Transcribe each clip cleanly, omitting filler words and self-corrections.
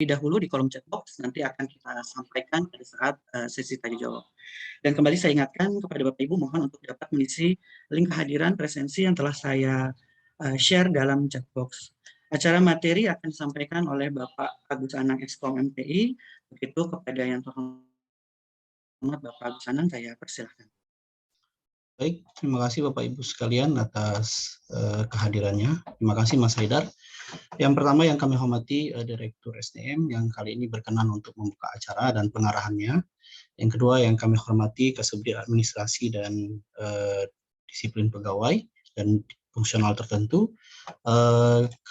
dahulu di kolom chat box, nanti akan kita sampaikan pada saat sesi tanya jawab. Dan kembali saya ingatkan kepada Bapak Ibu, mohon untuk dapat mengisi link kehadiran presensi yang telah saya share dalam chat box. Acara materi akan disampaikan oleh Bapak Agus Anang Ekskom MPI. Begitu, kepada yang terhormat Bapak Agus Anang, saya persilahkan. Baik, terima kasih Bapak Ibu sekalian atas kehadirannya. Terima kasih Mas Haidar. Yang pertama yang kami hormati Direktur SDM yang kali ini berkenan untuk membuka acara dan pengarahannya. Yang kedua yang kami hormati Kasubdit Administrasi dan Disiplin Pegawai dan Fungsional tertentu.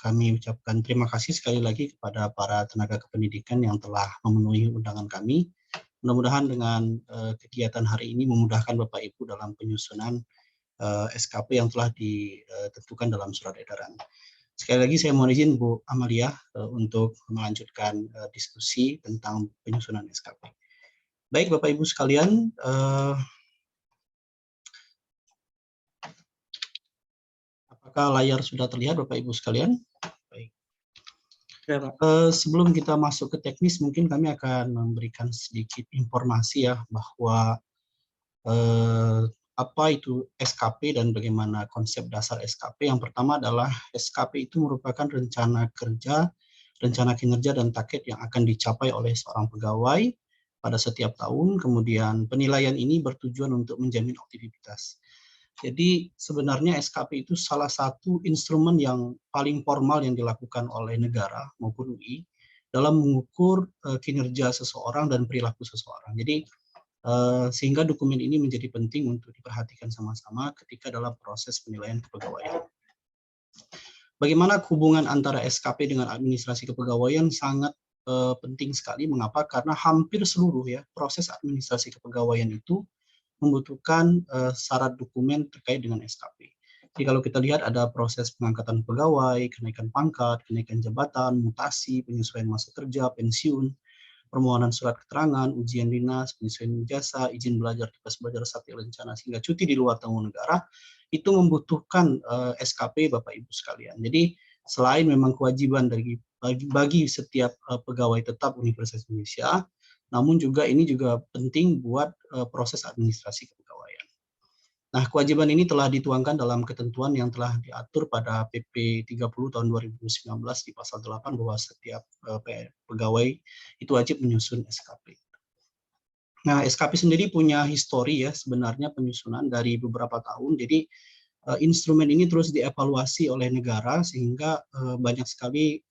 Kami ucapkan terima kasih sekali lagi kepada para tenaga kependidikan yang telah memenuhi undangan kami. Mudah-mudahan dengan kegiatan hari ini memudahkan Bapak Ibu dalam penyusunan SKP yang telah ditentukan dalam surat edaran. Sekali lagi saya mohon izin Bu Amalia untuk melanjutkan diskusi tentang penyusunan SKP. Baik Bapak Ibu sekalian, apakah layar sudah terlihat Bapak Ibu sekalian? Baik. Sebelum kita masuk ke teknis, mungkin kami akan memberikan sedikit informasi ya bahwa apa itu SKP dan bagaimana konsep dasar SKP. Yang pertama adalah SKP itu merupakan rencana kerja, rencana kinerja dan target yang akan dicapai oleh seorang pegawai pada setiap tahun. Kemudian penilaian ini bertujuan untuk menjamin objektivitas. Jadi sebenarnya SKP itu salah satu instrumen yang paling formal yang dilakukan oleh negara maupun UI dalam mengukur kinerja seseorang dan perilaku seseorang. Jadi sehingga dokumen ini menjadi penting untuk diperhatikan sama-sama ketika dalam proses penilaian kepegawaian. Bagaimana hubungan antara SKP dengan administrasi kepegawaian sangat penting sekali. Mengapa? Karena hampir seluruh ya proses administrasi kepegawaian itu membutuhkan syarat dokumen terkait dengan SKP. Jadi kalau kita lihat ada proses pengangkatan pegawai, kenaikan pangkat, kenaikan jabatan, mutasi, penyesuaian masa kerja, pensiun, permohonan surat keterangan, ujian dinas, penyesuaian jasa, izin belajar, tugas belajar, satya lencana, sehingga cuti di luar tanggung negara, itu membutuhkan SKP Bapak Ibu sekalian. Jadi selain memang kewajiban bagi setiap pegawai tetap Universitas Indonesia, namun juga ini juga penting buat proses administrasi kepegawaian. Nah, kewajiban ini telah dituangkan dalam ketentuan yang telah diatur pada PP 30 tahun 2019 di pasal 8 bahwa setiap pegawai itu wajib menyusun SKP. Nah, SKP sendiri punya histori ya sebenarnya penyusunan dari beberapa tahun. Jadi instrumen ini terus dievaluasi oleh negara sehingga banyak sekali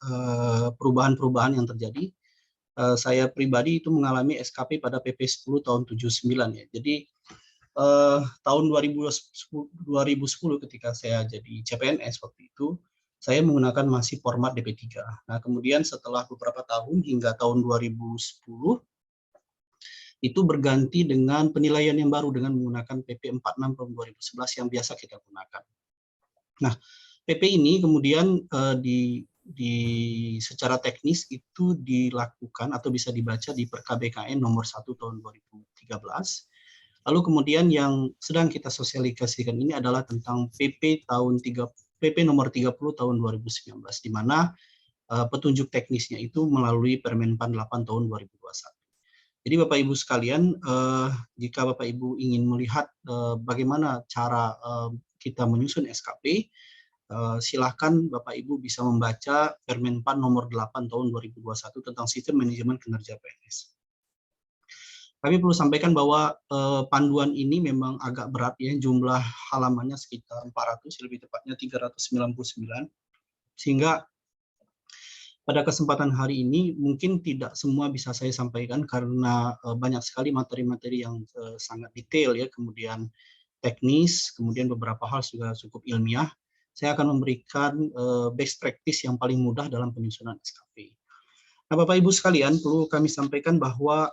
perubahan-perubahan yang terjadi. Saya pribadi itu mengalami SKP pada PP 10 tahun 79 ya. Jadi tahun 2010 ketika saya jadi CPNS waktu itu, saya menggunakan masih format DP3. Nah, kemudian setelah beberapa tahun hingga tahun 2010 itu berganti dengan penilaian yang baru dengan menggunakan PP 46 tahun 2011 yang biasa kita gunakan. Nah, PP ini kemudian secara teknis itu dilakukan atau bisa dibaca di Perkabkn nomor 1 tahun 2013. Lalu kemudian yang sedang kita sosialisasikan ini adalah tentang PP nomor 30 tahun 2019 di mana petunjuk teknisnya itu melalui Permenpan 8 tahun 2021. Jadi Bapak Ibu sekalian, jika Bapak Ibu ingin melihat bagaimana cara kita menyusun SKP, silakan Bapak Ibu bisa membaca Permenpan nomor 8 tahun 2021 tentang sistem manajemen kinerja PNS. Kami perlu sampaikan bahwa panduan ini memang agak berat ya, jumlah halamannya sekitar 400, lebih tepatnya 399, sehingga pada kesempatan hari ini mungkin tidak semua bisa saya sampaikan karena banyak sekali materi-materi yang sangat detail ya, kemudian teknis, kemudian beberapa hal juga cukup ilmiah. Saya akan memberikan best practice yang paling mudah dalam penyusunan SKP. Nah, Bapak Ibu sekalian, perlu kami sampaikan bahwa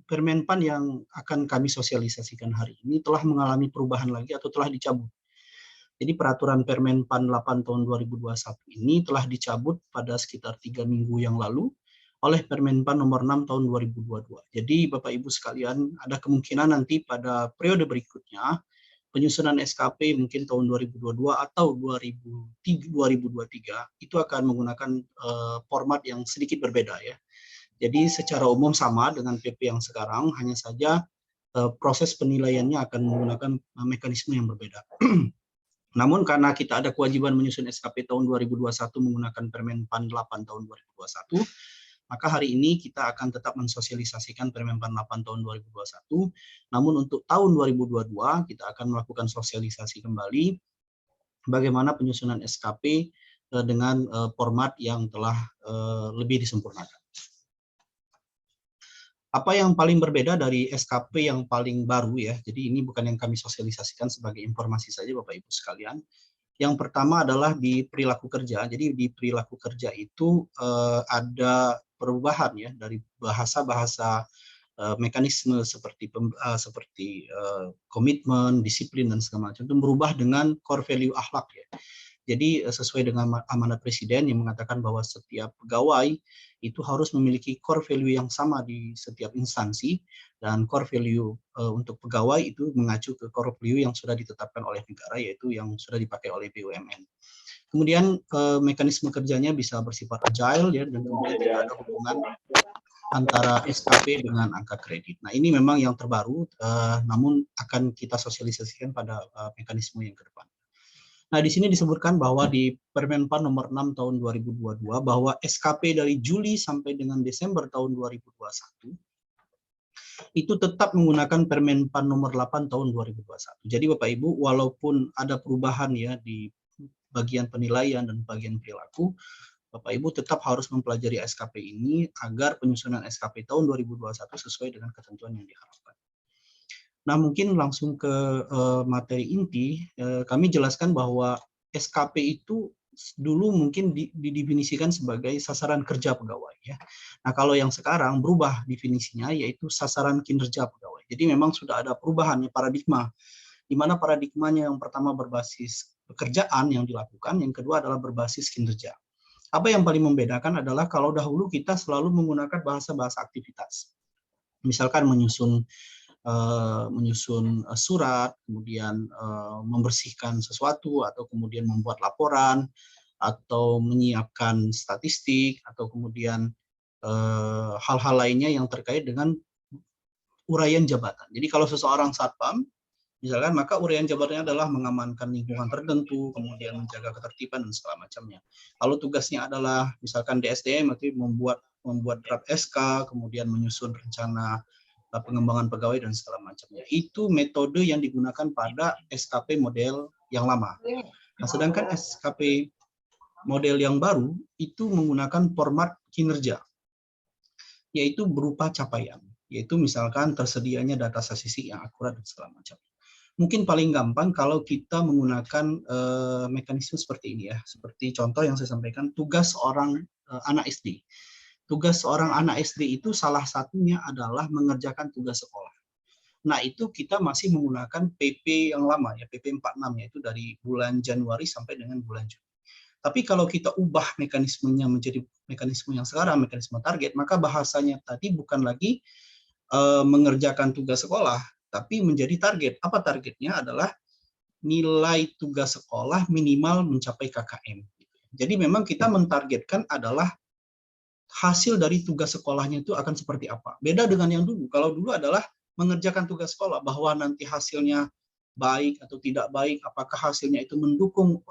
Permenpan yang akan kami sosialisasikan hari ini telah mengalami perubahan lagi atau telah dicabut. Jadi peraturan Permenpan 8 tahun 2021 ini telah dicabut pada sekitar 3 minggu yang lalu oleh Permenpan nomor 6 tahun 2022. Jadi Bapak Ibu sekalian, ada kemungkinan nanti pada periode berikutnya penyusunan SKP mungkin tahun 2022 atau 2023 itu akan menggunakan format yang sedikit berbeda ya. Jadi secara umum sama dengan PP yang sekarang, hanya saja proses penilaiannya akan menggunakan mekanisme yang berbeda. Namun karena kita ada kewajiban menyusun SKP tahun 2021 menggunakan Permen PAN 8 tahun 2021, maka hari ini kita akan tetap mensosialisasikan Permen PAN 8 tahun 2021. Namun untuk tahun 2022 kita akan melakukan sosialisasi kembali bagaimana penyusunan SKP dengan format yang telah lebih disempurnakan. Apa yang paling berbeda dari SKP yang paling baru ya, jadi ini bukan yang kami sosialisasikan sebagai informasi saja Bapak Ibu sekalian. Yang pertama adalah di perilaku kerja. Jadi di perilaku kerja itu ada perubahan ya dari bahasa-bahasa mekanisme seperti komitmen, disiplin dan segala macam itu berubah dengan core value akhlak ya. Jadi sesuai dengan amanat Presiden yang mengatakan bahwa setiap pegawai itu harus memiliki core value yang sama di setiap instansi, dan core value untuk pegawai itu mengacu ke core value yang sudah ditetapkan oleh negara, yaitu yang sudah dipakai oleh BUMN. Kemudian mekanisme kerjanya bisa bersifat agile ya, dan kemudian tidak ada hubungan antara SKP dengan angka kredit. Nah ini memang yang terbaru, namun akan kita sosialisasikan pada mekanisme yang ke depan. Nah, di sini disebutkan bahwa di Permen PAN nomor 6 tahun 2022 bahwa SKP dari Juli sampai dengan Desember tahun 2021 itu tetap menggunakan Permen PAN nomor 8 tahun 2021. Jadi Bapak Ibu, walaupun ada perubahan ya di bagian penilaian dan bagian perilaku, Bapak Ibu tetap harus mempelajari SKP ini agar penyusunan SKP tahun 2021 sesuai dengan ketentuan yang diharapkan. Nah, mungkin langsung ke materi inti, kami jelaskan bahwa SKP itu dulu mungkin didefinisikan sebagai sasaran kerja pegawai ya. Nah, kalau yang sekarang berubah definisinya yaitu sasaran kinerja pegawai. Jadi memang sudah ada perubahan paradigma, di mana paradigmanya yang pertama berbasis pekerjaan yang dilakukan, yang kedua adalah berbasis kinerja. Apa yang paling membedakan adalah kalau dahulu kita selalu menggunakan bahasa-bahasa aktivitas. Misalkan menyusun surat, kemudian membersihkan sesuatu, atau kemudian membuat laporan, atau menyiapkan statistik, atau kemudian hal-hal lainnya yang terkait dengan uraian jabatan. Jadi kalau seseorang satpam, misalkan, maka uraian jabatannya adalah mengamankan lingkungan tertentu, kemudian menjaga ketertiban dan segala macamnya. Kalau tugasnya adalah misalkan DSDM, itu membuat draft SK, kemudian menyusun rencana pengembangan pegawai dan segala macamnya. Itu metode yang digunakan pada SKP model yang lama. Nah, sedangkan SKP model yang baru itu menggunakan format kinerja, yaitu berupa capaian, yaitu misalkan tersedianya data statistik yang akurat dan segala macam. Mungkin paling gampang kalau kita menggunakan mekanisme seperti ini ya, seperti contoh yang saya sampaikan, tugas seorang anak SD. Tugas seorang anak SD itu salah satunya adalah mengerjakan tugas sekolah. Nah, itu kita masih menggunakan PP yang lama ya, PP 46, yaitu dari bulan Januari sampai dengan bulan Juni. Tapi kalau kita ubah mekanismenya menjadi mekanisme yang sekarang, mekanisme target, maka bahasanya tadi bukan lagi mengerjakan tugas sekolah, tapi menjadi target. Apa targetnya? Adalah nilai tugas sekolah minimal mencapai KKM. Jadi memang kita mentargetkan adalah hasil dari tugas sekolahnya itu akan seperti apa. Beda dengan yang dulu. Kalau dulu adalah mengerjakan tugas sekolah, bahwa nanti hasilnya baik atau tidak baik, apakah hasilnya itu mendukung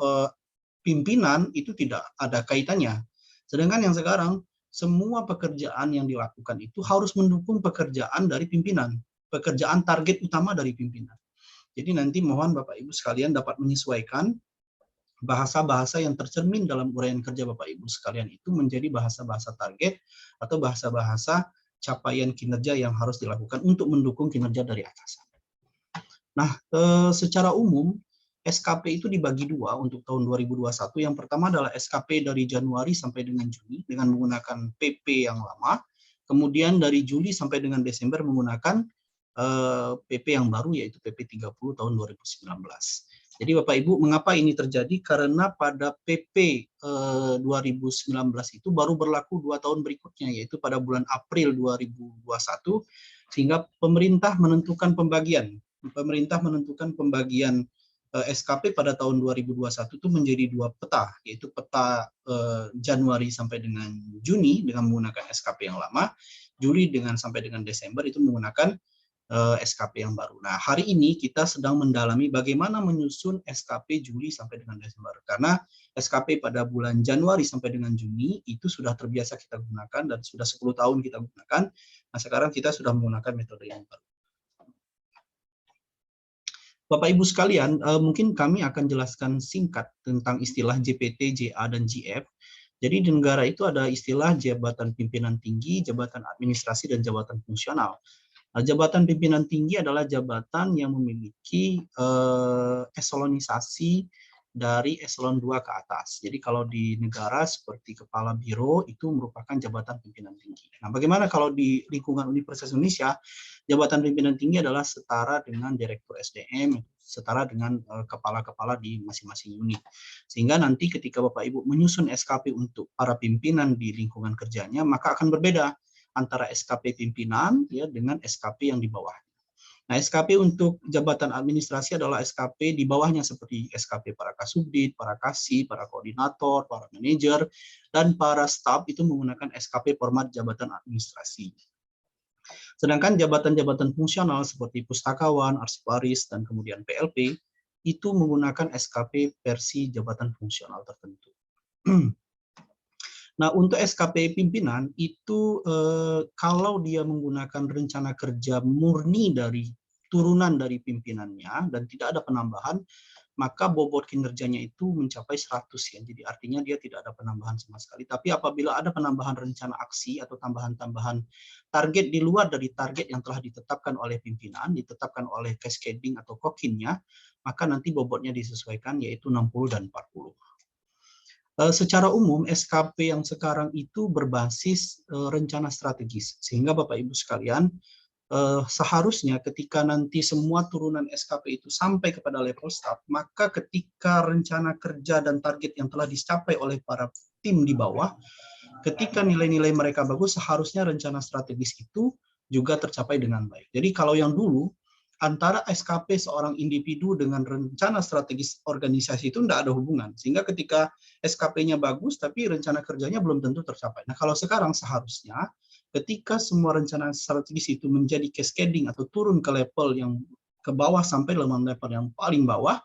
pimpinan, itu tidak ada kaitannya. Sedangkan yang sekarang, semua pekerjaan yang dilakukan itu harus mendukung pekerjaan dari pimpinan, pekerjaan target utama dari pimpinan. Jadi nanti mohon Bapak Ibu sekalian dapat menyesuaikan bahasa-bahasa yang tercermin dalam uraian kerja Bapak Ibu sekalian itu menjadi bahasa-bahasa target atau bahasa-bahasa capaian kinerja yang harus dilakukan untuk mendukung kinerja dari atasan. Nah, secara umum SKP itu dibagi dua untuk tahun 2021. Yang pertama adalah SKP dari Januari sampai dengan Juni dengan menggunakan PP yang lama. Kemudian dari Juli sampai dengan Desember menggunakan PP yang baru, yaitu PP 30 tahun 2019. Jadi Bapak Ibu, mengapa ini terjadi? Karena pada PP 2019 itu baru berlaku 2 tahun berikutnya, yaitu pada bulan April 2021, sehingga pemerintah menentukan pembagian pemerintah menentukan pembagian SKP pada tahun 2021 itu menjadi 2 peta, yaitu peta Januari sampai dengan Juni dengan menggunakan SKP yang lama, Juli sampai dengan Desember itu menggunakan SKP yang baru. Nah, hari ini kita sedang mendalami bagaimana menyusun SKP Juli sampai dengan Desember. Karena SKP pada bulan Januari sampai dengan Juni itu sudah terbiasa kita gunakan dan sudah 10 tahun kita gunakan. Nah, sekarang kita sudah menggunakan metode yang baru. Bapak Ibu sekalian, mungkin kami akan jelaskan singkat tentang istilah JPT, JA, dan JF. Jadi di negara itu ada istilah jabatan pimpinan tinggi, jabatan administrasi, dan jabatan fungsional. Nah, jabatan pimpinan tinggi adalah jabatan yang memiliki eselonisasi dari eselon 2 ke atas. Jadi kalau di negara seperti kepala biro itu merupakan jabatan pimpinan tinggi. Nah, bagaimana kalau di lingkungan Universitas Indonesia, jabatan pimpinan tinggi adalah setara dengan direktur SDM, setara dengan kepala-kepala di masing-masing unit. Sehingga nanti ketika Bapak Ibu menyusun SKP untuk para pimpinan di lingkungan kerjanya, maka akan berbeda antara SKP pimpinan ya dengan SKP yang di bawah. Nah, SKP untuk jabatan administrasi adalah SKP di bawahnya seperti SKP para kasubdit, para kasih, para koordinator, para manajer, dan para staf itu menggunakan SKP format jabatan administrasi. Sedangkan jabatan-jabatan fungsional seperti pustakawan, arsiparis, dan kemudian PLP itu menggunakan SKP versi jabatan fungsional tertentu. Nah, untuk SKP pimpinan itu kalau dia menggunakan rencana kerja murni dari turunan dari pimpinannya dan tidak ada penambahan, maka bobot kinerjanya itu mencapai 100 ya. Jadi artinya dia tidak ada penambahan sama sekali. Tapi apabila ada penambahan rencana aksi atau tambahan-tambahan target di luar dari target yang telah ditetapkan oleh pimpinan, ditetapkan oleh cascading atau kokinnya, maka nanti bobotnya disesuaikan yaitu 60 dan 40. Secara umum SKP yang sekarang itu berbasis rencana strategis, sehingga Bapak Ibu sekalian seharusnya ketika nanti semua turunan SKP itu sampai kepada level staff, maka ketika rencana kerja dan target yang telah dicapai oleh para tim di bawah, ketika nilai-nilai mereka bagus, seharusnya rencana strategis itu juga tercapai dengan baik. Jadi kalau yang dulu antara SKP seorang individu dengan rencana strategis organisasi itu tidak ada hubungan. Sehingga ketika SKP-nya bagus, tapi rencana kerjanya belum tentu tercapai. Nah, kalau sekarang seharusnya ketika semua rencana strategis itu menjadi cascading atau turun ke level yang ke bawah sampai level yang paling bawah,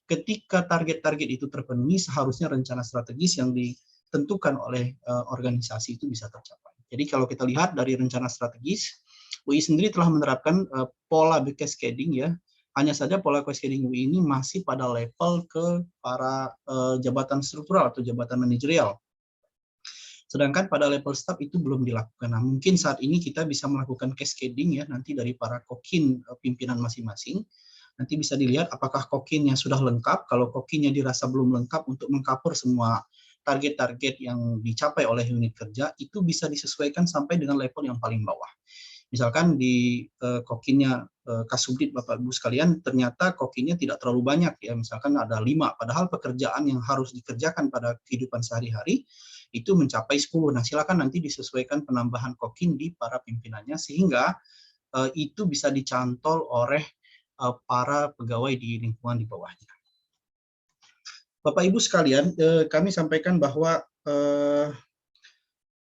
ketika target-target itu terpenuhi, seharusnya rencana strategis yang ditentukan oleh organisasi itu bisa tercapai. Jadi kalau kita lihat dari rencana strategis, UI sendiri telah menerapkan pola cascading ya. Hanya saja pola cascading UI ini masih pada level ke para jabatan struktural atau jabatan manajerial. Sedangkan pada level staff itu belum dilakukan. Nah, mungkin saat ini kita bisa melakukan cascading ya nanti dari para kokin pimpinan masing-masing. Nanti bisa dilihat apakah kokinnya sudah lengkap. Kalau kokinnya dirasa belum lengkap untuk mengcover semua target-target yang dicapai oleh unit kerja, itu bisa disesuaikan sampai dengan level yang paling bawah. Misalkan di kokinnya kasubdit Bapak Ibu sekalian, ternyata kokinnya tidak terlalu banyak ya, misalkan ada 5, padahal pekerjaan yang harus dikerjakan pada kehidupan sehari-hari itu mencapai 10. Nah, silakan nanti disesuaikan penambahan kokin di para pimpinannya sehingga itu bisa dicantol oleh para pegawai di lingkungan di bawahnya. Bapak Ibu sekalian, kami sampaikan bahwa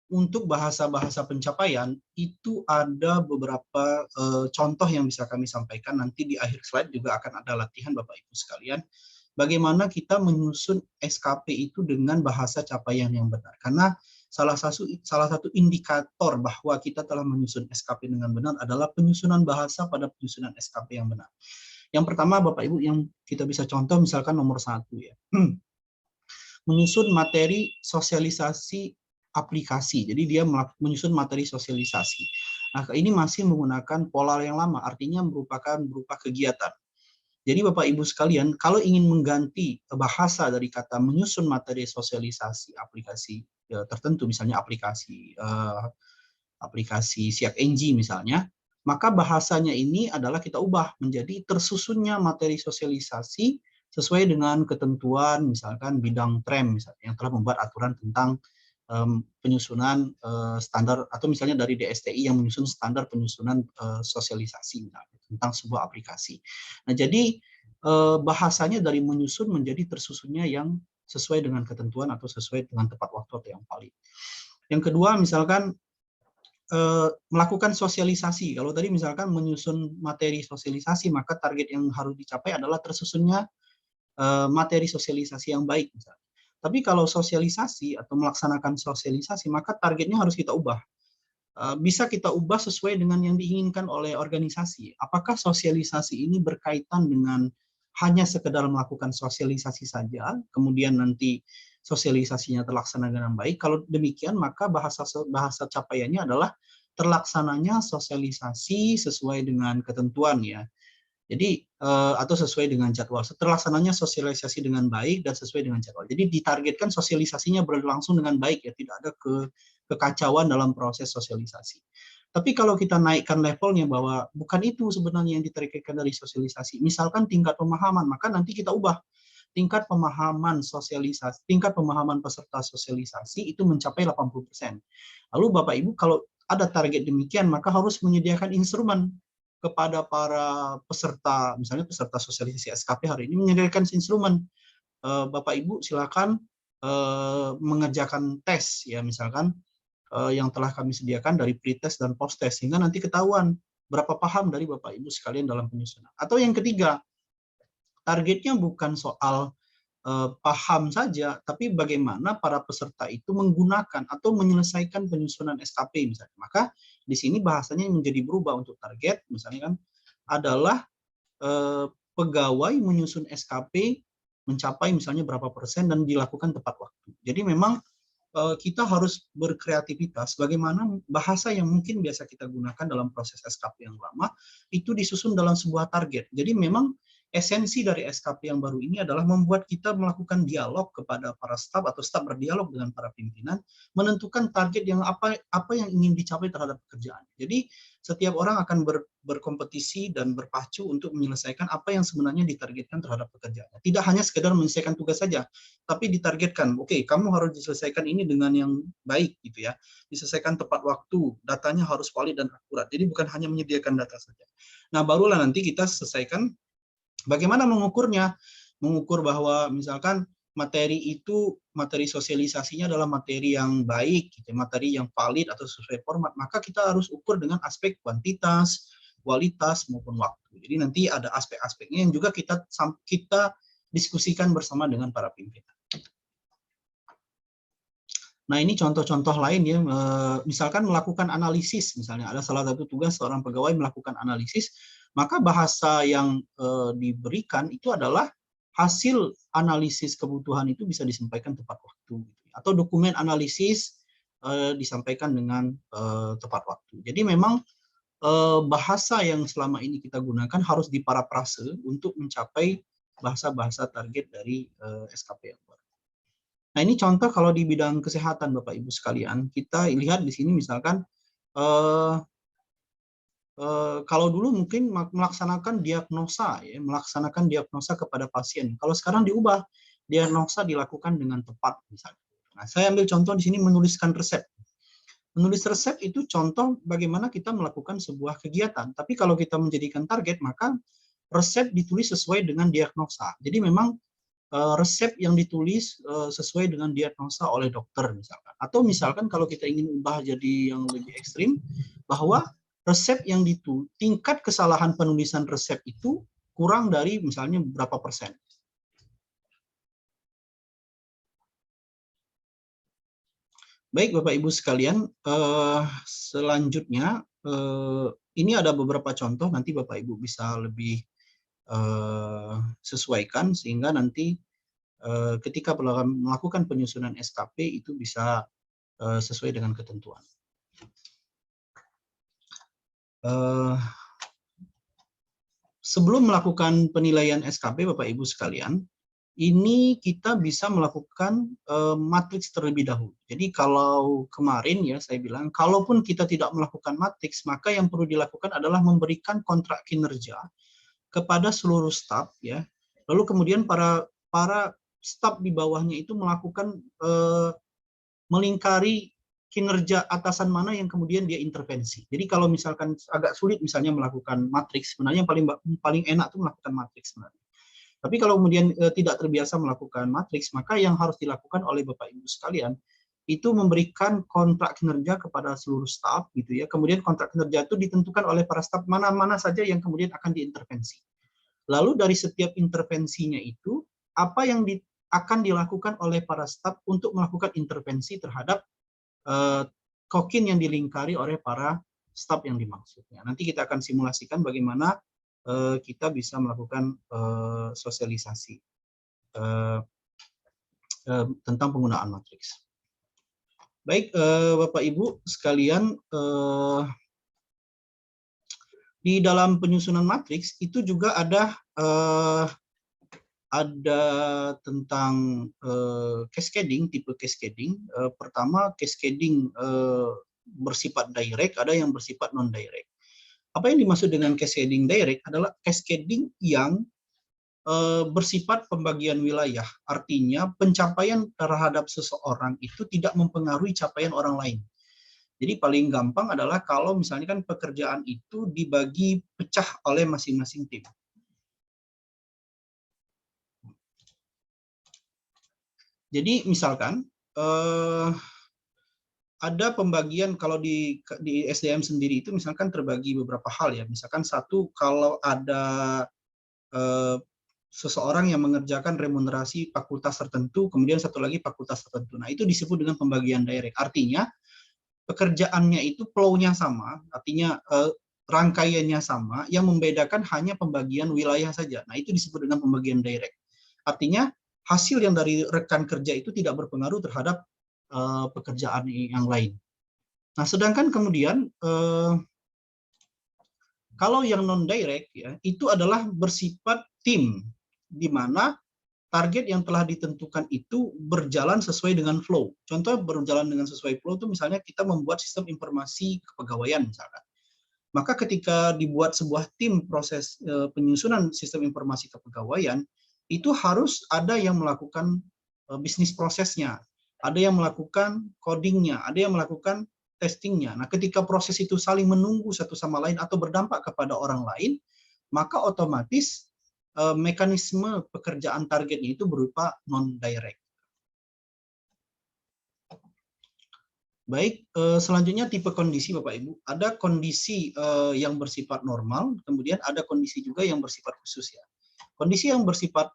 untuk bahasa-bahasa pencapaian itu ada beberapa contoh yang bisa kami sampaikan. Nanti di akhir slide juga akan ada latihan Bapak Ibu sekalian. Bagaimana kita menyusun SKP itu dengan bahasa capaian yang benar. Karena salah satu indikator bahwa kita telah menyusun SKP dengan benar adalah penyusunan bahasa pada penyusunan SKP yang benar. Yang pertama Bapak Ibu yang kita bisa contoh misalkan nomor 1 ya. Menyusun materi sosialisasi aplikasi. Jadi dia menyusun materi sosialisasi. Nah, ini masih menggunakan pola yang lama, artinya berupa kegiatan. Jadi Bapak Ibu sekalian, kalau ingin mengganti bahasa dari kata menyusun materi sosialisasi aplikasi tertentu, misalnya aplikasi Siak NG misalnya, maka bahasanya ini adalah kita ubah menjadi tersusunnya materi sosialisasi sesuai dengan ketentuan misalkan bidang TREM misalnya yang telah membuat aturan tentang penyusunan standar atau misalnya dari DSTI yang menyusun standar penyusunan sosialisasi misalnya. tentang sebuah aplikasi. Nah, jadi bahasanya dari menyusun menjadi tersusunnya yang sesuai dengan ketentuan atau sesuai dengan tepat waktu atau yang valid. Yang kedua, misalkan melakukan sosialisasi. Kalau tadi misalkan menyusun materi sosialisasi, maka target yang harus dicapai adalah tersusunnya materi sosialisasi yang baik misalnya. Tapi kalau sosialisasi atau melaksanakan sosialisasi, maka targetnya harus kita ubah. Bisa kita ubah sesuai dengan yang diinginkan oleh organisasi. Apakah sosialisasi ini berkaitan dengan hanya sekedar melakukan sosialisasi saja, kemudian nanti sosialisasinya terlaksana dengan baik? Kalau demikian, maka bahasa capaiannya adalah terlaksananya sosialisasi sesuai dengan ketentuan ya. Jadi atau sesuai dengan jadwal. Terlaksananya sosialisasi dengan baik dan sesuai dengan jadwal. Jadi ditargetkan sosialisasinya berlangsung dengan baik ya, tidak ada kekacauan dalam proses sosialisasi. Tapi kalau kita naikkan levelnya bahwa bukan itu sebenarnya yang ditargetkan dari sosialisasi, misalkan tingkat pemahaman, maka nanti kita ubah tingkat pemahaman sosialisasi, tingkat pemahaman peserta sosialisasi itu mencapai 80%. Lalu Bapak Ibu kalau ada target demikian, maka harus menyediakan instrumen kepada para peserta, misalnya peserta sosialisasi SKP hari ini menyediakan instrumen. Bapak Ibu silakan mengerjakan tes ya, misalkan yang telah kami sediakan dari pretest dan post-test, sehingga nanti ketahuan berapa paham dari Bapak Ibu sekalian dalam penyusunan. Atau yang ketiga, targetnya bukan soal paham saja, tapi bagaimana para peserta itu menggunakan atau menyelesaikan penyusunan SKP misalnya. Maka di sini bahasanya menjadi berubah untuk target, misalnya kan adalah pegawai menyusun SKP mencapai misalnya berapa persen dan dilakukan tepat waktu. Jadi memang kita harus berkreativitas bagaimana bahasa yang mungkin biasa kita gunakan dalam proses SKP yang lama itu disusun dalam sebuah target. Jadi memang esensi dari SKP yang baru ini adalah membuat kita melakukan dialog kepada para staf atau staf berdialog dengan para pimpinan, menentukan target yang apa yang ingin dicapai terhadap pekerjaan. Jadi setiap orang akan berkompetisi dan berpacu untuk menyelesaikan apa yang sebenarnya ditargetkan terhadap pekerjaannya. Tidak hanya sekedar menyelesaikan tugas saja, tapi ditargetkan, oke, kamu harus diselesaikan ini dengan yang baik gitu ya. Diselesaikan tepat waktu, datanya harus valid dan akurat. Jadi bukan hanya menyediakan data saja. Nah, barulah nanti kita selesaikan bagaimana mengukurnya? Mengukur bahwa misalkan materi sosialisasinya adalah materi yang baik, gitu, materi yang valid atau sesuai format, maka kita harus ukur dengan aspek kuantitas, kualitas maupun waktu. Jadi nanti ada aspek-aspeknya yang juga kita diskusikan bersama dengan para pimpinan. Nah, ini contoh-contoh lain ya, misalkan melakukan analisis, misalnya ada salah satu tugas seorang pegawai melakukan analisis, maka bahasa yang diberikan itu adalah hasil analisis kebutuhan itu bisa disampaikan tepat waktu, atau dokumen analisis disampaikan dengan tepat waktu. Jadi memang bahasa yang selama ini kita gunakan harus diparafrase untuk mencapai bahasa-bahasa target dari SKP yang baru. Nah, ini contoh kalau di bidang kesehatan Bapak Ibu sekalian, kita lihat di sini misalkan kalau dulu mungkin melaksanakan diagnosa kepada pasien. Kalau sekarang diubah, diagnosa dilakukan dengan tepat misalnya. Nah, saya ambil contoh di sini menuliskan resep. Menulis resep itu contoh bagaimana kita melakukan sebuah kegiatan. Tapi kalau kita menjadikan target, maka resep ditulis sesuai dengan diagnosa. Jadi memang resep yang ditulis sesuai dengan diagnosa oleh dokter misalkan. Atau misalkan kalau kita ingin ubah jadi yang lebih ekstrim, bahwa resep yang tingkat kesalahan penulisan resep itu kurang dari misalnya berapa persen. Baik Bapak Ibu sekalian, selanjutnya ini ada beberapa contoh, nanti Bapak Ibu bisa lebih sesuaikan sehingga nanti ketika melakukan penyusunan SKP itu bisa sesuai dengan ketentuan. Sebelum melakukan penilaian SKP Bapak Ibu sekalian, ini kita bisa melakukan matriks terlebih dahulu. Jadi kalau kemarin ya saya bilang, kalaupun kita tidak melakukan matriks, maka yang perlu dilakukan adalah memberikan kontrak kinerja kepada seluruh staf ya. Lalu kemudian para staf di bawahnya itu melakukan melingkari kinerja atasan mana yang kemudian dia intervensi. Jadi kalau misalkan agak sulit misalnya melakukan matriks, sebenarnya yang paling enak itu melakukan matriks sebenarnya. Tapi kalau kemudian tidak terbiasa melakukan matriks, maka yang harus dilakukan oleh Bapak Ibu sekalian itu memberikan kontrak kinerja kepada seluruh staf gitu ya. Kemudian kontrak kinerja itu ditentukan oleh para staf mana-mana saja yang kemudian akan diintervensi. Lalu dari setiap intervensinya itu apa yang akan dilakukan oleh para staf untuk melakukan intervensi terhadap kokin yang dilingkari oleh para staf yang dimaksudnya. Nanti kita akan simulasikan bagaimana kita bisa melakukan sosialisasi tentang penggunaan matriks. Baik, Bapak Ibu sekalian, di dalam penyusunan matriks itu juga ada tentang cascading, tipe cascading. Pertama, cascading bersifat direct, ada yang bersifat non direct. Apa yang dimaksud dengan cascading direct adalah cascading yang bersifat pembagian wilayah. Artinya pencapaian terhadap seseorang itu tidak mempengaruhi capaian orang lain. Jadi paling gampang adalah kalau misalnya kan pekerjaan itu dibagi pecah oleh masing-masing tim. Jadi misalkan ada pembagian kalau di SDM sendiri itu misalkan terbagi beberapa hal ya. Misalkan satu, kalau ada seseorang yang mengerjakan remunerasi fakultas tertentu, kemudian satu lagi fakultas tertentu. Nah, itu disebut dengan pembagian direct. Artinya, pekerjaannya itu flow-nya sama, artinya rangkaiannya sama, yang membedakan hanya pembagian wilayah saja. Nah, itu disebut dengan pembagian direct. Artinya, hasil yang dari rekan kerja itu tidak berpengaruh terhadap pekerjaan yang lain. Nah, sedangkan kemudian, kalau yang non-direct, ya, itu adalah bersifat tim, di mana target yang telah ditentukan itu berjalan sesuai dengan flow. Contoh berjalan dengan sesuai flow itu misalnya kita membuat sistem informasi kepegawaian misalkan. Maka ketika dibuat sebuah tim proses penyusunan sistem informasi kepegawaian, itu harus ada yang melakukan bisnis prosesnya, ada yang melakukan codingnya, ada yang melakukan testingnya. Nah, ketika proses itu saling menunggu satu sama lain atau berdampak kepada orang lain, maka otomatis mekanisme pekerjaan targetnya itu berupa non-direct. Baik, selanjutnya tipe kondisi Bapak Ibu. Ada kondisi yang bersifat normal, kemudian ada kondisi juga yang bersifat khusus ya. Kondisi yang bersifat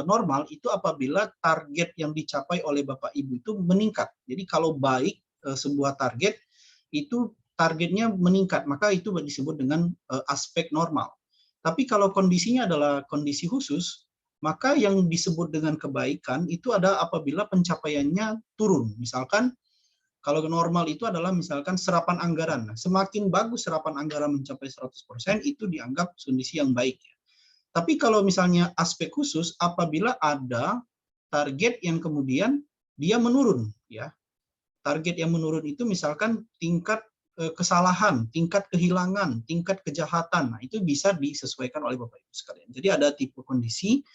normal itu apabila target yang dicapai oleh Bapak Ibu itu meningkat. Jadi kalau baik sebuah target, itu targetnya meningkat, maka itu disebut dengan aspek normal. Tapi kalau kondisinya adalah kondisi khusus, maka yang disebut dengan kebaikan itu ada apabila pencapaiannya turun. Misalkan kalau normal itu adalah misalkan serapan anggaran. Semakin bagus serapan anggaran mencapai 100%, itu dianggap kondisi yang baik. Tapi kalau misalnya aspek khusus, apabila ada target yang kemudian dia menurun, ya. Target yang menurun itu misalkan tingkat kesalahan, tingkat kehilangan, tingkat kejahatan. Nah, itu bisa disesuaikan oleh Bapak Ibu sekalian. Jadi ada tipe kondisi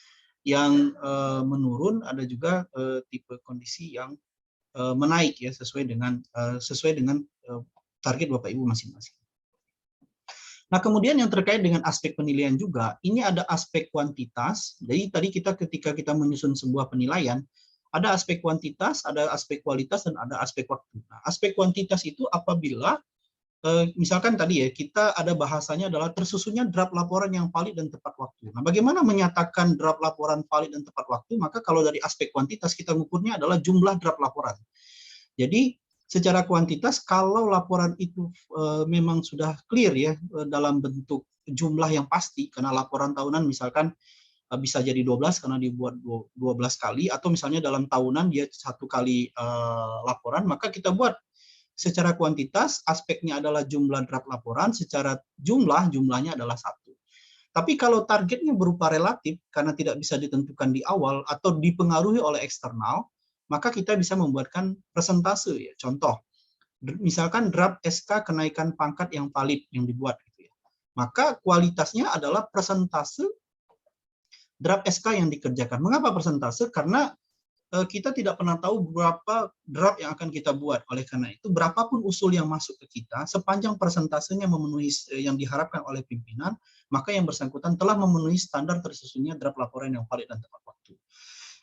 yang menurun, ada juga tipe kondisi yang menaik ya sesuai dengan target Bapak Ibu masing-masing. Nah, kemudian yang terkait dengan aspek penilaian juga, ini ada aspek kuantitas. Jadi tadi ketika kita menyusun sebuah penilaian, ada aspek kuantitas, ada aspek kualitas, dan ada aspek waktu. Nah, aspek kuantitas itu apabila, misalkan tadi ya, kita ada bahasanya adalah tersusunnya draft laporan yang valid dan tepat waktu. Nah, bagaimana menyatakan draft laporan valid dan tepat waktu? Maka kalau dari aspek kuantitas, kita mengukurnya adalah jumlah draft laporan. Jadi, secara kuantitas, kalau laporan itu memang sudah clear ya, dalam bentuk jumlah yang pasti, karena laporan tahunan misalkan bisa jadi 12 karena dibuat 12 kali, atau misalnya dalam tahunan dia satu kali laporan, maka kita buat secara kuantitas aspeknya adalah jumlah draft laporan, secara jumlahnya adalah 1. Tapi kalau targetnya berupa relatif karena tidak bisa ditentukan di awal atau dipengaruhi oleh eksternal, maka kita bisa membuatkan persentase ya. Contoh, misalkan draft SK kenaikan pangkat yang valid yang dibuat gitu ya. Maka kualitasnya adalah persentase draft SK yang dikerjakan. Mengapa persentase? Karena kita tidak pernah tahu berapa draft yang akan kita buat. Oleh karena itu, berapapun usul yang masuk ke kita, sepanjang persentasenya memenuhi yang diharapkan oleh pimpinan, maka yang bersangkutan telah memenuhi standar tersusunnya draft laporan yang valid dan tepat waktu.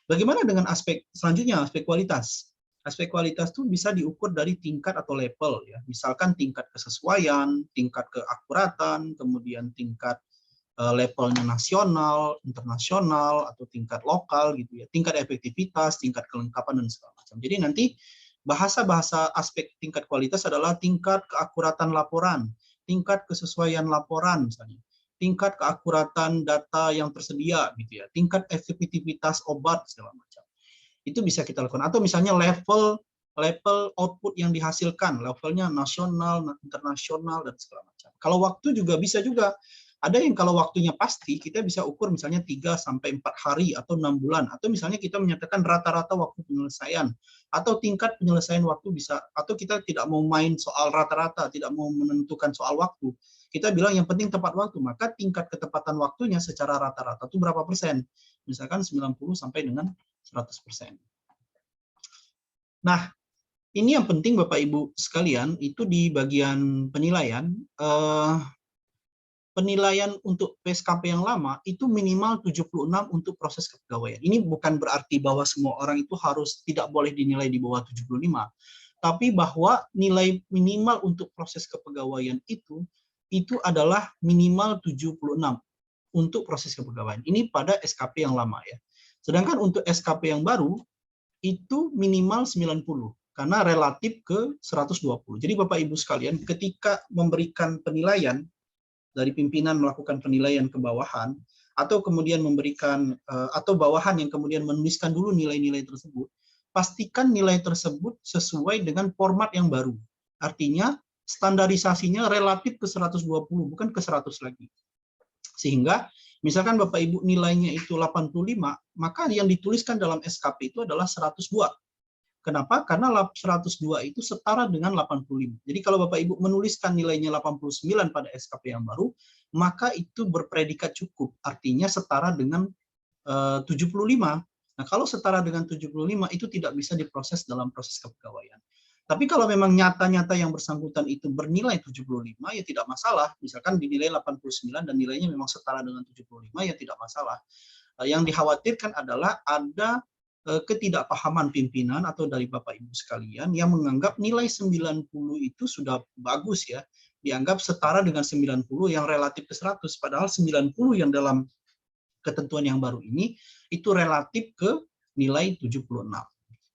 Bagaimana dengan aspek selanjutnya, aspek kualitas? Aspek kualitas itu bisa diukur dari tingkat atau level, ya. Misalkan tingkat kesesuaian, tingkat keakuratan, kemudian tingkat levelnya nasional, internasional, atau tingkat lokal gitu ya, tingkat efektivitas, tingkat kelengkapan dan segala macam. Jadi nanti bahasa-bahasa aspek tingkat kualitas adalah tingkat keakuratan laporan, tingkat kesesuaian laporan misalnya, tingkat keakuratan data yang tersedia gitu ya, tingkat efektivitas obat segala macam. Itu bisa kita lakukan. Atau misalnya level output yang dihasilkan, levelnya nasional, internasional dan segala macam. Kalau waktu juga bisa juga. Ada yang kalau waktunya pasti, kita bisa ukur misalnya 3-4 hari atau 6 bulan. Atau misalnya kita menyatakan rata-rata waktu penyelesaian. Atau tingkat penyelesaian waktu bisa. Atau kita tidak mau main soal rata-rata, tidak mau menentukan soal waktu. Kita bilang yang penting tepat waktu. Maka tingkat ketepatan waktunya secara rata-rata itu berapa persen? Misalkan 90 sampai dengan 100%. Nah, ini yang penting Bapak Ibu sekalian, itu di bagian penilaian. Penilaian untuk PSKP yang lama itu minimal 76 untuk proses kepegawaian. Ini bukan berarti bahwa semua orang itu harus tidak boleh dinilai di bawah 75, tapi bahwa nilai minimal untuk proses kepegawaian itu adalah minimal 76 untuk proses kepegawaian. Ini pada SKP yang lama ya. Sedangkan untuk SKP yang baru itu minimal 90 karena relatif ke 120. Jadi Bapak Ibu sekalian, ketika memberikan penilaian dari pimpinan melakukan penilaian ke bawahan, atau kemudian memberikan, atau bawahan yang kemudian menuliskan dulu nilai-nilai tersebut, pastikan nilai tersebut sesuai dengan format yang baru. Artinya, standarisasinya relatif ke 120, bukan ke 100 lagi. Sehingga, misalkan Bapak Ibu nilainya itu 85, maka yang dituliskan dalam SKP itu adalah 102. Kenapa? Karena 102 itu setara dengan 85. Jadi kalau Bapak Ibu menuliskan nilainya 89 pada SKP yang baru, maka itu berpredikat cukup. Artinya setara dengan 75. Nah, kalau setara dengan 75 itu tidak bisa diproses dalam proses kepegawaian. Tapi kalau memang nyata-nyata yang bersangkutan itu bernilai 75, ya tidak masalah. Misalkan dinilai 89 dan nilainya memang setara dengan 75, ya tidak masalah. Yang dikhawatirkan adalah ada ketidakpahaman pimpinan atau dari Bapak Ibu sekalian yang menganggap nilai 90 itu sudah bagus ya, dianggap setara dengan 90 yang relatif ke 100, padahal 90 yang dalam ketentuan yang baru ini itu relatif ke nilai 76.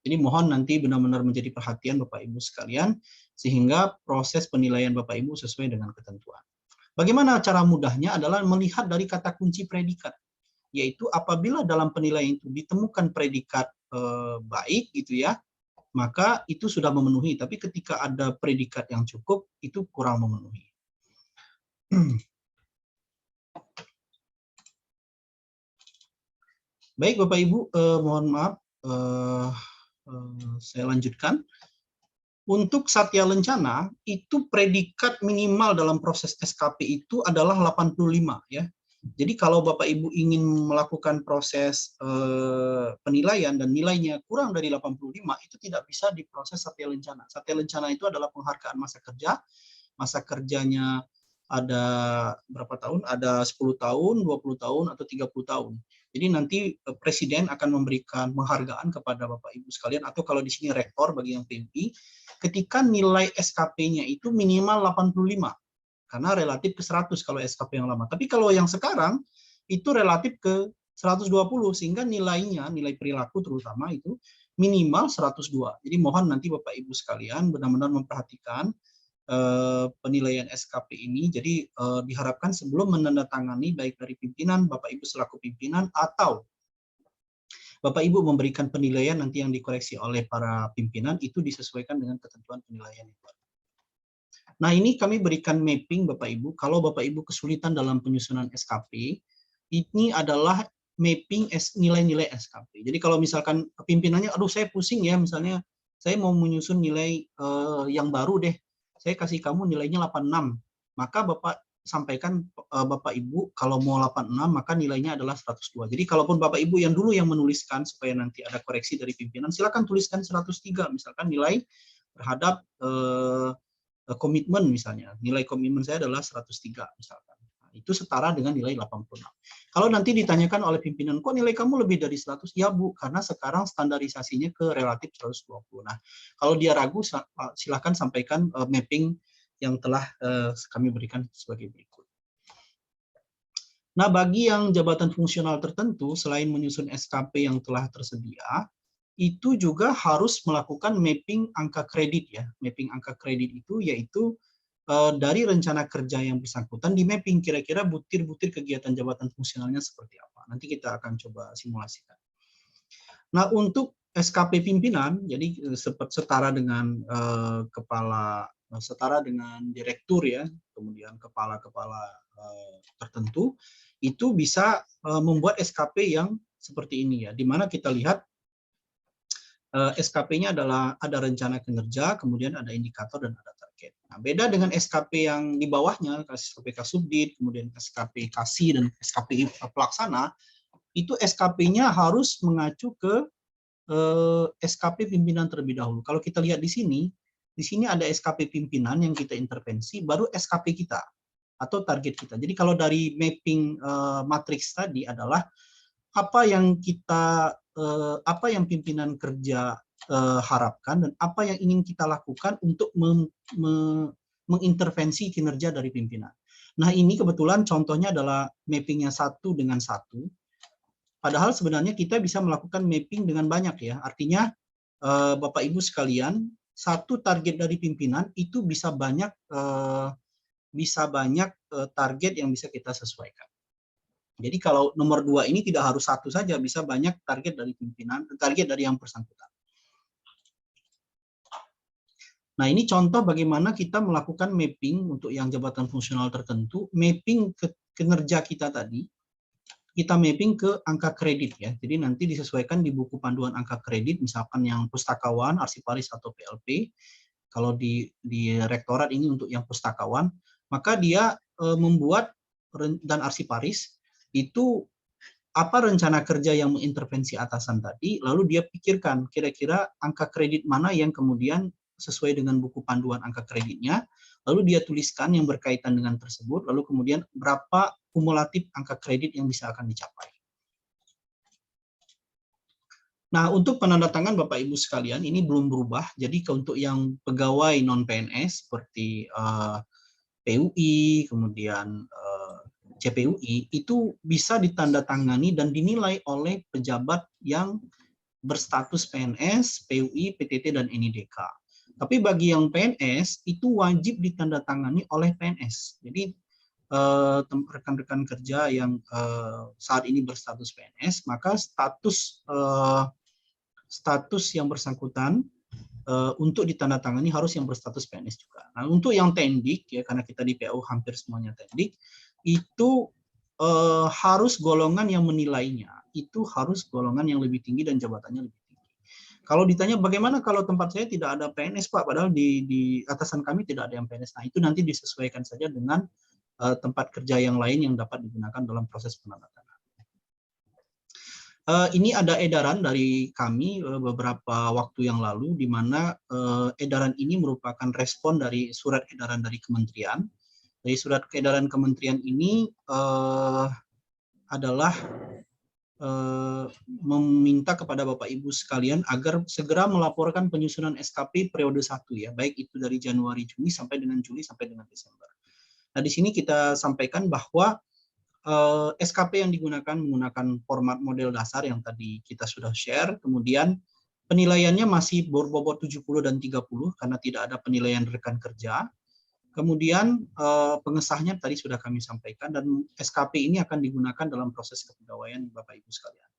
Jadi mohon nanti benar-benar menjadi perhatian Bapak Ibu sekalian sehingga proses penilaian Bapak Ibu sesuai dengan ketentuan. Bagaimana cara mudahnya adalah melihat dari kata kunci predikat, yaitu apabila dalam penilaian itu ditemukan predikat baik gitu ya, maka itu sudah memenuhi. Tapi ketika ada predikat yang cukup, itu kurang memenuhi. Baik Bapak Ibu, mohon maaf, saya lanjutkan. Untuk Satya Lencana, itu predikat minimal dalam proses SKP itu adalah 85 ya. Jadi kalau Bapak Ibu ingin melakukan proses penilaian dan nilainya kurang dari 85, itu tidak bisa diproses Satya Lencana. Satya Lencana itu adalah penghargaan masa kerja. Masa kerjanya ada berapa tahun? Ada 10 tahun, 20 tahun, atau 30 tahun. Jadi nanti Presiden akan memberikan penghargaan kepada Bapak Ibu sekalian, atau kalau di sini rektor bagi yang PMI, ketika nilai SKP-nya itu minimal 85. Karena relatif ke 100 kalau SKP yang lama. Tapi kalau yang sekarang, itu relatif ke 120, sehingga nilainya, nilai perilaku terutama itu, minimal 102. Jadi mohon nanti Bapak Ibu sekalian benar-benar memperhatikan penilaian SKP ini. Jadi diharapkan sebelum menandatangani, baik dari pimpinan, Bapak Ibu selaku pimpinan, atau Bapak Ibu memberikan penilaian nanti yang dikoreksi oleh para pimpinan, itu disesuaikan dengan ketentuan penilaian itu. Nah, ini kami berikan mapping Bapak Ibu. Kalau Bapak Ibu kesulitan dalam penyusunan SKP, ini adalah mapping nilai-nilai SKP. Jadi kalau misalkan pimpinannya, aduh saya pusing ya, misalnya saya mau menyusun nilai yang baru deh, saya kasih kamu nilainya 86. Maka Bapak sampaikan Bapak Ibu kalau mau 86 maka nilainya adalah 102. Jadi kalaupun Bapak Ibu yang dulu yang menuliskan supaya nanti ada koreksi dari pimpinan, silakan tuliskan 103 misalkan nilai terhadap komitmen misalnya. Nilai komitmen saya adalah 103 misalkan. Nah, itu setara dengan nilai 86. Kalau nanti ditanyakan oleh pimpinan, kok nilai kamu lebih dari 100? Ya Bu, karena sekarang standarisasinya ke relatif 120. Nah, kalau dia ragu silakan sampaikan mapping yang telah kami berikan sebagai berikut. Nah, bagi yang jabatan fungsional tertentu, selain menyusun SKP yang telah tersedia, itu juga harus melakukan mapping angka kredit ya. Mapping angka kredit itu yaitu dari rencana kerja yang bersangkutan di mapping kira-kira butir-butir kegiatan jabatan fungsionalnya seperti apa. Nanti kita akan coba simulasikan. Nah, untuk SKP pimpinan, jadi setara dengan setara dengan direktur ya, kemudian kepala-kepala tertentu, itu bisa membuat SKP yang seperti ini ya, di mana kita lihat SKP-nya adalah ada rencana kinerja, kemudian ada indikator dan ada target. Nah, beda dengan SKP yang di bawahnya, SKP Kasubdit, kemudian SKP Kasih dan SKP pelaksana, itu SKP-nya harus mengacu ke SKP pimpinan terlebih dahulu. Kalau kita lihat di sini ada SKP pimpinan yang kita intervensi, baru SKP kita atau target kita. Jadi kalau dari mapping matriks tadi adalah apa yang pimpinan kerja harapkan dan apa yang ingin kita lakukan untuk mengintervensi kinerja dari pimpinan. Nah, ini kebetulan contohnya adalah mappingnya 1 dengan 1. Padahal sebenarnya kita bisa melakukan mapping dengan banyak ya. Artinya Bapak Ibu sekalian, satu target dari pimpinan itu bisa banyak target yang bisa kita sesuaikan. Jadi kalau nomor 2 ini tidak harus 1 saja, bisa banyak target dari pimpinan, target dari yang bersangkutan. Nah, ini contoh bagaimana kita melakukan mapping untuk yang jabatan fungsional tertentu, mapping ke kinerja kita tadi, kita mapping ke angka kredit ya. Jadi nanti disesuaikan di buku panduan angka kredit, misalkan yang pustakawan, arsiparis atau PLP. Kalau di rektorat ini untuk yang pustakawan, maka dia membuat dan arsiparis itu apa rencana kerja yang mengintervensi atasan tadi, lalu dia pikirkan kira-kira angka kredit mana yang kemudian sesuai dengan buku panduan angka kreditnya, lalu dia tuliskan yang berkaitan dengan tersebut, lalu kemudian berapa kumulatif angka kredit yang bisa akan dicapai. Nah, untuk penandatangan Bapak Ibu sekalian, ini belum berubah. Jadi untuk yang pegawai non-PNS seperti PUI, kemudian CPUI, itu bisa ditandatangani dan dinilai oleh pejabat yang berstatus PNS, PUI, PTT, dan NIDK. Tapi bagi yang PNS, itu wajib ditandatangani oleh PNS. Jadi rekan-rekan kerja yang saat ini berstatus PNS, maka status yang bersangkutan untuk ditandatangani harus yang berstatus PNS juga. Nah, untuk yang tendik ya, karena kita di PU hampir semuanya tendik, itu harus golongan yang menilainya itu harus golongan yang lebih tinggi dan jabatannya lebih tinggi. Kalau ditanya bagaimana kalau tempat saya tidak ada PNS Pak, padahal di atasan kami tidak ada yang PNS. Nah, itu nanti disesuaikan saja dengan tempat kerja yang lain yang dapat digunakan dalam proses penandatanganan. Ini ada edaran dari kami beberapa waktu yang lalu, di mana edaran ini merupakan respon dari surat edaran dari kementerian. Dari surat edaran kementerian ini adalah meminta kepada Bapak Ibu sekalian agar segera melaporkan penyusunan SKP periode 1 ya, baik itu dari Januari Juni sampai dengan Juli sampai dengan Desember. Nah, di sini kita sampaikan bahwa SKP yang digunakan menggunakan format model dasar yang tadi kita sudah share, kemudian penilaiannya masih berbobot 70 dan 30 karena tidak ada penilaian rekan kerja. Kemudian pengesahnya tadi sudah kami sampaikan, dan SKP ini akan digunakan dalam proses kepegawaian Bapak Ibu sekalian.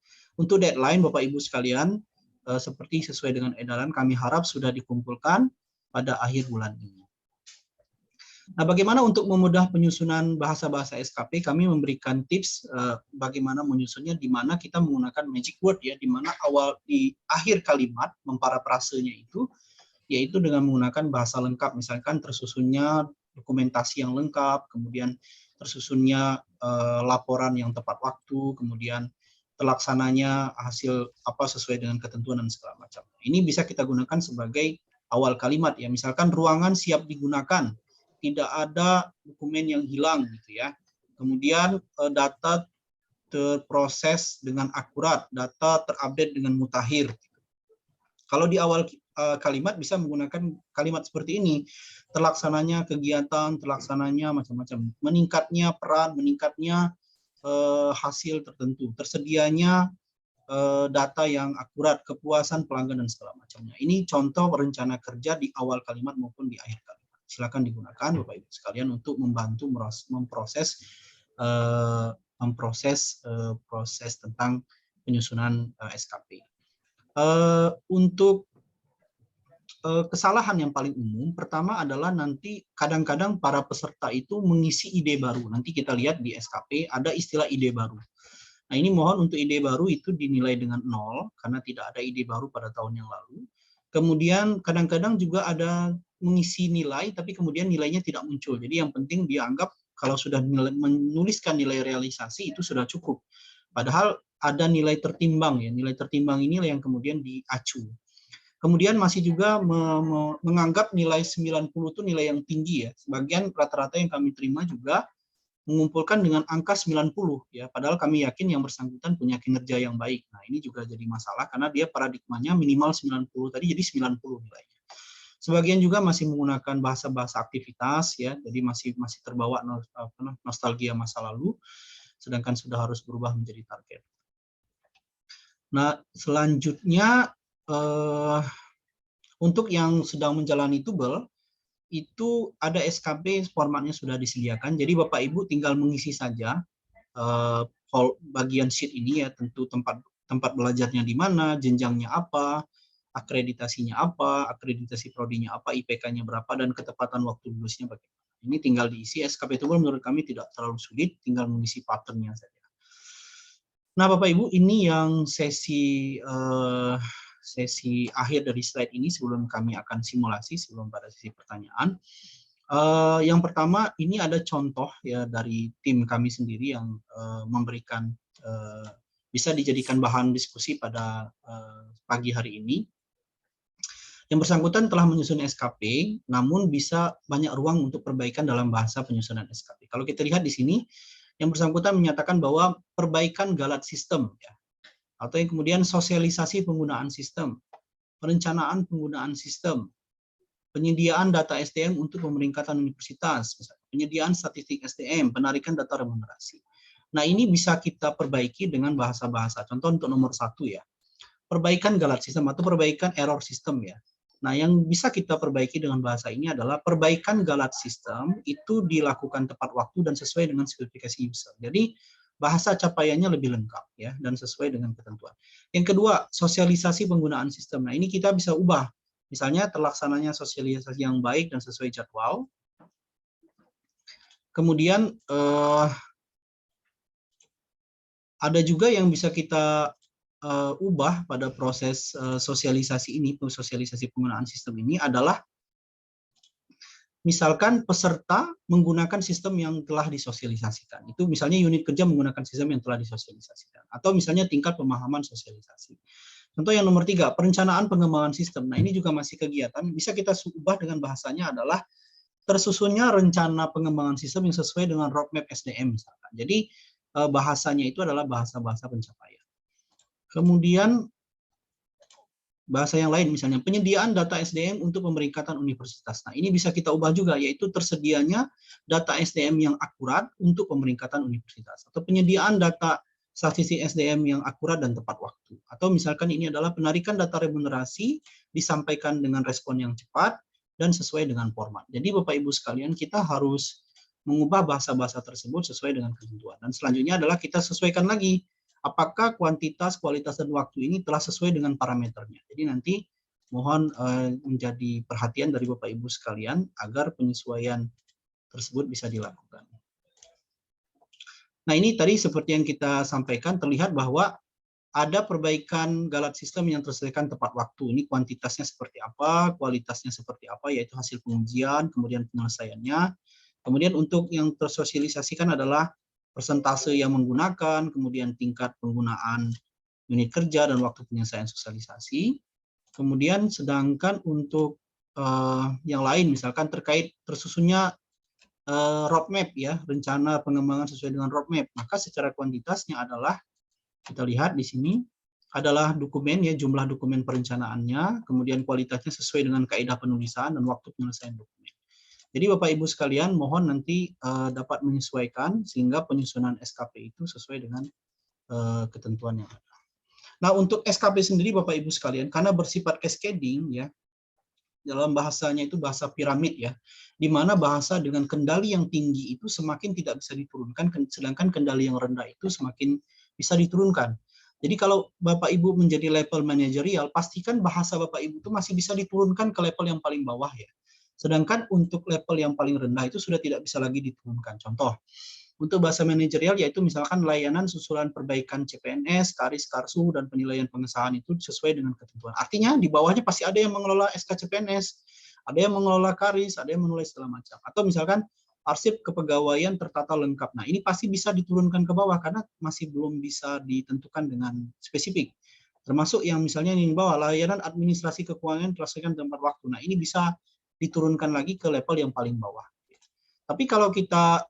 Untuk deadline Bapak Ibu sekalian, seperti sesuai dengan edaran, kami harap sudah dikumpulkan pada akhir bulan ini. Nah, bagaimana untuk memudah penyusunan bahasa-bahasa SKP, kami memberikan tips bagaimana menyusunnya, di mana kita menggunakan magic word ya, di mana di akhir kalimat memparafrasenya itu, yaitu dengan menggunakan bahasa lengkap, misalkan tersusunnya dokumentasi yang lengkap, kemudian tersusunnya laporan yang tepat waktu, kemudian terlaksananya hasil apa sesuai dengan ketentuan dan segala macam. Ini bisa kita gunakan sebagai awal kalimat ya. Misalkan ruangan siap digunakan, tidak ada dokumen yang hilang gitu ya. Kemudian data terproses dengan akurat, data terupdate dengan mutakhir. Kalau di awal kalimat bisa menggunakan kalimat seperti ini, terlaksananya kegiatan, terlaksananya macam-macam, meningkatnya peran, meningkatnya hasil tertentu, tersedianya data yang akurat, kepuasan pelanggan dan segala macamnya. Ini contoh rencana kerja di awal kalimat maupun di akhir kalimat. Silakan digunakan Bapak Ibu sekalian untuk membantu memproses proses tentang penyusunan SKP. Untuk kesalahan yang paling umum, pertama adalah nanti kadang-kadang para peserta itu mengisi ide baru. Nanti kita lihat di SKP ada istilah ide baru. Nah ini mohon untuk ide baru itu dinilai dengan 0, karena tidak ada ide baru pada tahun yang lalu. Kemudian kadang-kadang juga ada mengisi nilai, tapi kemudian nilainya tidak muncul. Jadi yang penting dia anggap kalau sudah menuliskan nilai realisasi itu sudah cukup. Padahal ada nilai tertimbang ya, nilai tertimbang ini yang kemudian diacu. Kemudian masih juga menganggap nilai 90 itu nilai yang tinggi ya. Sebagian rata-rata yang kami terima juga mengumpulkan dengan angka 90 ya, padahal kami yakin yang bersangkutan punya kinerja yang baik. Nah, ini juga jadi masalah karena dia paradigmanya minimal 90 tadi jadi 90 nilainya. Sebagian juga masih menggunakan bahasa-bahasa aktivitas ya, jadi masih terbawa nostalgia masa lalu, sedangkan sudah harus berubah menjadi target. Nah, selanjutnya untuk yang sedang menjalani tubel, itu ada SKP formatnya sudah disediakan, jadi Bapak Ibu tinggal mengisi saja bagian sheet ini ya, tentu tempat belajarnya di mana, jenjangnya apa, akreditasinya apa, akreditasi prodinya apa, IPK-nya berapa, dan ketepatan waktu lulusnya bagaimana. Ini tinggal diisi. SKP tubel menurut kami tidak terlalu sulit, tinggal mengisi pattern-nya saja. Nah, Bapak Ibu, ini yang sesi akhir dari slide ini sebelum kami akan simulasi, sebelum pada sesi pertanyaan. Yang pertama, ini ada contoh ya dari tim kami sendiri yang memberikan bisa dijadikan bahan diskusi pada pagi hari ini. Yang bersangkutan telah menyusun SKP, namun bisa banyak ruang untuk perbaikan dalam bahasa penyusunan SKP. Kalau kita lihat di sini, yang bersangkutan menyatakan bahwa perbaikan galat sistem, ya, atau yang kemudian sosialisasi penggunaan sistem, perencanaan penggunaan sistem, penyediaan data SDM untuk pemeringkatan universitas, penyediaan statistik SDM, penarikan data remunerasi. Nah, ini bisa kita perbaiki dengan bahasa-bahasa. Contoh untuk nomor 1 ya, perbaikan galat sistem atau perbaikan error sistem ya. Nah, yang bisa kita perbaiki dengan bahasa ini adalah perbaikan galat sistem itu dilakukan tepat waktu dan sesuai dengan spesifikasi user. Jadi bahasa capaiannya lebih lengkap ya dan sesuai dengan ketentuan. Yang kedua, sosialisasi penggunaan sistem. Nah, ini kita bisa ubah. Misalnya terlaksananya sosialisasi yang baik dan sesuai jadwal. Kemudian ada juga yang bisa kita ubah pada proses sosialisasi ini, sosialisasi penggunaan sistem ini adalah misalkan peserta menggunakan sistem yang telah disosialisasikan. Itu misalnya unit kerja menggunakan sistem yang telah disosialisasikan. Atau misalnya tingkat pemahaman sosialisasi. Contoh yang nomor 3, perencanaan pengembangan sistem. Nah, ini juga masih kegiatan. Bisa kita ubah dengan bahasanya adalah tersusunnya rencana pengembangan sistem yang sesuai dengan roadmap SDM misalkan. Jadi bahasanya itu adalah bahasa-bahasa pencapaian. Kemudian bahasa yang lain misalnya penyediaan data SDM untuk pemeringkatan universitas. Nah, ini bisa kita ubah juga, yaitu tersedianya data SDM yang akurat untuk pemeringkatan universitas atau penyediaan data statistik SDM yang akurat dan tepat waktu. Atau misalkan ini adalah penarikan data remunerasi disampaikan dengan respon yang cepat dan sesuai dengan format. Jadi Bapak Ibu sekalian, kita harus mengubah bahasa-bahasa tersebut sesuai dengan ketentuan. Dan selanjutnya adalah kita sesuaikan lagi apakah kuantitas, kualitas, dan waktu ini telah sesuai dengan parameternya. Jadi nanti mohon menjadi perhatian dari Bapak Ibu sekalian agar penyesuaian tersebut bisa dilakukan. Nah, ini tadi seperti yang kita sampaikan, terlihat bahwa ada perbaikan galat sistem yang terselesaikan tepat waktu. Ini kuantitasnya seperti apa, kualitasnya seperti apa, yaitu hasil pengujian, kemudian penyelesaiannya. Kemudian untuk yang tersosialisasikan adalah persentase yang menggunakan, kemudian tingkat penggunaan unit kerja dan waktu penyelesaian sosialisasi. Kemudian sedangkan untuk yang lain misalkan terkait tersusunnya roadmap ya, rencana pengembangan sesuai dengan roadmap, maka secara kuantitasnya adalah kita lihat di sini adalah dokumen ya, jumlah dokumen perencanaannya, kemudian kualitasnya sesuai dengan kaidah penulisan dan waktu penyelesaian dokumen. Jadi Bapak Ibu sekalian mohon nanti dapat menyesuaikan sehingga penyusunan SKP itu sesuai dengan ketentuan yang ada. Nah, untuk SKP sendiri Bapak Ibu sekalian, karena bersifat cascading ya, dalam bahasanya itu bahasa piramid ya, di mana bahasa dengan kendali yang tinggi itu semakin tidak bisa diturunkan, sedangkan kendali yang rendah itu semakin bisa diturunkan. Jadi kalau Bapak Ibu menjadi level manajerial, pastikan bahasa Bapak Ibu itu masih bisa diturunkan ke level yang paling bawah ya. Sedangkan untuk level yang paling rendah itu sudah tidak bisa lagi diturunkan. Contoh, untuk bahasa manajerial yaitu misalkan layanan susulan perbaikan CPNS, KARIS, KARSU, dan penilaian pengesahan itu sesuai dengan ketentuan. Artinya di bawahnya pasti ada yang mengelola SK CPNS, ada yang mengelola KARIS, ada yang menulis segala macam. Atau misalkan arsip kepegawaian tertata lengkap. Nah, ini pasti bisa diturunkan ke bawah karena masih belum bisa ditentukan dengan spesifik. Termasuk yang misalnya ini di bawah, layanan administrasi keuangan terselesaikan tempat waktu. Nah, ini bisa diturunkan lagi ke level yang paling bawah. Tapi kalau kita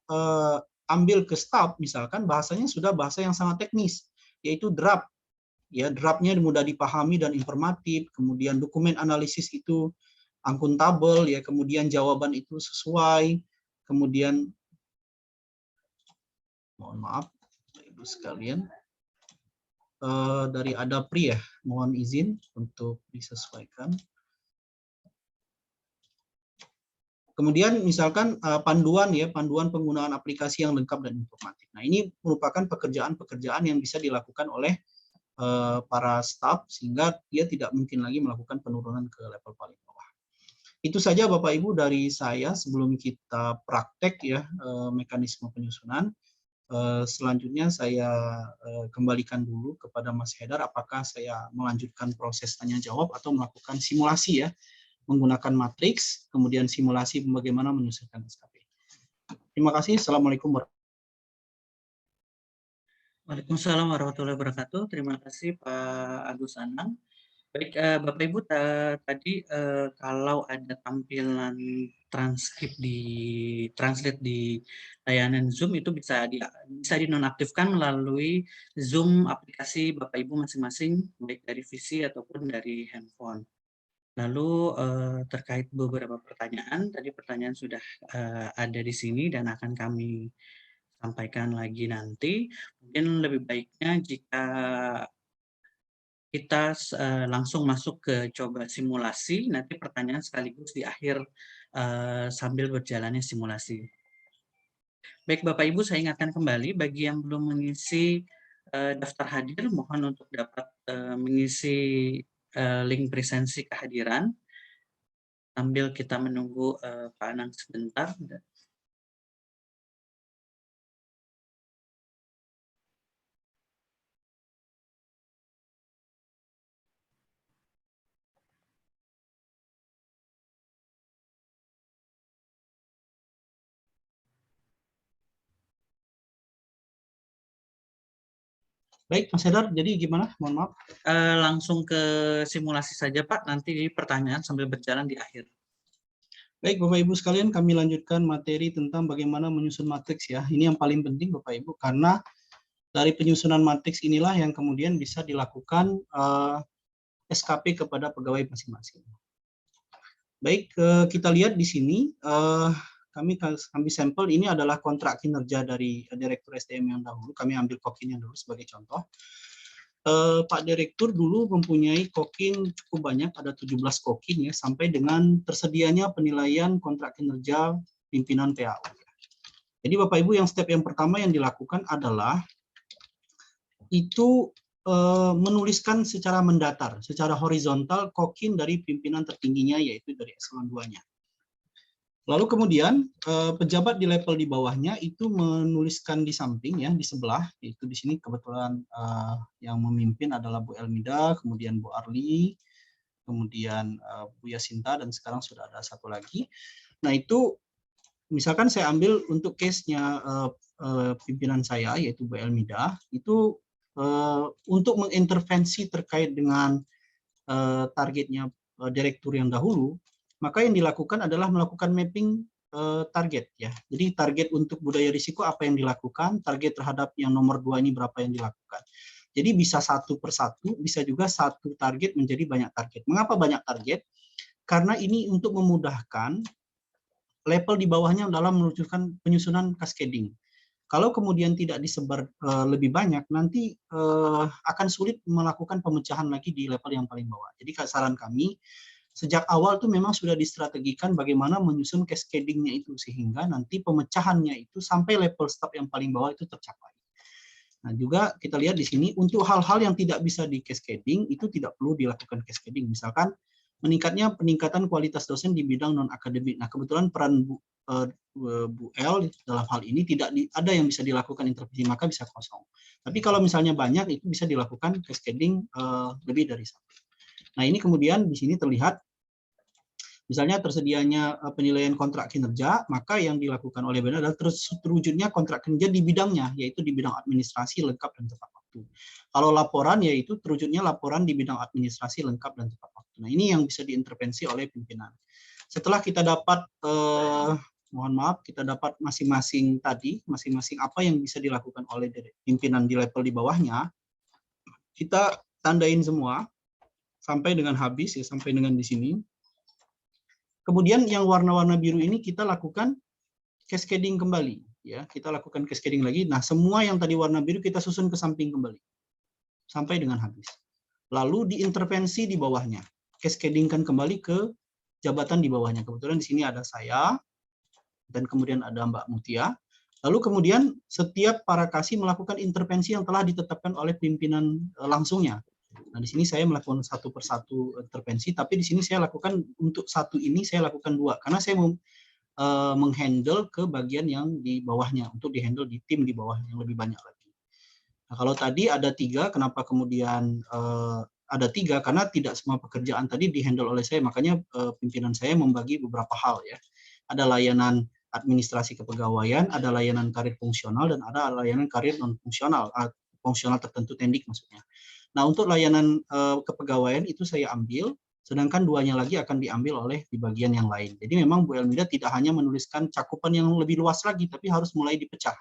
ambil ke staff, misalkan bahasanya sudah bahasa yang sangat teknis, yaitu draft. Ya, draftnya mudah dipahami dan informatif, kemudian dokumen analisis itu akuntabel, ya, kemudian jawaban itu sesuai, kemudian mohon maaf, Ibu sekalian, dari Adapri ya, mohon izin untuk disesuaikan. Kemudian misalkan panduan ya, panduan penggunaan aplikasi yang lengkap dan informatif. Nah, ini merupakan pekerjaan-pekerjaan yang bisa dilakukan oleh para staf sehingga dia tidak mungkin lagi melakukan penurunan ke level paling bawah. Itu saja Bapak Ibu dari saya sebelum kita praktek ya mekanisme penyusunan. Selanjutnya saya kembalikan dulu kepada Mas Haidar apakah saya melanjutkan proses tanya jawab atau melakukan simulasi ya menggunakan matriks, kemudian simulasi bagaimana menyusunkan SKP. Terima kasih. Assalamualaikum warahmatullahi wabarakatuh. Waalaikumsalam warahmatullahi wabarakatuh. Terima kasih Pak Agus Anang. Baik, Bapak Ibu tadi kalau ada tampilan translate di layanan Zoom itu bisa dinonaktifkan melalui Zoom aplikasi Bapak Ibu masing-masing, baik dari PC ataupun dari handphone. Lalu terkait beberapa pertanyaan, tadi pertanyaan sudah ada di sini dan akan kami sampaikan lagi nanti. Mungkin lebih baiknya jika kita langsung masuk ke coba simulasi, nanti pertanyaan sekaligus di akhir sambil berjalannya simulasi. Baik Bapak Ibu, saya ingatkan kembali bagi yang belum mengisi daftar hadir, mohon untuk dapat mengisi link presensi kehadiran sambil kita menunggu Pak Anang sebentar. Baik, Mas Haidar, jadi gimana? Mohon maaf. Langsung ke simulasi saja Pak, nanti pertanyaan sambil berjalan di akhir. Baik, Bapak Ibu sekalian, kami lanjutkan materi tentang bagaimana menyusun matriks ya. Ini yang paling penting Bapak Ibu, karena dari penyusunan matriks inilah yang kemudian bisa dilakukan SKP kepada pegawai masing-masing. Baik, kita lihat di sini, kami sampel ini adalah kontrak kinerja dari Direktur SDM yang dahulu. Kami ambil kokinnya dulu sebagai contoh. Pak Direktur dulu mempunyai kokin cukup banyak, ada 17 kokin ya, sampai dengan tersedianya penilaian kontrak kinerja pimpinan PAU. Jadi Bapak Ibu, yang step yang pertama yang dilakukan adalah itu menuliskan secara mendatar, secara horizontal kokin dari pimpinan tertingginya, yaitu dari eselon 2-nya. Lalu kemudian pejabat di level di bawahnya itu menuliskan di samping ya, di sebelah, yaitu di sini kebetulan yang memimpin adalah Bu Elmida, kemudian Bu Arli, kemudian Bu Yasinta, dan sekarang sudah ada satu lagi. Nah, itu misalkan saya ambil untuk case-nya pimpinan saya, yaitu Bu Elmida, itu untuk mengintervensi terkait dengan targetnya direktur yang dahulu, maka yang dilakukan adalah melakukan mapping target ya. Jadi target untuk budaya risiko apa yang dilakukan, target terhadap yang nomor 2 ini berapa yang dilakukan. Jadi bisa satu persatu, bisa juga satu target menjadi banyak target. Mengapa banyak target? Karena ini untuk memudahkan level di bawahnya dalam meluncurkan penyusunan cascading. Kalau kemudian tidak disebar lebih banyak, nanti akan sulit melakukan pemecahan lagi di level yang paling bawah. Jadi saran kami, sejak awal tuh memang sudah distrategikan bagaimana menyusun cascading-nya itu, sehingga nanti pemecahannya itu sampai level staff yang paling bawah itu tercapai. Nah, juga kita lihat di sini, untuk hal-hal yang tidak bisa di cascading, itu tidak perlu dilakukan cascading. Misalkan, peningkatan kualitas dosen di bidang non-akademik. Nah, kebetulan peran Bu El dalam hal ini tidak ada yang bisa dilakukan intervensi, maka bisa kosong. Tapi kalau misalnya banyak, itu bisa dilakukan cascading lebih dari satu. Nah, ini kemudian di sini terlihat, misalnya tersedianya penilaian kontrak kinerja, maka yang dilakukan oleh BNN adalah terwujudnya kontrak kinerja di bidangnya, yaitu di bidang administrasi lengkap dan tepat waktu. Kalau laporan, yaitu terwujudnya laporan di bidang administrasi lengkap dan tepat waktu. Nah, ini yang bisa diintervensi oleh pimpinan. Setelah kita dapat, mohon maaf, kita dapat masing-masing tadi, masing-masing apa yang bisa dilakukan oleh pimpinan di level di bawahnya, kita tandain semua, sampai dengan habis, ya, sampai dengan di sini. Kemudian yang warna-warna biru ini kita lakukan cascading kembali, ya, kita lakukan cascading lagi. Nah, semua yang tadi warna biru kita susun ke samping kembali sampai dengan habis. Lalu diintervensi di bawahnya, cascadingkan kembali ke jabatan di bawahnya. Kebetulan di sini ada saya dan kemudian ada Mbak Mutia. Lalu kemudian setiap para kasih melakukan intervensi yang telah ditetapkan oleh pimpinan langsungnya. Nah, di sini saya melakukan satu persatu intervensi, tapi di sini saya lakukan untuk satu ini saya lakukan dua, karena saya menghandle ke bagian yang di bawahnya, untuk dihandle di tim di bawah yang lebih banyak lagi. Nah, kalau tadi ada 3, kenapa kemudian ada 3? Karena tidak semua pekerjaan tadi dihandle oleh saya, makanya pimpinan saya membagi beberapa hal ya. Ada layanan administrasi kepegawaian, ada layanan karir fungsional, dan ada layanan karir non fungsional, fungsional tertentu tendik maksudnya. Nah, untuk layanan kepegawaian itu saya ambil, sedangkan 2-nya lagi akan diambil oleh di bagian yang lain. Jadi memang Bu Elmida tidak hanya menuliskan cakupan yang lebih luas lagi, tapi harus mulai dipecah.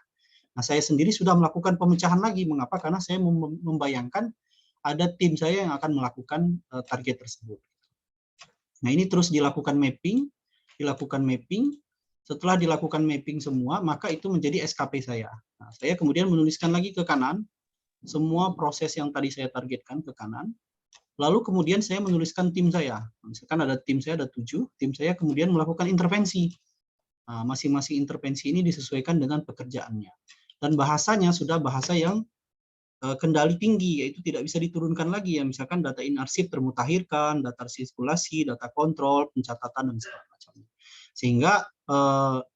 Nah, saya sendiri sudah melakukan pemecahan lagi. Mengapa? Karena saya membayangkan ada tim saya yang akan melakukan target tersebut. Nah, ini terus dilakukan mapping. Setelah dilakukan mapping semua, maka itu menjadi SKP saya. Nah, saya kemudian menuliskan lagi ke kanan, semua proses yang tadi saya targetkan ke kanan, lalu kemudian saya menuliskan tim saya. Misalkan ada tim saya, ada 7, tim saya kemudian melakukan intervensi. Masing-masing intervensi ini disesuaikan dengan pekerjaannya. Dan bahasanya sudah bahasa yang kendali tinggi, yaitu tidak bisa diturunkan lagi ya, misalkan data in arsip termutakhirkan, data sirkulasi, data kontrol, pencatatan, dan segala macamnya. Sehingga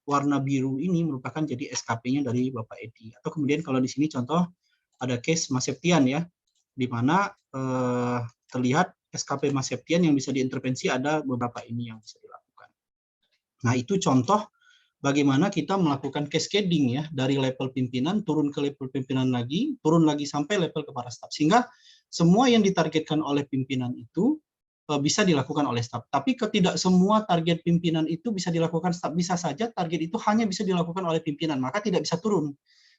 warna biru ini merupakan jadi SKP-nya dari Bapak Edi. Atau kemudian kalau di sini contoh, ada case Mas Septian ya, di mana terlihat SKP Mas Septian yang bisa diintervensi ada beberapa ini yang bisa dilakukan. Nah, itu contoh bagaimana kita melakukan cascading ya, dari level pimpinan turun ke level pimpinan lagi, turun lagi sampai level kepala staf. Sehingga semua yang ditargetkan oleh pimpinan itu bisa dilakukan oleh staf. Tapi tidak semua target pimpinan itu bisa dilakukan staf. Bisa saja target itu hanya bisa dilakukan oleh pimpinan, maka tidak bisa turun.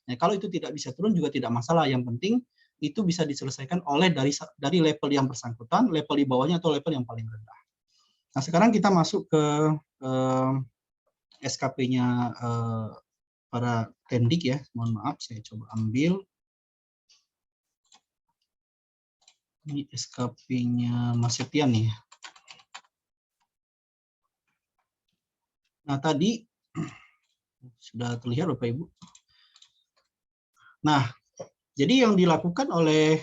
Nah, kalau itu tidak bisa turun juga tidak masalah. Yang penting itu bisa diselesaikan oleh dari level yang bersangkutan, level di bawahnya atau level yang paling rendah. Nah, sekarang kita masuk ke SKP-nya para tendik ya. Mohon maaf, saya coba ambil. Ini SKP-nya Mas Septian nih. Nah, tadi sudah terlihat Bapak Ibu. Nah, jadi yang dilakukan oleh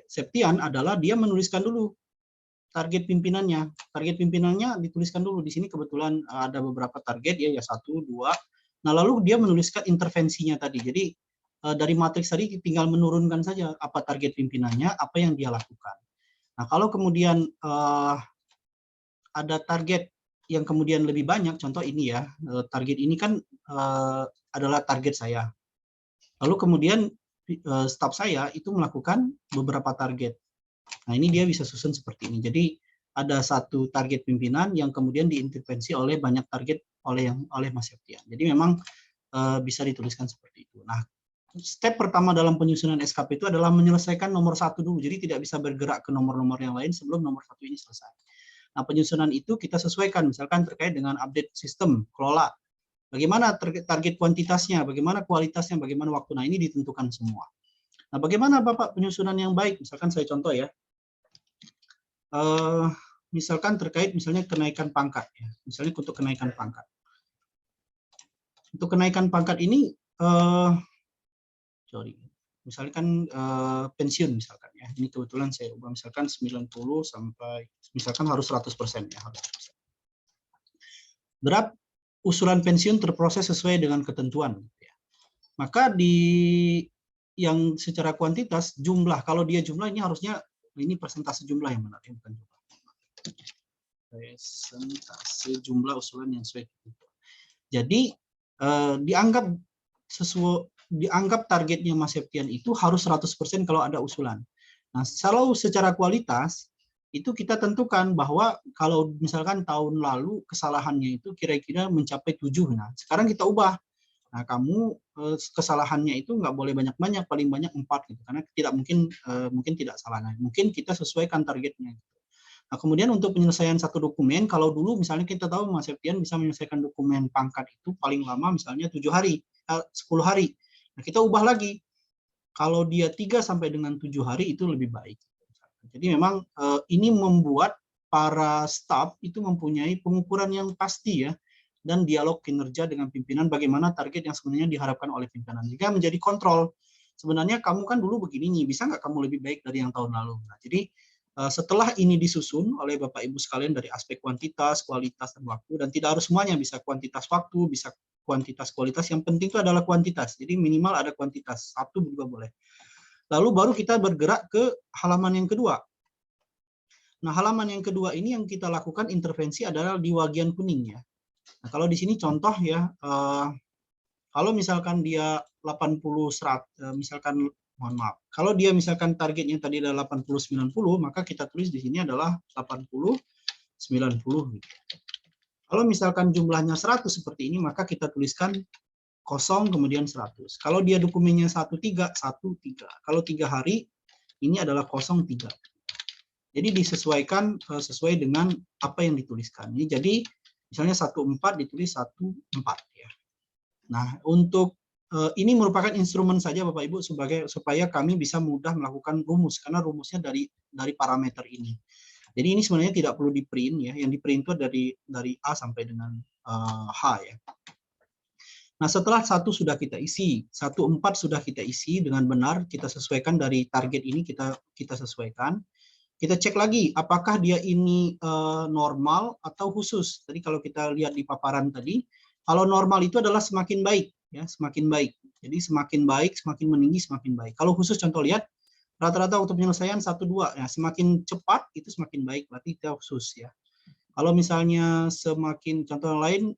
Septian adalah dia menuliskan dulu target pimpinannya. Target pimpinannya dituliskan dulu. Di sini kebetulan ada beberapa target ya 1, 2. Nah, lalu dia menuliskan intervensinya tadi. Jadi dari matriks tadi tinggal menurunkan saja apa target pimpinannya, apa yang dia lakukan. Nah, kalau kemudian ada target yang kemudian lebih banyak, contoh ini ya, target ini kan adalah target saya. Lalu kemudian staf saya itu melakukan beberapa target. Nah, ini dia bisa susun seperti ini. Jadi ada satu target pimpinan yang kemudian diintervensi oleh banyak target oleh Mas Septian. Jadi memang bisa dituliskan seperti itu. Nah, step pertama dalam penyusunan SKP itu adalah menyelesaikan nomor 1 dulu. Jadi tidak bisa bergerak ke nomor-nomor yang lain sebelum nomor 1 ini selesai. Nah, penyusunan itu kita sesuaikan, misalkan terkait dengan update sistem, kelola. Bagaimana target kuantitasnya, bagaimana kualitasnya, bagaimana waktu. Nah, ini ditentukan semua. Nah, bagaimana Bapak penyusunan yang baik? Misalkan saya contoh ya. Misalkan terkait misalnya kenaikan pangkat. Ya. Misalnya untuk kenaikan pangkat. Untuk kenaikan pangkat ini, misalkan pensiun misalkan ya. Ini kebetulan saya ubah misalkan 90 sampai misalkan harus 100% ya, harus 100%. Draft usulan pensiun terproses sesuai dengan ketentuan. Maka yang secara kuantitas jumlah, kalau dia jumlah ini harusnya ini persentase jumlah yang benar, bukan jumlah. Persentase jumlah usulan yang sesuai. Jadi dianggap targetnya Mas Septian itu harus 100% kalau ada usulan. Nah, kalau secara kualitas itu kita tentukan bahwa kalau misalkan tahun lalu kesalahannya itu kira-kira mencapai 7, nah sekarang kita ubah. Nah, kamu kesalahannya itu nggak boleh banyak-banyak, paling banyak 4 gitu, karena tidak mungkin tidak salah. Nah, mungkin kita sesuaikan targetnya. Nah, kemudian untuk penyelesaian satu dokumen, kalau dulu misalnya kita tahu Mas Septian bisa menyelesaikan dokumen pangkat itu paling lama misalnya 10 hari. Nah, kita ubah lagi. Kalau dia 3 sampai dengan 7 hari itu lebih baik. Jadi memang ini membuat para staf itu mempunyai pengukuran yang pasti ya, dan dialog kinerja dengan pimpinan bagaimana target yang sebenarnya diharapkan oleh pimpinan. Jika menjadi kontrol, sebenarnya kamu kan dulu begini nih, bisa nggak kamu lebih baik dari yang tahun lalu? Nah, jadi setelah ini disusun oleh Bapak Ibu sekalian dari aspek kuantitas, kualitas, dan waktu, dan tidak harus semuanya, bisa kuantitas waktu, bisa kuantitas kualitas, yang penting itu adalah kuantitas. Jadi minimal ada kuantitas, 1 juga boleh. Lalu baru kita bergerak ke halaman yang kedua. Nah, halaman yang kedua ini yang kita lakukan intervensi adalah di bagian kuning ya. Nah, kalau di sini contoh ya, kalau misalkan dia 80-100, misalkan mohon maaf, kalau dia misalkan targetnya tadi adalah 80-90, maka kita tulis di sini adalah 80-90. Kalau misalkan jumlahnya 100 seperti ini, maka kita tuliskan 0 kemudian 100. Kalau dia dokumennya 13, 13. Kalau 3 hari, ini adalah 03. Jadi disesuaikan sesuai dengan apa yang dituliskan. Ini jadi misalnya 14 ditulis 14 ya. Nah, untuk ini merupakan instrumen saja Bapak Ibu supaya kami bisa mudah melakukan rumus, karena rumusnya dari parameter ini. Jadi ini sebenarnya tidak perlu di print ya, yang di print itu dari A sampai dengan H ya. Nah, setelah 1 sudah kita isi, 14 sudah kita isi dengan benar, kita sesuaikan dari target ini kita sesuaikan. Kita cek lagi apakah dia ini normal atau khusus. Tadi kalau kita lihat di paparan tadi, kalau normal itu adalah semakin baik ya, semakin baik. Jadi semakin baik, semakin meninggi, semakin baik. Kalau khusus contoh lihat rata-rata waktu penyelesaian 1-2 ya, semakin cepat itu semakin baik, berarti itu khusus ya. Kalau misalnya semakin contoh lain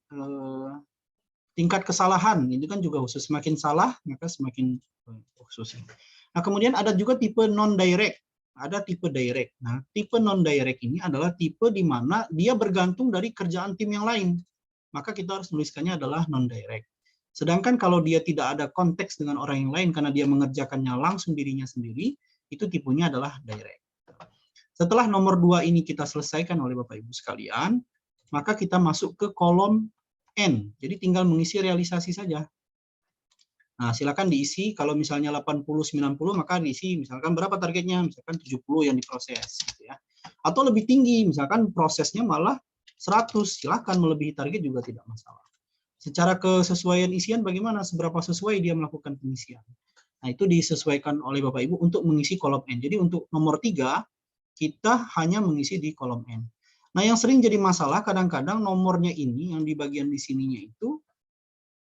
tingkat kesalahan itu kan juga khusus, semakin salah maka semakin khusus. Nah, kemudian ada juga tipe non direct. Ada tipe direct. Nah, tipe non-direct ini adalah tipe di mana dia bergantung dari kerjaan tim yang lain. Maka kita harus menuliskannya adalah non-direct. Sedangkan kalau dia tidak ada konteks dengan orang yang lain karena dia mengerjakannya langsung dirinya sendiri, itu tipenya adalah direct. Setelah nomor 2 ini kita selesaikan oleh Bapak Ibu sekalian, maka kita masuk ke kolom N. Jadi tinggal mengisi realisasi saja. Nah, silakan diisi. Kalau misalnya 80-90, maka diisi misalkan berapa targetnya, misalkan 70 yang diproses. Gitu ya. Atau lebih tinggi, misalkan prosesnya malah 100, silakan melebihi target juga tidak masalah. Secara kesesuaian isian bagaimana, seberapa sesuai dia melakukan pengisian. Nah, itu disesuaikan oleh Bapak Ibu untuk mengisi kolom N. Jadi untuk nomor 3, kita hanya mengisi di kolom N. Nah, yang sering jadi masalah kadang-kadang nomornya ini, yang di bagian di sininya itu,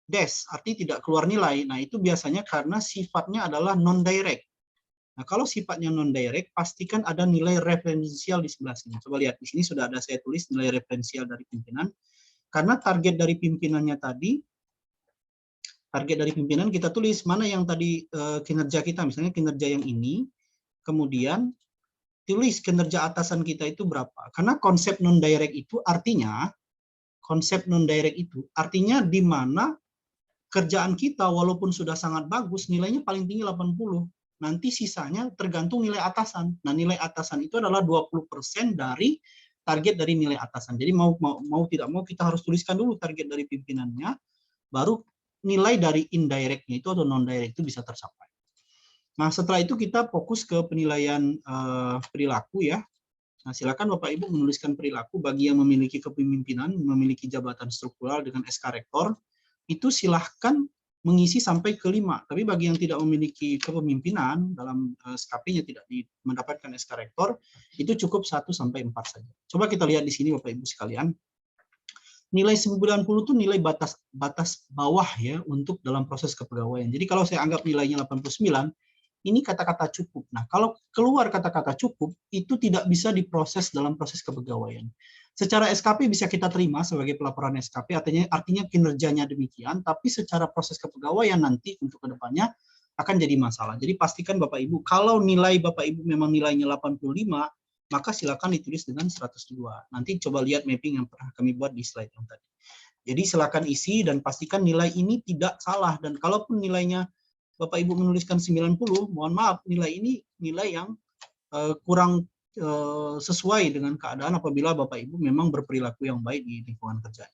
dash, arti tidak keluar nilai. Nah, itu biasanya karena sifatnya adalah non-direct. Nah, kalau sifatnya non-direct, pastikan ada nilai referensial di sebelah sini. Coba lihat, di sini sudah ada saya tulis nilai referensial dari pimpinan. Karena target dari pimpinannya tadi, target dari pimpinan kita tulis mana yang tadi kinerja kita, misalnya kinerja yang ini, kemudian tulis kinerja atasan kita itu berapa. Karena konsep non-direct itu artinya, di mana kerjaan kita walaupun sudah sangat bagus, nilainya paling tinggi 80. Nanti sisanya tergantung nilai atasan. Nah, nilai atasan itu adalah 20% dari target dari nilai atasan. Jadi mau tidak mau kita harus tuliskan dulu target dari pimpinannya, baru nilai dari indirectnya itu atau non-direct itu bisa tercapai. Nah, setelah itu kita fokus ke penilaian perilaku ya. Nah, silakan Bapak Ibu menuliskan perilaku bagi yang memiliki kepemimpinan, memiliki jabatan struktural dengan SK Rektor, itu silahkan mengisi sampai ke 5. Tapi bagi yang tidak memiliki kepemimpinan dalam SKP-nya tidak mendapatkan SK Rektor, itu cukup 1 sampai 4 saja. Coba kita lihat di sini Bapak Ibu sekalian. Nilai 90 itu nilai batas bawah ya untuk dalam proses kepegawaian. Jadi kalau saya anggap nilainya 89, ini kata-kata cukup. Nah, kalau keluar kata-kata cukup, itu tidak bisa diproses dalam proses kepegawaian. Secara SKP bisa kita terima sebagai pelaporan SKP, artinya kinerjanya demikian, tapi secara proses kepegawaian nanti untuk kedepannya akan jadi masalah. Jadi pastikan Bapak Ibu, kalau nilai Bapak Ibu memang nilainya 85, maka silakan ditulis dengan 102. Nanti coba lihat mapping yang pernah kami buat di slide yang tadi. Jadi silakan isi dan pastikan nilai ini tidak salah. Dan kalaupun nilainya Bapak Ibu menuliskan 90, mohon maaf, nilai ini nilai yang kurang sesuai dengan keadaan apabila Bapak Ibu memang berperilaku yang baik di lingkungan kerja.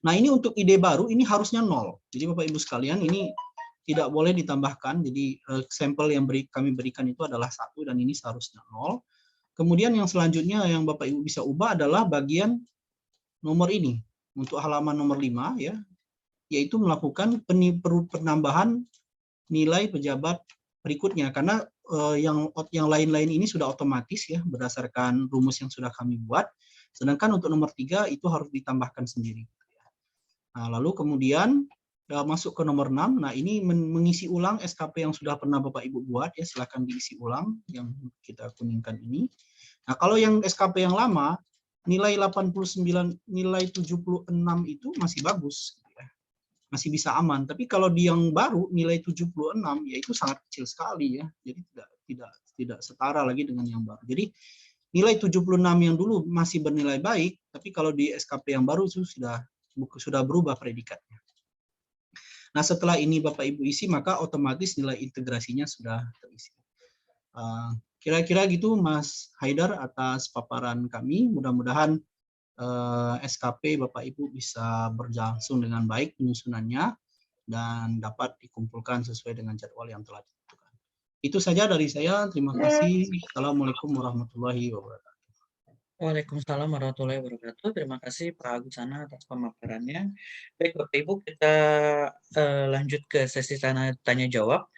Nah, ini untuk ide baru, ini harusnya 0. Jadi Bapak Ibu sekalian, ini tidak boleh ditambahkan. Jadi sampel yang kami berikan itu adalah 1 dan ini seharusnya 0. Kemudian yang selanjutnya yang Bapak Ibu bisa ubah adalah bagian nomor ini. Untuk halaman nomor 5 ya, yaitu melakukan penambahan nilai pejabat berikutnya, karena yang lain-lain ini sudah otomatis ya berdasarkan rumus yang sudah kami buat, sedangkan untuk nomor 3 itu harus ditambahkan sendiri. Nah, lalu kemudian masuk ke nomor 6. Nah, ini mengisi ulang SKP yang sudah pernah Bapak Ibu buat ya, silakan diisi ulang yang kita kuningkan ini. Nah, kalau yang SKP yang lama nilai 89, nilai 76 itu masih bagus ya. Masih bisa aman. Tapi kalau di yang baru nilai 76 ya itu sangat kecil sekali ya. Jadi tidak setara lagi dengan yang baru. Jadi nilai 76 yang dulu masih bernilai baik, tapi kalau di SKP yang baru itu sudah berubah predikatnya. Nah, setelah ini Bapak Ibu isi, maka otomatis nilai integrasinya sudah terisi. Kira-kira gitu Mas Haidar atas paparan kami. Mudah-mudahan SKP Bapak Ibu bisa berlangsung dengan baik penyusunannya dan dapat dikumpulkan sesuai dengan jadwal yang telah ditentukan. Itu saja dari saya. Terima kasih. Assalamualaikum warahmatullahi wabarakatuh. Waalaikumsalam warahmatullahi wabarakatuh. Terima kasih Pak Agusana atas pemaparannya. Baik Bapak Ibu, kita lanjut ke sesi tanya jawab.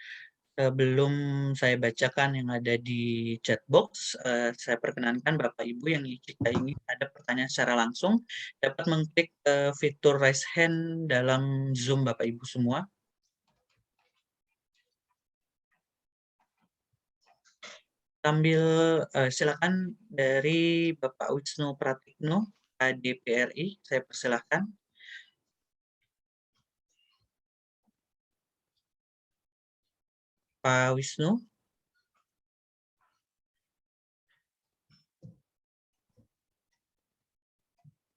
Sebelum saya bacakan yang ada di chat box, saya perkenankan Bapak Ibu yang jika ingin ada pertanyaan secara langsung dapat mengklik fitur raise hand dalam Zoom Bapak Ibu semua. Sambil silakan dari Bapak Wisnu Pratikno, DPRI, saya persilahkan. Pak Wisnu.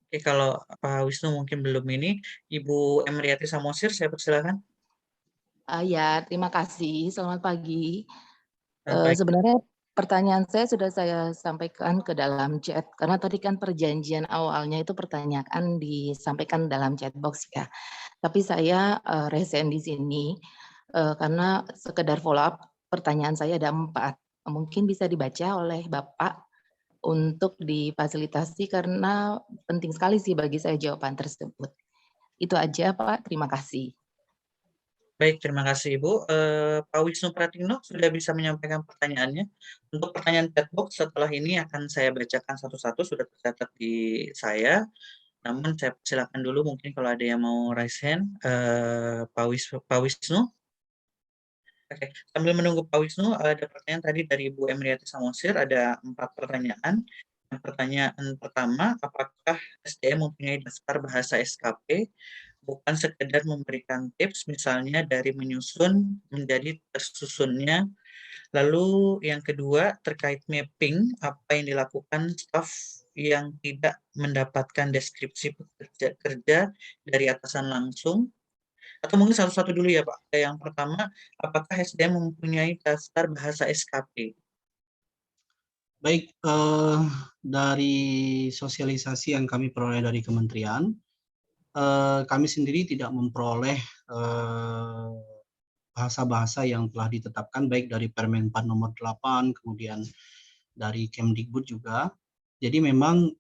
Oke, kalau Pak Wisnu mungkin belum ini, Ibu Emriati Samosir, saya persilahkan. Ya, terima kasih. Selamat pagi. Baik. Sebenarnya pertanyaan saya sudah saya sampaikan ke dalam chat, karena tadi kan perjanjian awalnya itu pertanyaan disampaikan dalam chat box ya. Tapi saya resen di sini karena sekedar follow up, pertanyaan saya ada 4. Mungkin bisa dibaca oleh Bapak untuk difasilitasi karena penting sekali sih bagi saya jawaban tersebut. Itu aja Pak, terima kasih. Baik, terima kasih Ibu. Pak Wisnu Pratikno sudah bisa menyampaikan pertanyaannya. Untuk pertanyaan chat box setelah ini akan saya bacakan satu-satu, sudah tercatat di saya. Namun saya silakan dulu mungkin kalau ada yang mau raise hand. Pak Wisnu. Oke, sambil menunggu Pak Wisnu, ada pertanyaan tadi dari Bu Emriati Samosir, ada 4 pertanyaan. Yang pertanyaan pertama, apakah SDM mempunyai daftar bahasa SKP? Bukan sekedar memberikan tips, misalnya dari menyusun menjadi tersusunnya. Lalu yang kedua, terkait mapping, apa yang dilakukan staf yang tidak mendapatkan deskripsi kerja dari atasan langsung? Atau mungkin satu-satu dulu ya Pak. Yang pertama, apakah SDM mempunyai daftar bahasa SKP? Baik, dari sosialisasi yang kami peroleh dari kementerian, kami sendiri tidak memperoleh bahasa-bahasa yang telah ditetapkan baik dari Permenpan nomor 8, kemudian dari Kemdikbud juga. Jadi memang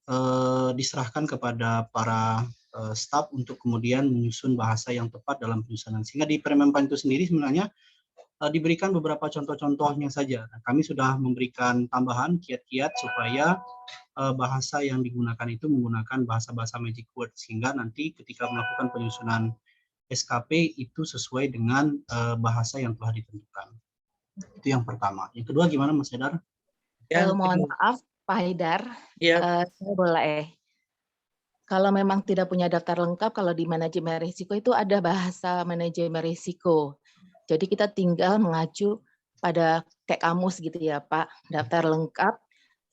diserahkan kepada para staf untuk kemudian menyusun bahasa yang tepat dalam penyusunan. Sehingga di Permenpan itu sendiri sebenarnya diberikan beberapa contoh-contohnya saja. Nah, kami sudah memberikan tambahan kiat-kiat supaya bahasa yang digunakan itu menggunakan bahasa-bahasa magic word, sehingga nanti ketika melakukan penyusunan SKP itu sesuai dengan bahasa yang telah ditentukan. Itu yang pertama. Yang kedua gimana Mas Haidar? Mohon maaf Pak Haidar, Ya. saya boleh. Kalau memang tidak punya daftar lengkap, kalau di manajemen risiko itu ada bahasa manajemen risiko. Jadi kita tinggal mengacu pada kayak kamus gitu ya Pak, daftar lengkap,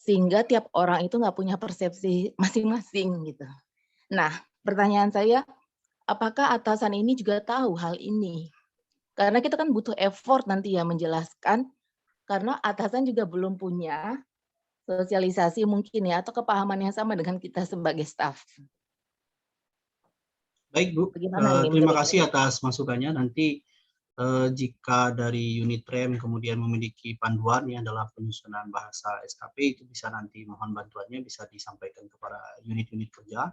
sehingga tiap orang itu nggak punya persepsi masing-masing gitu. Nah, pertanyaan saya, apakah atasan ini juga tahu hal ini? Karena kita kan butuh effort nanti ya menjelaskan, karena atasan juga belum punya sosialisasi mungkin ya, atau kepahaman yang sama dengan kita sebagai staf. Baik Bu, Bagaimana ini terima menurut kasih atas masukannya. Nanti jika dari unit rem kemudian memiliki panduan yang dalam penyusunan bahasa SKP, itu bisa nanti mohon bantuannya bisa disampaikan kepada unit-unit kerja.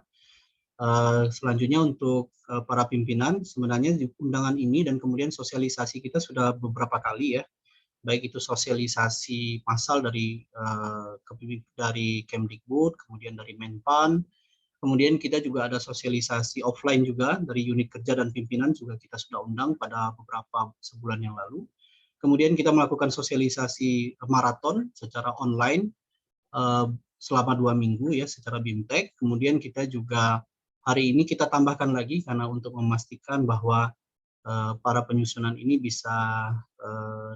Selanjutnya untuk para pimpinan, sebenarnya di undangan ini dan kemudian sosialisasi kita sudah beberapa kali ya, baik itu sosialisasi massal dari Kemdikbud, kemudian dari Menpan, kemudian kita juga ada sosialisasi offline juga dari unit kerja dan pimpinan juga kita sudah undang pada beberapa sebulan yang lalu. Kemudian kita melakukan sosialisasi maraton secara online selama 2 minggu ya secara BIMTEK. Kemudian kita juga hari ini kita tambahkan lagi karena untuk memastikan bahwa para penyusunan ini bisa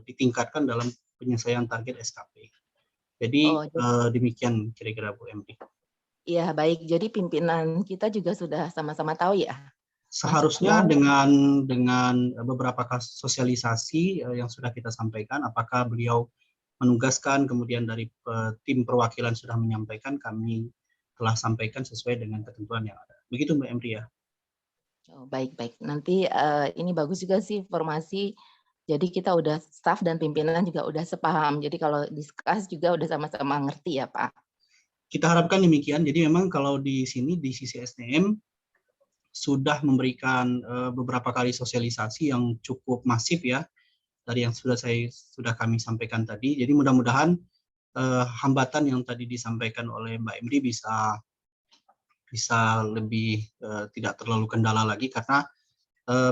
ditingkatkan dalam penyelesaian target SKP. Jadi demikian kira-kira Bu Emri. Iya baik, jadi pimpinan kita juga sudah sama-sama tahu ya. Seharusnya dengan beberapa sosialisasi yang sudah kita sampaikan, apakah beliau menugaskan, kemudian dari tim perwakilan sudah menyampaikan, kami telah sampaikan sesuai dengan ketentuan yang ada. Begitu Mbak Emri ya. Oh, baik-baik. Nanti ini bagus juga sih informasi. Jadi kita udah staf dan pimpinan juga udah sepaham. Jadi kalau diskus juga udah sama-sama ngerti ya Pak. Kita harapkan demikian. Jadi memang kalau di sini di sisi SDM sudah memberikan beberapa kali sosialisasi yang cukup masif ya dari yang sudah kami sampaikan tadi. Jadi mudah-mudahan hambatan yang tadi disampaikan oleh Mbak Emri bisa lebih tidak terlalu kendala lagi karena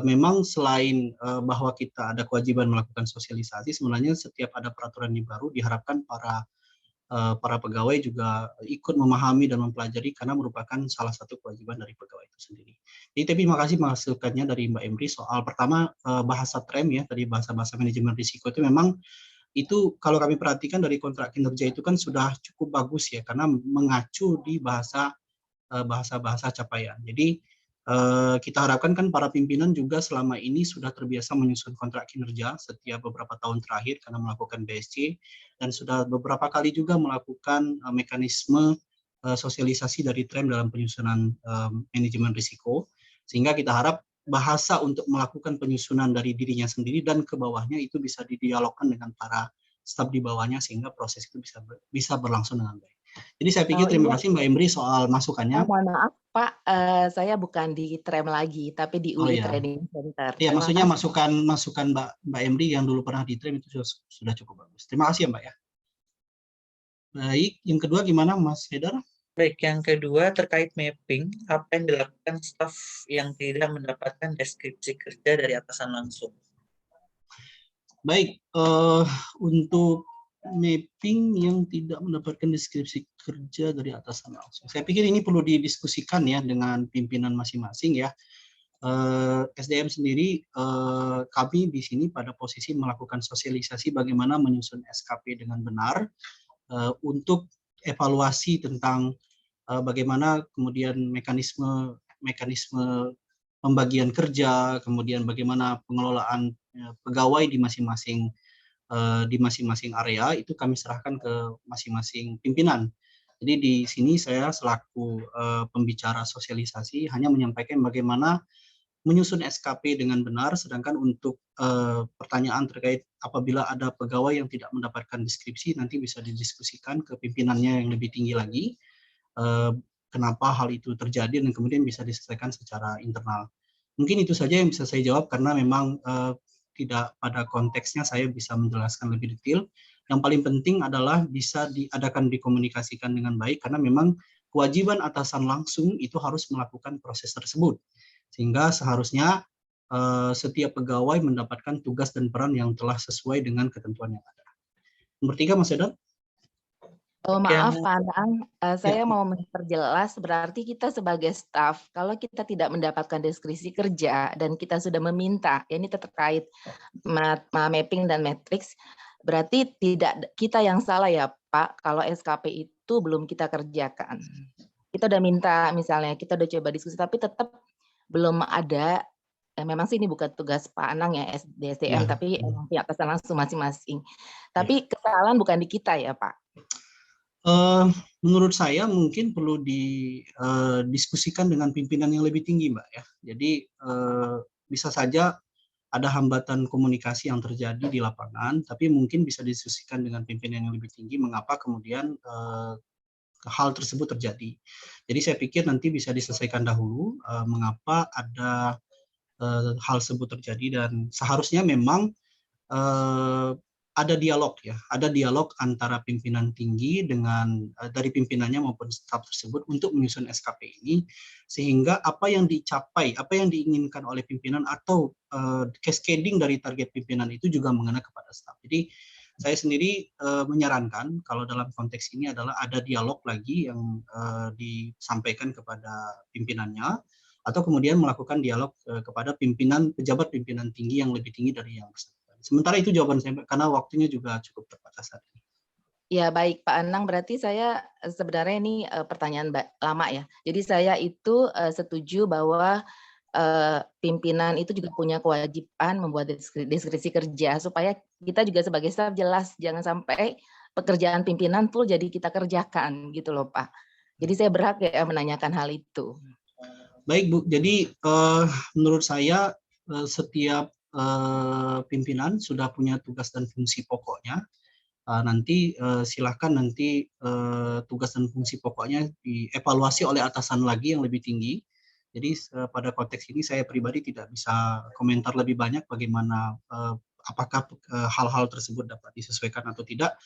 memang selain bahwa kita ada kewajiban melakukan sosialisasi, sebenarnya setiap ada peraturan yang baru diharapkan para pegawai juga ikut memahami dan mempelajari karena merupakan salah satu kewajiban dari pegawai itu sendiri. Jadi terima kasih masukannya dari Mbak Emri soal pertama bahasa TREM ya, tadi bahasa-bahasa manajemen risiko itu memang itu kalau kami perhatikan dari kontrak kinerja itu kan sudah cukup bagus ya karena mengacu di bahasa-bahasa capaian. Jadi kita harapkan kan para pimpinan juga selama ini sudah terbiasa menyusun kontrak kinerja setiap beberapa tahun terakhir karena melakukan BSC dan sudah beberapa kali juga melakukan mekanisme sosialisasi dari TREM dalam penyusunan manajemen risiko, sehingga kita harap bahasa untuk melakukan penyusunan dari dirinya sendiri dan ke bawahnya itu bisa didialogkan dengan para staf di bawahnya sehingga proses itu bisa berlangsung dengan baik. Jadi saya pikir terima kasih Mbak Emri soal masukannya. Mohon maaf Pak, saya bukan di TREM lagi, tapi di UI Training Center. Iya, maksudnya masukan Mbak Emri yang dulu pernah di TREM itu sudah cukup bagus. Terima kasih ya Mbak ya. Baik, yang kedua gimana Mas Haidar? Baik, yang kedua terkait mapping, apa yang dilakukan staf yang tidak mendapatkan deskripsi kerja dari atasan langsung? Baik, untuk mapping yang tidak mendapatkan deskripsi kerja dari atasan langsung. Saya pikir ini perlu didiskusikan ya dengan pimpinan masing-masing ya. SDM sendiri, kami di sini pada posisi melakukan sosialisasi bagaimana menyusun SKP dengan benar, untuk evaluasi tentang bagaimana kemudian mekanisme mekanisme pembagian kerja, kemudian bagaimana pengelolaan pegawai di masing-masing area itu kami serahkan ke masing-masing pimpinan. Jadi di sini saya selaku pembicara sosialisasi hanya menyampaikan bagaimana menyusun SKP dengan benar, sedangkan untuk pertanyaan terkait apabila ada pegawai yang tidak mendapatkan deskripsi nanti bisa didiskusikan ke pimpinannya yang lebih tinggi lagi. Kenapa hal itu terjadi dan kemudian bisa diselesaikan secara internal. Mungkin itu saja yang bisa saya jawab karena memang tidak pada konteksnya saya bisa menjelaskan lebih detail. Yang paling penting adalah bisa dikomunikasikan dengan baik karena memang kewajiban atasan langsung itu harus melakukan proses tersebut. Sehingga seharusnya setiap pegawai mendapatkan tugas dan peran yang telah sesuai dengan ketentuan yang ada. Nomor 3, Mas Edan. Oh, maaf Pak Anang, saya Ya. mau memperjelas, berarti kita sebagai staf, kalau kita tidak mendapatkan deskripsi kerja dan kita sudah meminta, ya ini terkait mapping dan matrix, berarti tidak kita yang salah ya Pak, kalau SKP itu belum kita kerjakan. Kita udah minta misalnya, kita udah coba diskusi, tapi tetap belum ada, memang sih ini bukan tugas Pak Anang ya, SDM, Ya. tapi pihak atasan langsung masing-masing. Tapi kesalahan bukan di kita ya Pak? Menurut saya mungkin perlu didiskusikan dengan pimpinan yang lebih tinggi, Mbak ya. Jadi bisa saja ada hambatan komunikasi yang terjadi di lapangan, tapi mungkin bisa didiskusikan dengan pimpinan yang lebih tinggi mengapa kemudian hal tersebut terjadi. Jadi saya pikir nanti bisa diselesaikan dahulu mengapa ada hal tersebut terjadi dan seharusnya memang ada dialog ya, ada dialog antara pimpinan tinggi dengan dari pimpinannya maupun staf tersebut untuk menyusun SKP ini, sehingga apa yang dicapai, apa yang diinginkan oleh pimpinan atau cascading dari target pimpinan itu juga mengena kepada staf. Jadi saya sendiri menyarankan kalau dalam konteks ini adalah ada dialog lagi yang disampaikan kepada pimpinannya, atau kemudian melakukan dialog kepada pejabat pimpinan tinggi yang lebih tinggi dari yang bersangkutan. Sementara itu jawaban saya, karena waktunya juga cukup terbatas saat ini. Ya baik Pak Anang, berarti saya sebenarnya ini pertanyaan lama ya. Jadi saya itu setuju bahwa pimpinan itu juga punya kewajiban membuat deskripsi kerja supaya kita juga sebagai staf jelas, jangan sampai pekerjaan pimpinan full jadi kita kerjakan gitu loh Pak. Jadi saya berhak ya menanyakan hal itu. Baik Bu, jadi menurut saya setiap pimpinan sudah punya tugas dan fungsi pokoknya. Nanti silahkan nanti tugas dan fungsi pokoknya dievaluasi oleh atasan lagi yang lebih tinggi. Jadi pada konteks ini saya pribadi tidak bisa komentar lebih banyak bagaimana apakah hal-hal tersebut dapat disesuaikan atau tidak.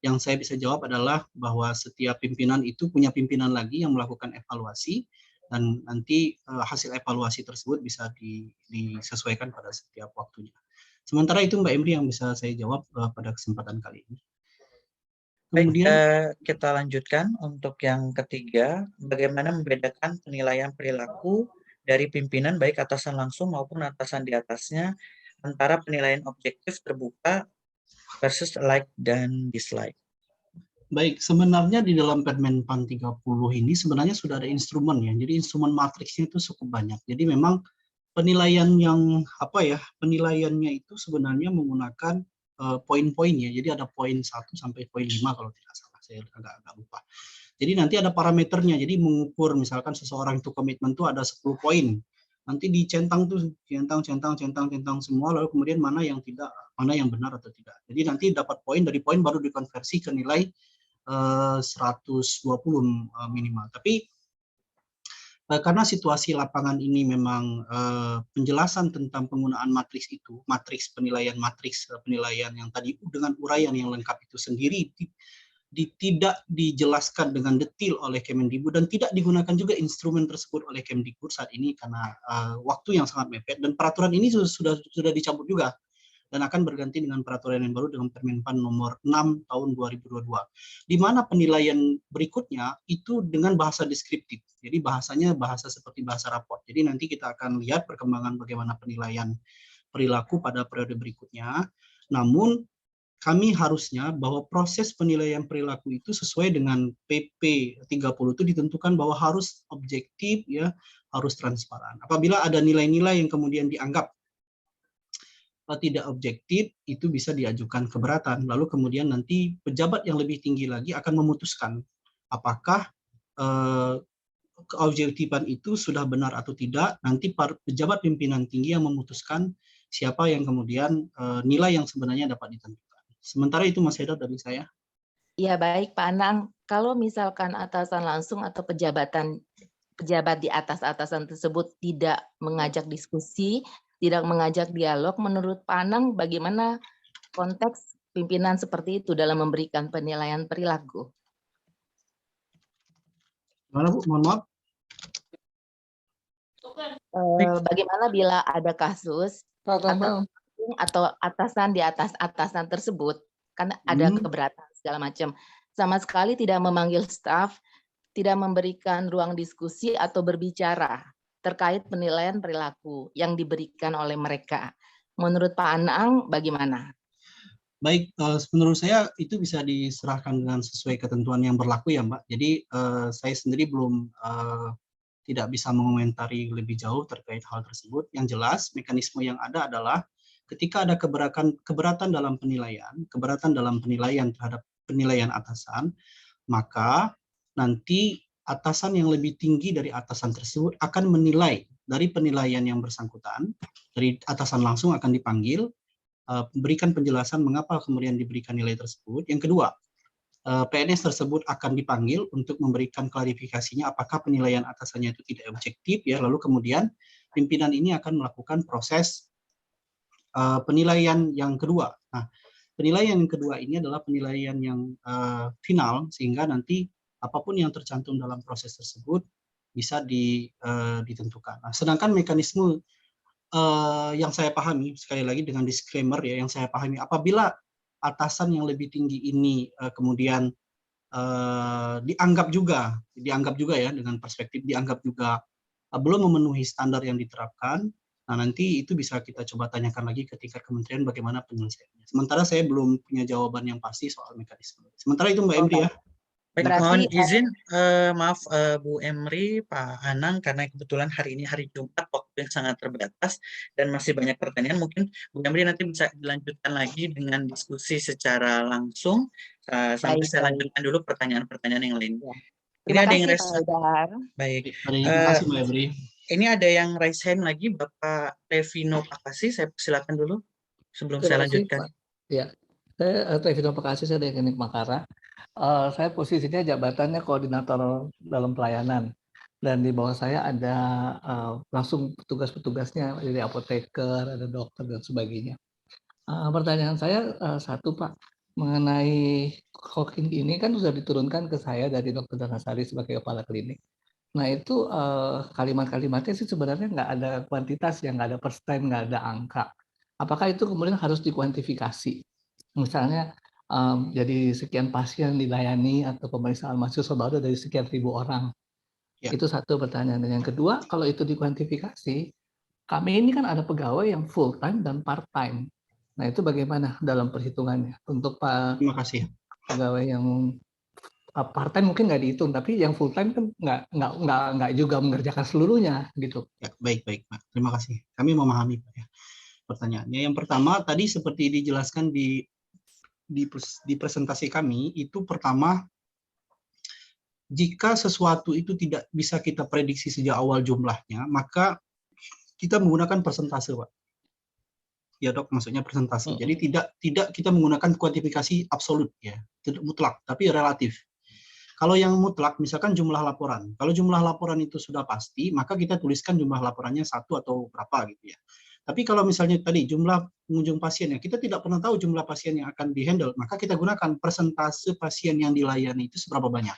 Yang saya bisa jawab adalah bahwa setiap pimpinan itu punya pimpinan lagi yang melakukan evaluasi dan nanti hasil evaluasi tersebut bisa disesuaikan pada setiap waktunya. Sementara itu Mbak Emri yang bisa saya jawab pada kesempatan kali ini. Kemudian kita lanjutkan untuk yang ketiga, bagaimana membedakan penilaian perilaku dari pimpinan baik atasan langsung maupun atasan di atasnya antara penilaian objektif terbuka versus like dan dislike. Baik, sebenarnya di dalam Permen PAN 30 ini sebenarnya sudah ada instrumen ya. Jadi instrumen matriksnya itu cukup banyak. Jadi memang penilaian penilaiannya itu sebenarnya menggunakan poin-poinnya. Jadi ada poin 1 sampai poin 5 kalau tidak salah. Saya agak lupa. Jadi nanti ada parameternya. Jadi mengukur misalkan seseorang itu komitmen itu ada 10 poin. Nanti dicentang tuh, centang semua, lalu kemudian mana yang tidak, mana yang benar atau tidak. Jadi nanti dapat poin, dari poin baru dikonversi ke nilai 120 minimal. Tapi karena situasi lapangan ini memang penjelasan tentang penggunaan matriks itu, matriks penilaian yang tadi dengan uraian yang lengkap itu sendiri tidak dijelaskan dengan detail oleh Kemendikbud dan tidak digunakan juga instrumen tersebut oleh Kemdikbud saat ini karena waktu yang sangat mepet dan peraturan ini sudah dicabut juga. dan akan berganti dengan peraturan yang baru dengan Permenpan nomor 6 tahun 2022. Di mana penilaian berikutnya itu dengan bahasa deskriptif. Jadi bahasanya bahasa seperti bahasa raport. Jadi nanti kita akan lihat perkembangan bagaimana penilaian perilaku pada periode berikutnya. Namun kami harusnya bahwa proses penilaian perilaku itu sesuai dengan PP 30 itu ditentukan bahwa harus objektif ya, harus transparan. Apabila ada nilai-nilai yang kemudian dianggap tidak objektif, itu bisa diajukan keberatan. Lalu kemudian nanti pejabat yang lebih tinggi lagi akan memutuskan apakah keobjektifan itu sudah benar atau tidak. Nanti pejabat pimpinan tinggi yang memutuskan siapa yang kemudian nilai yang sebenarnya dapat ditentukan. Sementara itu Mas Haidar dari saya. Ya baik Pak Anang, kalau misalkan atasan langsung atau pejabat di atas atasan tersebut tidak mengajak diskusi, tidak mengajak dialog, menurut Pak Anang bagaimana konteks pimpinan seperti itu dalam memberikan penilaian perilaku? Mana Bu? Mohon maaf. Bagaimana bila ada kasus atau atasan di atas atasan tersebut, kan ada keberatan segala macam, sama sekali tidak memanggil staf, tidak memberikan ruang diskusi atau berbicara terkait penilaian perilaku yang diberikan oleh mereka. Menurut Pak Anang bagaimana? Baik, menurut saya itu bisa diserahkan dengan sesuai ketentuan yang berlaku ya Mbak. Jadi saya sendiri belum tidak bisa mengomentari lebih jauh terkait hal tersebut. Yang jelas mekanisme yang ada adalah ketika ada keberatan dalam penilaian terhadap penilaian atasan, maka nanti atasan yang lebih tinggi dari atasan tersebut akan menilai dari penilaian yang bersangkutan, dari atasan langsung akan dipanggil, berikan penjelasan mengapa kemudian diberikan nilai tersebut. Yang kedua, PNS tersebut akan dipanggil untuk memberikan klarifikasinya apakah penilaian atasannya itu tidak objektif ya, lalu kemudian pimpinan ini akan melakukan proses penilaian yang kedua. Nah, penilaian yang kedua ini adalah penilaian yang final, sehingga nanti apapun yang tercantum dalam proses tersebut bisa ditentukan. Nah, sedangkan mekanisme yang saya pahami, sekali lagi dengan disclaimer ya, yang saya pahami, apabila atasan yang lebih tinggi ini kemudian dianggap juga ya, dengan perspektif dianggap juga belum memenuhi standar yang diterapkan, nah nanti itu bisa kita coba tanyakan lagi ke tingkat kementerian bagaimana penyelesaiannya. Sementara saya belum punya jawaban yang pasti soal mekanisme. Sementara itu Mbak Emri ya. Baik, mohon izin, maaf Bu Emri, Pak Anang, karena kebetulan hari ini hari Jumat, waktu yang sangat terbatas dan masih banyak pertanyaan. Mungkin Bu Emri nanti bisa dilanjutkan lagi dengan diskusi secara langsung, sampai saya lanjutkan dulu pertanyaan-pertanyaan yang lain. Ya. Ini ada yang Pak Haidar. Baik, terima kasih Mbak Emri. Ini ada yang raise hand lagi, Bapak Revino Pakasi, saya persilakan dulu sebelum saya lanjutkan. Pak. Ya, saya Revino Pakasi, saya dari Klinik Makara. Saya posisinya jabatannya koordinator dalam pelayanan, dan di bawah saya ada langsung petugas-petugasnya, dari apoteker, ada dokter dan sebagainya. Pertanyaan saya satu Pak, mengenai Hawking ini kan sudah diturunkan ke saya dari Dr. Danasari sebagai kepala klinik. Nah itu kalimat-kalimatnya sih sebenarnya nggak ada kuantitas, yang nggak ada persen, nggak ada angka. Apakah itu kemudian harus dikuantifikasi? Misalnya jadi sekian pasien dilayani atau pemeriksaan mahasiswa baru dari sekian ribu orang. Ya. Itu satu pertanyaan. Dan yang kedua, kalau itu dikuantifikasi, kami ini kan ada pegawai yang full time dan part time. Nah itu bagaimana dalam perhitungannya untuk Pak? Terima kasih. Pegawai yang part time mungkin nggak dihitung, tapi yang full time kan nggak juga mengerjakan seluruhnya gitu. Ya, baik Pak. Terima kasih. Kami memahami Pak ya pertanyaannya. Yang pertama tadi seperti dijelaskan di presentasi kami, itu pertama, jika sesuatu itu tidak bisa kita prediksi sejak awal jumlahnya, maka kita menggunakan persentase, Pak. Ya Dok, maksudnya persentase. Jadi tidak kita menggunakan kuantifikasi absolut ya, tidak mutlak, tapi relatif. Kalau yang mutlak, misalkan jumlah laporan. Kalau jumlah laporan itu sudah pasti, maka kita tuliskan jumlah laporannya 1 atau berapa gitu ya. Tapi kalau misalnya tadi jumlah pengunjung pasiennya, kita tidak pernah tahu jumlah pasien yang akan dihandle, maka kita gunakan persentase pasien yang dilayani itu seberapa banyak.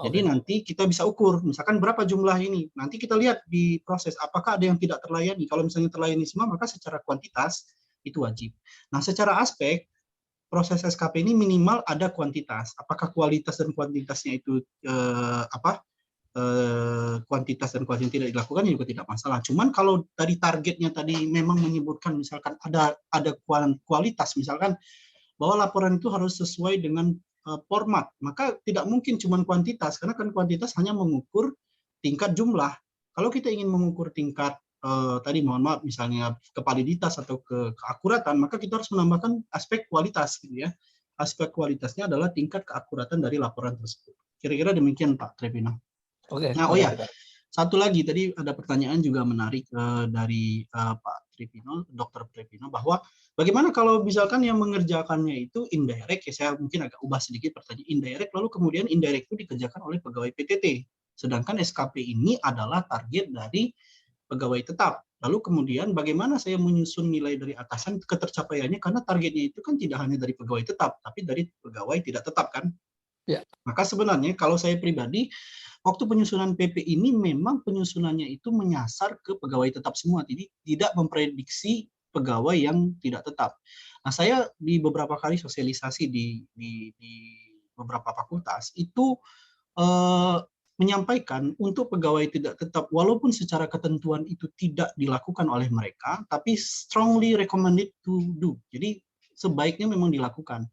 Jadi nanti kita bisa ukur, misalkan berapa jumlah ini. Nanti kita lihat di proses, apakah ada yang tidak terlayani. Kalau misalnya terlayani semua, maka secara kuantitas itu wajib. Nah, secara aspek proses SKP ini minimal ada kuantitas. Apakah kualitas dan kuantitasnya itu kuantitas dan kualitas tidak dilakukan juga tidak masalah. Cuman kalau dari targetnya tadi memang menyebutkan misalkan ada kualitas, misalkan bahwa laporan itu harus sesuai dengan format, maka tidak mungkin cuman kuantitas, karena kan kuantitas hanya mengukur tingkat jumlah. Kalau kita ingin mengukur tingkat tadi mohon maaf misalnya kevaliditas atau keakuratan, maka kita harus menambahkan aspek kualitas gitu ya. Aspek kualitasnya adalah tingkat keakuratan dari laporan tersebut. Kira-kira demikian Pak Trevino. Oke. Nah, oh ya, satu lagi tadi ada pertanyaan juga menarik dari Pak Trevino, Dr. Trevino, bahwa bagaimana kalau misalkan yang mengerjakannya itu indirect, ya saya mungkin agak ubah sedikit pertanyaan indirect, lalu kemudian indirect itu dikerjakan oleh pegawai PTT, sedangkan SKP ini adalah target dari pegawai tetap. Lalu kemudian bagaimana saya menyusun nilai dari atasan ketercapaiannya, karena targetnya itu kan tidak hanya dari pegawai tetap, tapi dari pegawai tidak tetap kan? Ya. Maka sebenarnya kalau saya pribadi, waktu penyusunan PP ini memang penyusunannya itu menyasar ke pegawai tetap semua, jadi tidak memprediksi pegawai yang tidak tetap. Nah, saya di beberapa kali sosialisasi di beberapa fakultas itu menyampaikan untuk pegawai tidak tetap, walaupun secara ketentuan itu tidak dilakukan oleh mereka, tapi strongly recommended to do. Jadi sebaiknya memang dilakukan.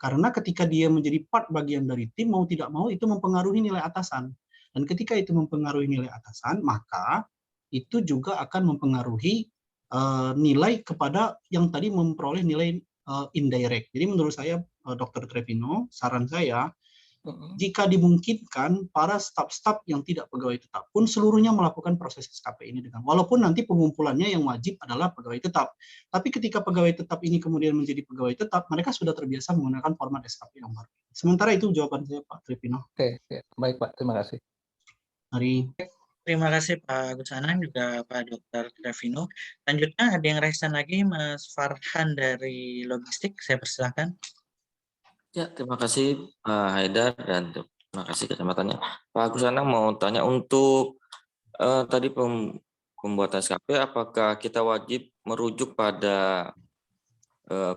Karena ketika dia menjadi part bagian dari tim, mau tidak mau itu mempengaruhi nilai atasan. Dan ketika itu mempengaruhi nilai atasan, maka itu juga akan mempengaruhi nilai kepada yang tadi memperoleh nilai indirect. Jadi menurut saya, Dr. Trevino, saran saya, jika dimungkinkan para staf-staf yang tidak pegawai tetap pun seluruhnya melakukan proses SKP ini dengan, walaupun nanti pengumpulannya yang wajib adalah pegawai tetap. Tapi ketika pegawai tetap ini kemudian menjadi pegawai tetap, mereka sudah terbiasa menggunakan format SKP yang baru. Sementara itu jawaban saya, Pak Trevino. Oke, baik Pak, terima kasih. Terima kasih Pak Agus Anang, juga Pak Dr. Trevino. Selanjutnya ada yang raisan lagi, Mas Farhan dari Logistik, saya persilahkan. Ya, terima kasih Pak Haidar dan terima kasih kesempatannya. Pak Agus Anang mau tanya untuk tadi pembuatan SKP, apakah kita wajib merujuk pada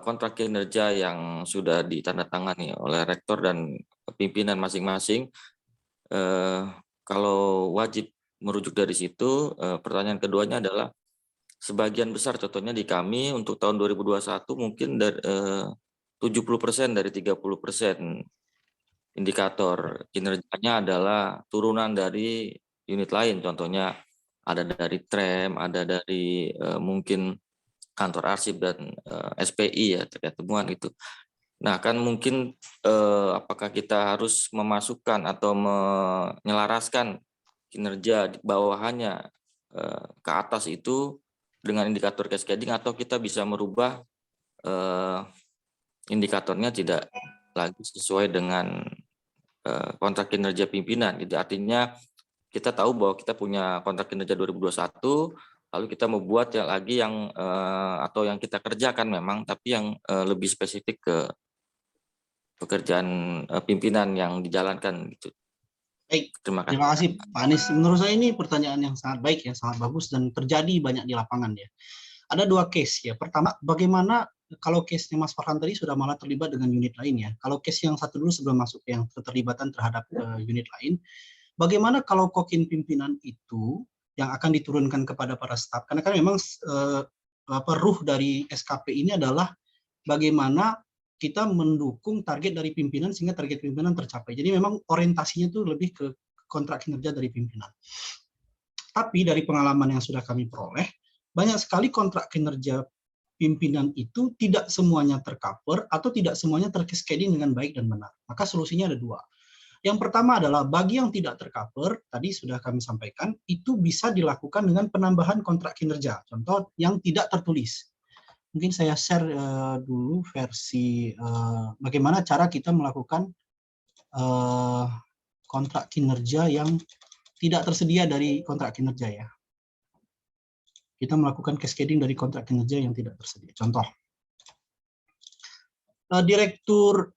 kontrak kinerja yang sudah ditandatangani oleh rektor dan pimpinan masing-masing? Kalau wajib merujuk dari situ, pertanyaan keduanya adalah sebagian besar, contohnya di kami untuk tahun 2021 mungkin dari 70% dari 30% indikator kinerjanya adalah turunan dari unit lain, contohnya ada dari TREM, ada dari mungkin kantor arsip dan SPI ya terkait temuan itu. Nah kan mungkin apakah kita harus memasukkan atau menyelaraskan kinerja di bawahannya ke atas itu dengan indikator cascading, atau kita bisa merubah indikatornya tidak lagi sesuai dengan kontrak kinerja pimpinan. Jadi artinya kita tahu bahwa kita punya kontrak kinerja 2021, lalu kita membuat yang lagi yang atau yang kita kerjakan memang, tapi yang lebih spesifik ke pekerjaan pimpinan yang dijalankan gitu. Baik, Terima kasih. terima kasih Pak Anies. Menurut saya ini pertanyaan yang sangat baik ya, sangat bagus dan terjadi banyak di lapangan ya. Ada dua case ya. Pertama, bagaimana kalau case-nya Mas Farhan tadi sudah malah terlibat dengan unit lain ya. Kalau case yang satu dulu sebelum masuk yang keterlibatan terhadap unit lain, bagaimana kalau kokin pimpinan itu yang akan diturunkan kepada para staf? Karena kan memang ruh dari SKP ini adalah bagaimana kita mendukung target dari pimpinan sehingga target pimpinan tercapai. Jadi memang orientasinya itu lebih ke kontrak kinerja dari pimpinan. Tapi dari pengalaman yang sudah kami peroleh, banyak sekali kontrak kinerja pimpinan itu tidak semuanya tercover atau tidak semuanya tercascading dengan baik dan benar. Maka solusinya ada dua. Yang pertama adalah bagi yang tidak tercover, tadi sudah kami sampaikan, itu bisa dilakukan dengan penambahan kontrak kinerja. Contoh yang tidak tertulis. Mungkin saya share dulu versi bagaimana cara kita melakukan kontrak kinerja yang tidak tersedia dari kontrak kinerja ya. Kita melakukan cascading dari kontrak kinerja yang tidak tersedia. Contoh, Direktur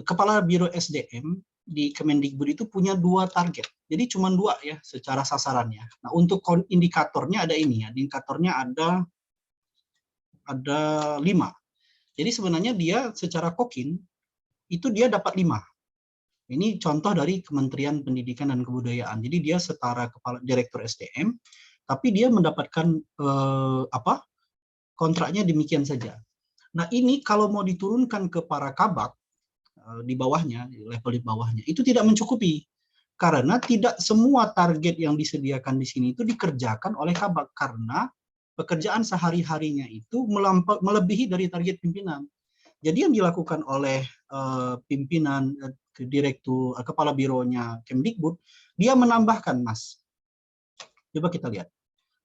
Kepala Biro SDM di Kemendikbud itu punya 2 target. Jadi cuma 2 ya secara sasarannya. Nah untuk indikatornya ada ini ya. Indikatornya ada ada 5. Jadi sebenarnya dia secara kokin itu dia dapat 5. Ini contoh dari Kementerian Pendidikan dan Kebudayaan. Jadi dia setara kepala direktur SDM, tapi dia mendapatkan kontraknya demikian saja. Nah ini kalau mau diturunkan ke para kabak di bawahnya, di level di bawahnya, itu tidak mencukupi. Karena tidak semua target yang disediakan di sini itu dikerjakan oleh kabak, karena pekerjaan sehari-harinya itu melebihi dari target pimpinan. Jadi yang dilakukan oleh pimpinan, direktur, kepala bironya Kemdikbud, dia menambahkan, Mas. Coba kita lihat.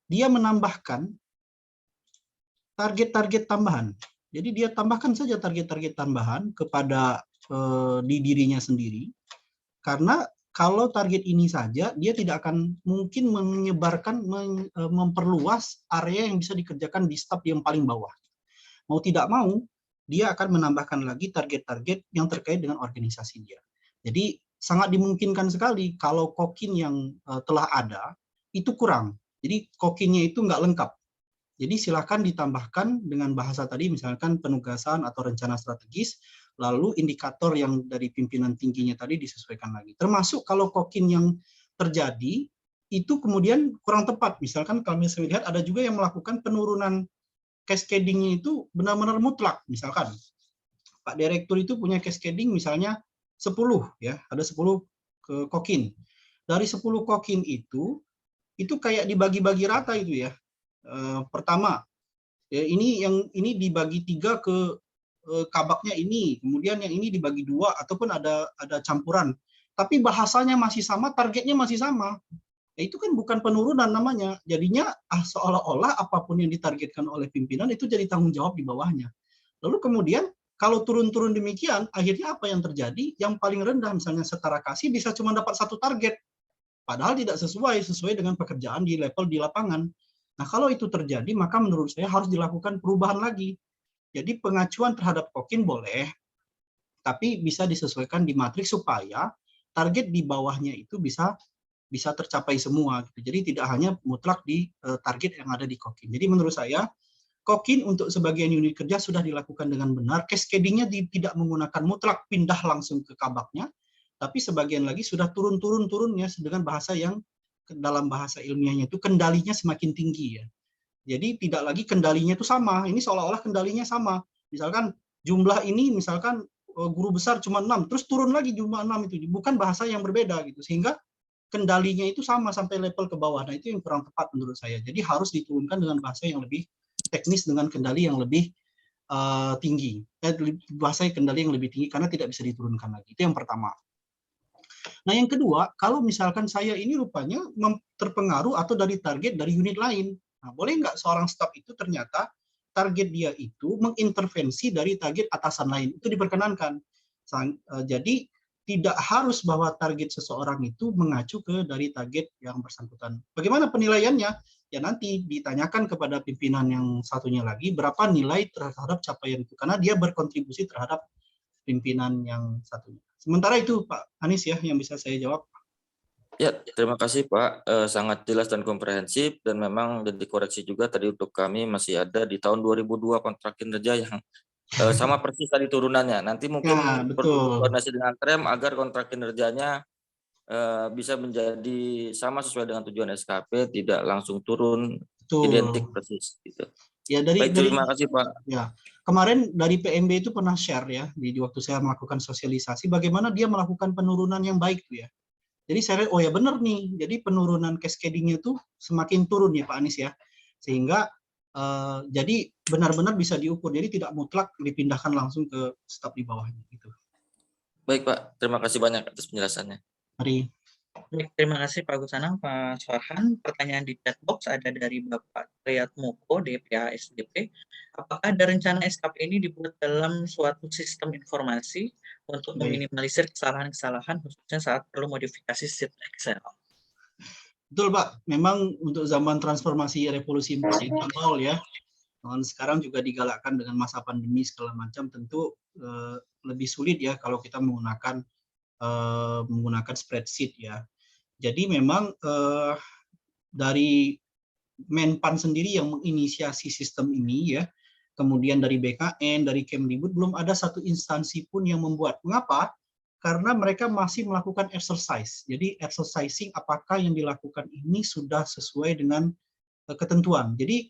Dia menambahkan target-target tambahan. Jadi dia tambahkan saja target-target tambahan kepada di dirinya sendiri, karena kalau target ini saja, dia tidak akan mungkin menyebarkan, memperluas area yang bisa dikerjakan di staf yang paling bawah. Mau tidak mau, dia akan menambahkan lagi target-target yang terkait dengan organisasi dia. Jadi sangat dimungkinkan sekali kalau kokin yang telah ada, itu kurang. Jadi kokinnya itu nggak lengkap. Jadi silakan ditambahkan dengan bahasa tadi, misalkan penugasan atau rencana strategis, lalu indikator yang dari pimpinan tingginya tadi disesuaikan lagi. Termasuk kalau kokin yang terjadi, itu kemudian kurang tepat. Misalkan kalau misalnya lihat ada juga yang melakukan penurunan cascading-nya itu benar-benar mutlak. Misalkan Pak Direktur itu punya cascading misalnya 10, ya, ada 10 kokin. Dari 10 kokin itu kayak dibagi-bagi rata itu ya. Pertama, ya ini dibagi 3 ke kabaknya ini, kemudian yang ini dibagi 2 ataupun ada campuran. Tapi bahasanya masih sama, targetnya masih sama. Ya, itu kan bukan penurunan namanya. Jadinya seolah-olah apapun yang ditargetkan oleh pimpinan itu jadi tanggung jawab di bawahnya. Lalu kemudian kalau turun-turun demikian, akhirnya apa yang terjadi? Yang paling rendah misalnya setara kasih bisa cuma dapat 1 target. Padahal tidak sesuai dengan pekerjaan di level di lapangan. Nah, kalau itu terjadi, maka menurut saya harus dilakukan perubahan lagi. Jadi pengacuan terhadap kokin boleh, tapi bisa disesuaikan di matriks supaya target di bawahnya itu bisa tercapai semua. Jadi tidak hanya mutlak di target yang ada di kokin. Jadi menurut saya, kokin untuk sebagian unit kerja sudah dilakukan dengan benar. Cascading-nya tidak menggunakan mutlak pindah langsung ke kabaknya, tapi sebagian lagi sudah turun-turunnya dengan bahasa yang dalam bahasa ilmiahnya itu kendalinya semakin tinggi ya. Jadi tidak lagi kendalinya itu sama. Ini seolah-olah kendalinya sama. Misalkan jumlah ini misalkan guru besar cuma 6, terus turun lagi jumlah 6 itu. Bukan bahasa yang berbeda gitu. Sehingga kendalinya itu sama sampai level ke bawah. Nah, itu yang kurang tepat menurut saya. Jadi harus diturunkan dengan bahasa yang lebih teknis dengan kendali yang lebih tinggi. Bahasa kendali yang lebih tinggi karena tidak bisa diturunkan lagi. Itu yang pertama. Nah, yang kedua, kalau misalkan saya ini rupanya terpengaruh atau dari target dari unit lain. Nah, boleh nggak seorang staf itu ternyata target dia itu mengintervensi dari target atasan lain? Itu diperkenankan. Jadi tidak harus bahwa target seseorang itu mengacu dari target yang bersangkutan. Bagaimana penilaiannya? Ya nanti ditanyakan kepada pimpinan yang satunya lagi berapa nilai terhadap capaian itu. Karena dia berkontribusi terhadap pimpinan yang satunya. Sementara itu Pak Anies ya yang bisa saya jawab. Ya, terima kasih Pak. Sangat jelas dan komprehensif, dan memang dikoreksi juga tadi untuk kami masih ada di tahun 2002 kontrak kinerja yang sama persis tadi turunannya. Nanti mungkin Ya, perlu betul. koordinasi dengan TREM agar kontrak kinerjanya bisa menjadi sama sesuai dengan tujuan SKP, tidak langsung turun Betul. identik persis gitu. Ya Baik, terima kasih Pak. Ya, kemarin dari PMB itu pernah share ya di waktu saya melakukan sosialisasi bagaimana dia melakukan penurunan yang baik tuh ya. Jadi saya lihat, oh ya benar nih, jadi penurunan cascading-nya itu semakin turun ya Pak Anies ya. Sehingga jadi benar-benar bisa diukur, jadi tidak mutlak dipindahkan langsung ke staf di bawahnya. Gitu. Baik Pak, terima kasih banyak atas penjelasannya. Mari. Baik, terima kasih Pak Agus Anang, Pak Farhan. Pertanyaan di chat box ada dari Bapak Triat Moko, DPA SDP. Apakah ada rencana SKP ini dibuat dalam suatu sistem informasi untuk meminimalisir kesalahan-kesalahan khususnya saat perlu modifikasi sheet Excel? Betul Pak, memang untuk zaman transformasi revolusi 4.0 ya, sekarang juga digalakkan dengan masa pandemi segala macam, tentu lebih sulit ya kalau kita menggunakan spreadsheet ya. Jadi memang dari Menpan sendiri yang menginisiasi sistem ini ya, kemudian dari BKN, dari Kemdikbud, belum ada satu instansi pun yang membuat. Mengapa? Karena mereka masih melakukan exercise. Jadi exercising apakah yang dilakukan ini sudah sesuai dengan ketentuan. Jadi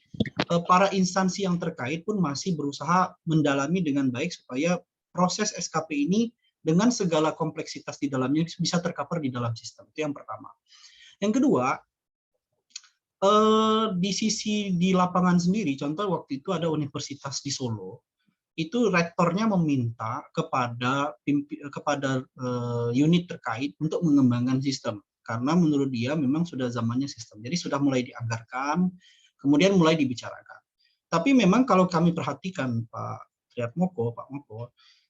para instansi yang terkait pun masih berusaha mendalami dengan baik supaya proses SKP ini dengan segala kompleksitas di dalamnya bisa tercover di dalam sistem. Itu yang pertama. Yang kedua, di sisi di lapangan sendiri, contoh waktu itu ada universitas di Solo, itu rektornya meminta kepada unit terkait untuk mengembangkan sistem, karena menurut dia memang sudah zamannya sistem. Jadi sudah mulai dianggarkan, kemudian mulai dibicarakan. Tapi memang kalau kami perhatikan Pak Moko,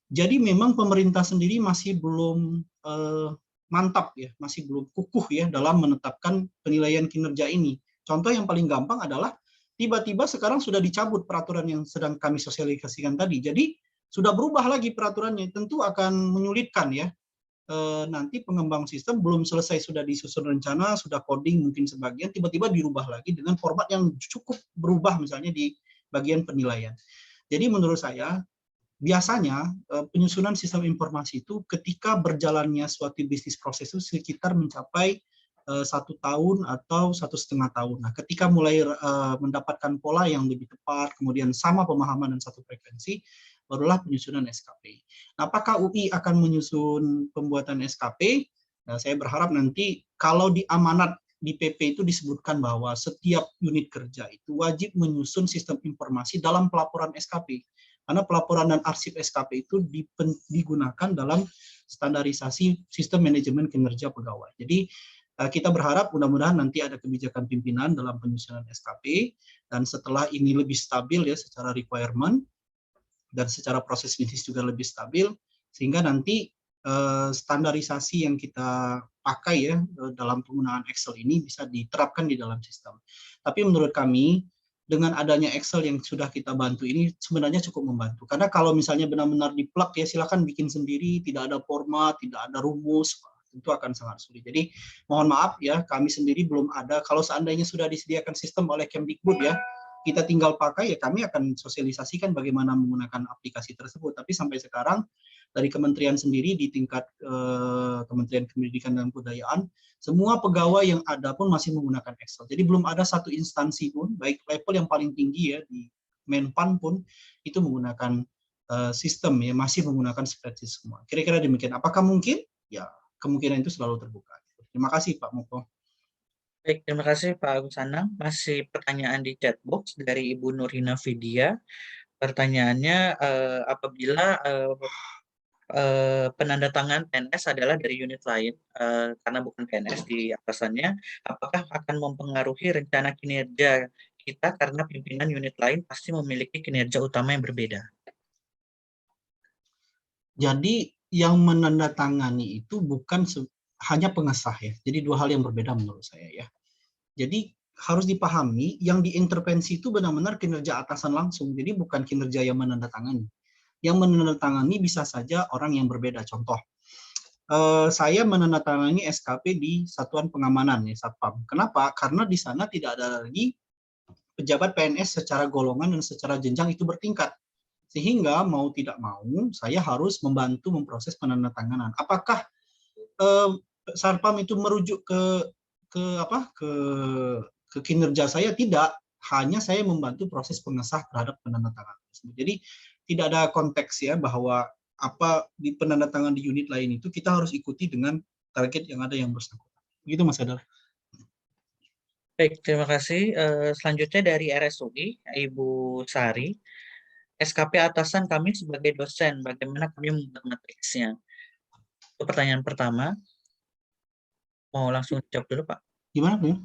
jadi memang pemerintah sendiri masih belum mantap ya, masih belum kukuh ya dalam menetapkan penilaian kinerja ini. Contoh yang paling gampang adalah tiba-tiba sekarang sudah dicabut peraturan yang sedang kami sosialisasikan tadi. Jadi sudah berubah lagi peraturannya, tentu akan menyulitkan ya. Nanti pengembang sistem belum selesai, sudah disusun rencana, sudah coding mungkin sebagian, tiba-tiba dirubah lagi dengan format yang cukup berubah misalnya di bagian penilaian. Jadi menurut saya, biasanya penyusunan sistem informasi itu ketika berjalannya suatu bisnis proses itu sekitar mencapai 1 tahun atau 1,5 tahun. Nah, ketika mulai mendapatkan pola yang lebih tepat, kemudian sama pemahaman dan satu frekuensi, barulah penyusunan SKP. Nah, apakah UI akan menyusun pembuatan SKP? Nah, saya berharap nanti kalau di amanat di PP itu disebutkan bahwa setiap unit kerja itu wajib menyusun sistem informasi dalam pelaporan SKP. Karena pelaporan dan arsip SKP itu digunakan dalam standarisasi sistem manajemen kinerja pegawai. Jadi kita berharap mudah-mudahan nanti ada kebijakan pimpinan dalam penyusunan SKP, dan setelah ini lebih stabil ya secara requirement dan secara proses bisnis juga lebih stabil, sehingga nanti standarisasi yang kita pakai ya dalam penggunaan Excel ini bisa diterapkan di dalam sistem. Tapi menurut kami dengan adanya Excel yang sudah kita bantu ini sebenarnya cukup membantu. Karena kalau misalnya benar-benar di-plug ya silakan bikin sendiri, tidak ada format, tidak ada rumus, itu akan sangat sulit. Jadi mohon maaf ya, kami sendiri belum ada. Kalau seandainya sudah disediakan sistem oleh Kemdikbud ya, kita tinggal pakai ya, kami akan sosialisasikan bagaimana menggunakan aplikasi tersebut. Tapi sampai sekarang dari kementerian sendiri di tingkat Kementerian Pendidikan dan Kebudayaan, semua pegawai yang ada pun masih menggunakan Excel. Jadi belum ada satu instansi pun, baik level yang paling tinggi ya di Menpan pun itu menggunakan sistem ya, masih menggunakan spreadsheet semua. Kira-kira demikian. Apakah mungkin? Ya, kemungkinan itu selalu terbuka. Terima kasih Pak Moko. Baik, terima kasih Pak Agus Anang. Masih pertanyaan di chat box dari Ibu Nurhina Vidya. Pertanyaannya, apabila penandatangan PNS adalah dari unit lain, karena bukan PNS di atasannya, apakah akan mempengaruhi rencana kinerja kita karena pimpinan unit lain pasti memiliki kinerja utama yang berbeda? Jadi yang menandatangani itu bukan hanya pengesah ya. Jadi dua hal yang berbeda menurut saya ya. Jadi harus dipahami yang diintervensi itu benar-benar kinerja atasan langsung. Jadi bukan kinerja yang menandatangani. Yang menandatangani bisa saja orang yang berbeda. Contoh, saya menandatangani SKP di Satuan Pengamanan ya, Satpam. Kenapa? Karena di sana tidak ada lagi pejabat PNS secara golongan dan secara jenjang itu bertingkat. Sehingga mau tidak mau saya harus membantu memproses penandatanganan. Apakah Satpam itu merujuk ke kinerja saya? Tidak, hanya saya membantu proses pengesah terhadap penandatanganan. Jadi tidak ada konteks ya bahwa apa di penandatangan di unit lain itu kita harus ikuti dengan target yang ada yang bersangkutan. Begitu Mas Adar. Baik, terima kasih. Selanjutnya dari RSUI, Ibu Sari. SKP atasan kami sebagai dosen, bagaimana kami membuat matriksnya? Itu pertanyaan pertama. Mau langsung jawab dulu, Pak. Gimana Bu?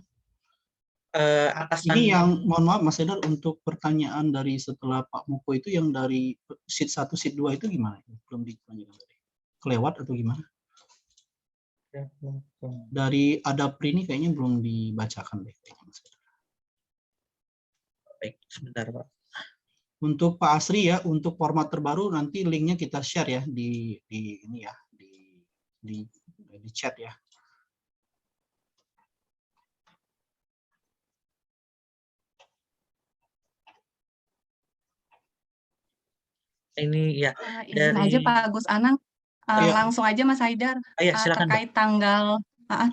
Atasan Ini yang mohon maaf Mas Edar, untuk pertanyaan dari setelah Pak Moko itu yang dari sheet 1, sheet 2 itu gimana? Belum ditanyakan tadi. Kelewat atau gimana? Dari Adapri ini kayaknya belum dibacakan deh kayaknya Mas Edar. Baik, sebentar Pak. Untuk Pak Asri ya, untuk format terbaru nanti linknya kita share ya di ini ya, di chat ya. Ini ya Izin aja dari Pak Agus Anang, Ya, langsung aja Mas Haidar, ya silakan Mbak.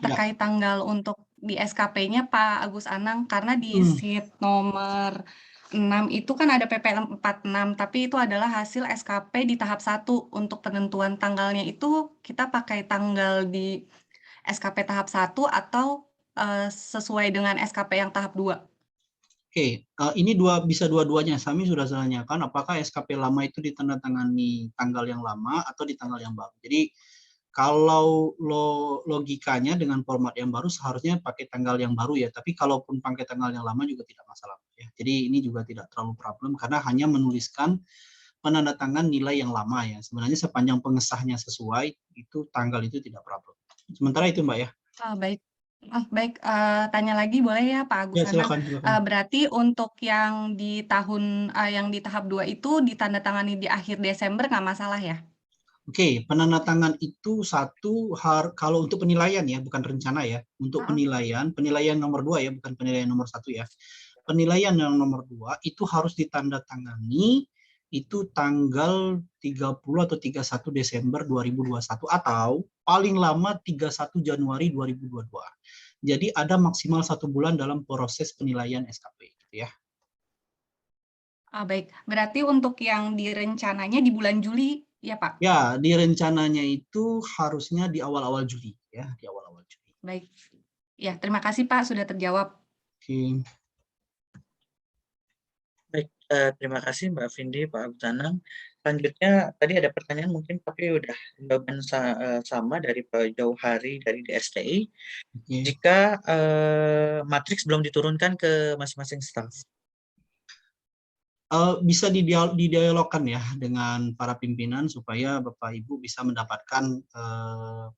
terkait tanggal untuk di SKP-nya Pak Agus Anang, karena di Hmm. sheet nomor 6 itu kan ada PPL 46, tapi itu adalah hasil SKP di tahap 1. Untuk penentuan tanggalnya itu kita pakai tanggal di SKP tahap 1 atau sesuai dengan SKP yang tahap 2? Oke, ini bisa dua-duanya. Kami sudah tanyakan apakah SKP lama itu ditandatangani tanggal yang lama atau di tanggal yang baru. Jadi kalau logikanya dengan format yang baru seharusnya pakai tanggal yang baru ya, tapi kalaupun pakai tanggal yang lama juga tidak masalah ya. Jadi ini juga tidak terlalu problem karena hanya menuliskan penandatangan nilai yang lama ya. Sebenarnya sepanjang pengesahnya sesuai itu tanggal itu tidak problem. Sementara itu Mbak ya. Baik. Baik, tanya lagi boleh ya Pak Agus Ya Anang? silakan. Berarti untuk yang di yang di tahap 2 itu ditandatangani di akhir Desember nggak masalah ya? Oke, penandatangan itu kalau untuk penilaian ya, bukan rencana ya. Untuk penilaian nomor 2 ya, bukan penilaian nomor 1 ya. Penilaian yang nomor 2 itu harus ditandatangani itu tanggal 30 atau 31 Desember 2021 atau paling lama 31 Januari 2022. Jadi ada maksimal 1 bulan dalam proses penilaian SKP gitu ya. Baik, berarti untuk yang direncananya di bulan Juli ya Pak? Ya, di rencananya itu harusnya di awal-awal Juli ya, di awal-awal Juli. Baik. Ya, terima kasih Pak sudah terjawab. Oke. Baik, terima kasih Mbak Vindi, Pak Agus Anang. Selanjutnya tadi ada pertanyaan mungkin tapi udah jawaban sama dari Pak Jauhari dari DSTI. Oke. Jika matriks belum diturunkan ke masing-masing staf. Bisa didialogkan ya dengan para pimpinan supaya Bapak Ibu bisa mendapatkan.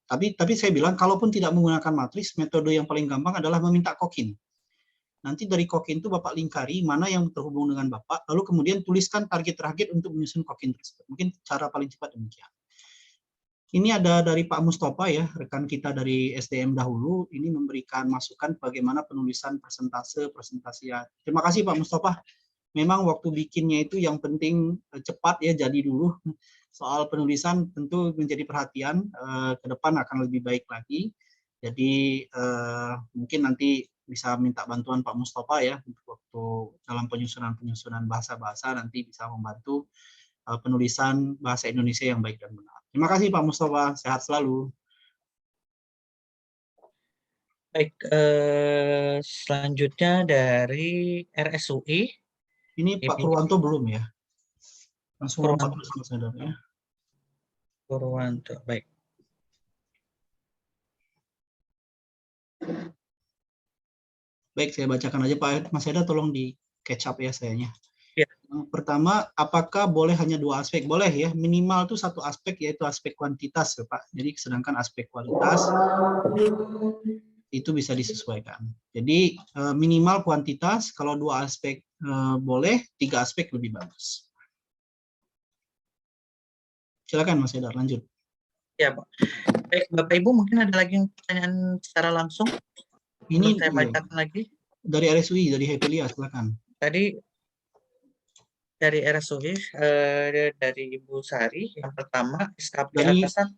Tapi saya bilang kalaupun tidak menggunakan matriks, metode yang paling gampang adalah meminta kokin. Nanti dari kokin itu Bapak lingkari mana yang terhubung dengan Bapak, lalu kemudian tuliskan target untuk menyusun kokin tersebut. Mungkin cara paling cepat demikian. Ini ada dari Pak Mustafa ya, rekan kita dari SDM dahulu, ini memberikan masukan bagaimana penulisan presentasi ya. Terima kasih Pak Mustafa. Memang waktu bikinnya itu yang penting cepat ya, jadi dulu. Soal penulisan tentu menjadi perhatian, ke depan akan lebih baik lagi. Jadi mungkin nanti bisa minta bantuan Pak Mustafa ya, waktu dalam penyusunan bahasa-bahasa nanti bisa membantu penulisan bahasa Indonesia yang baik dan benar. Terima kasih Pak Mustafa, sehat selalu. Baik, selanjutnya dari RSUI. Ini Pak Purwanto belum ya? Langsung lompat sama saudara ya. Purwanto, baik. Baik, saya bacakan aja Pak Mas Eda, tolong di catch up ya sayanya. Ya. Yang pertama, apakah boleh hanya 2 aspek? Boleh ya, minimal itu 1 aspek yaitu aspek kuantitas ya Pak. Jadi sedangkan aspek kualitas itu bisa disesuaikan. Jadi minimal kuantitas, kalau 2 aspek boleh, 3 aspek lebih bagus. Silakan Mas Eda, lanjut. Ya Pak. Baik, Bapak Ibu mungkin ada lagi yang pertanyaan secara langsung? Ini saya bacakan lagi. Dari RSUI, dari Hepelia, silakan. Tadi dari RSUI, dari Ibu Sari, yang pertama SKP dari, atasan.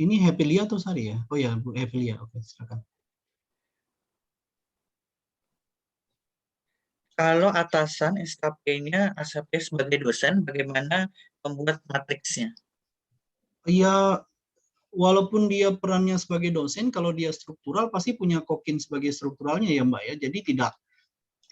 Ini Hepelia atau Sari ya? Oh ya, Bu Hepelia, oke silakan. Kalau atasan SKP-nya ASP sebagai dosen, bagaimana membuat matriksnya? Ya, walaupun dia perannya sebagai dosen, kalau dia struktural pasti punya kokin sebagai strukturalnya ya Mbak ya. Jadi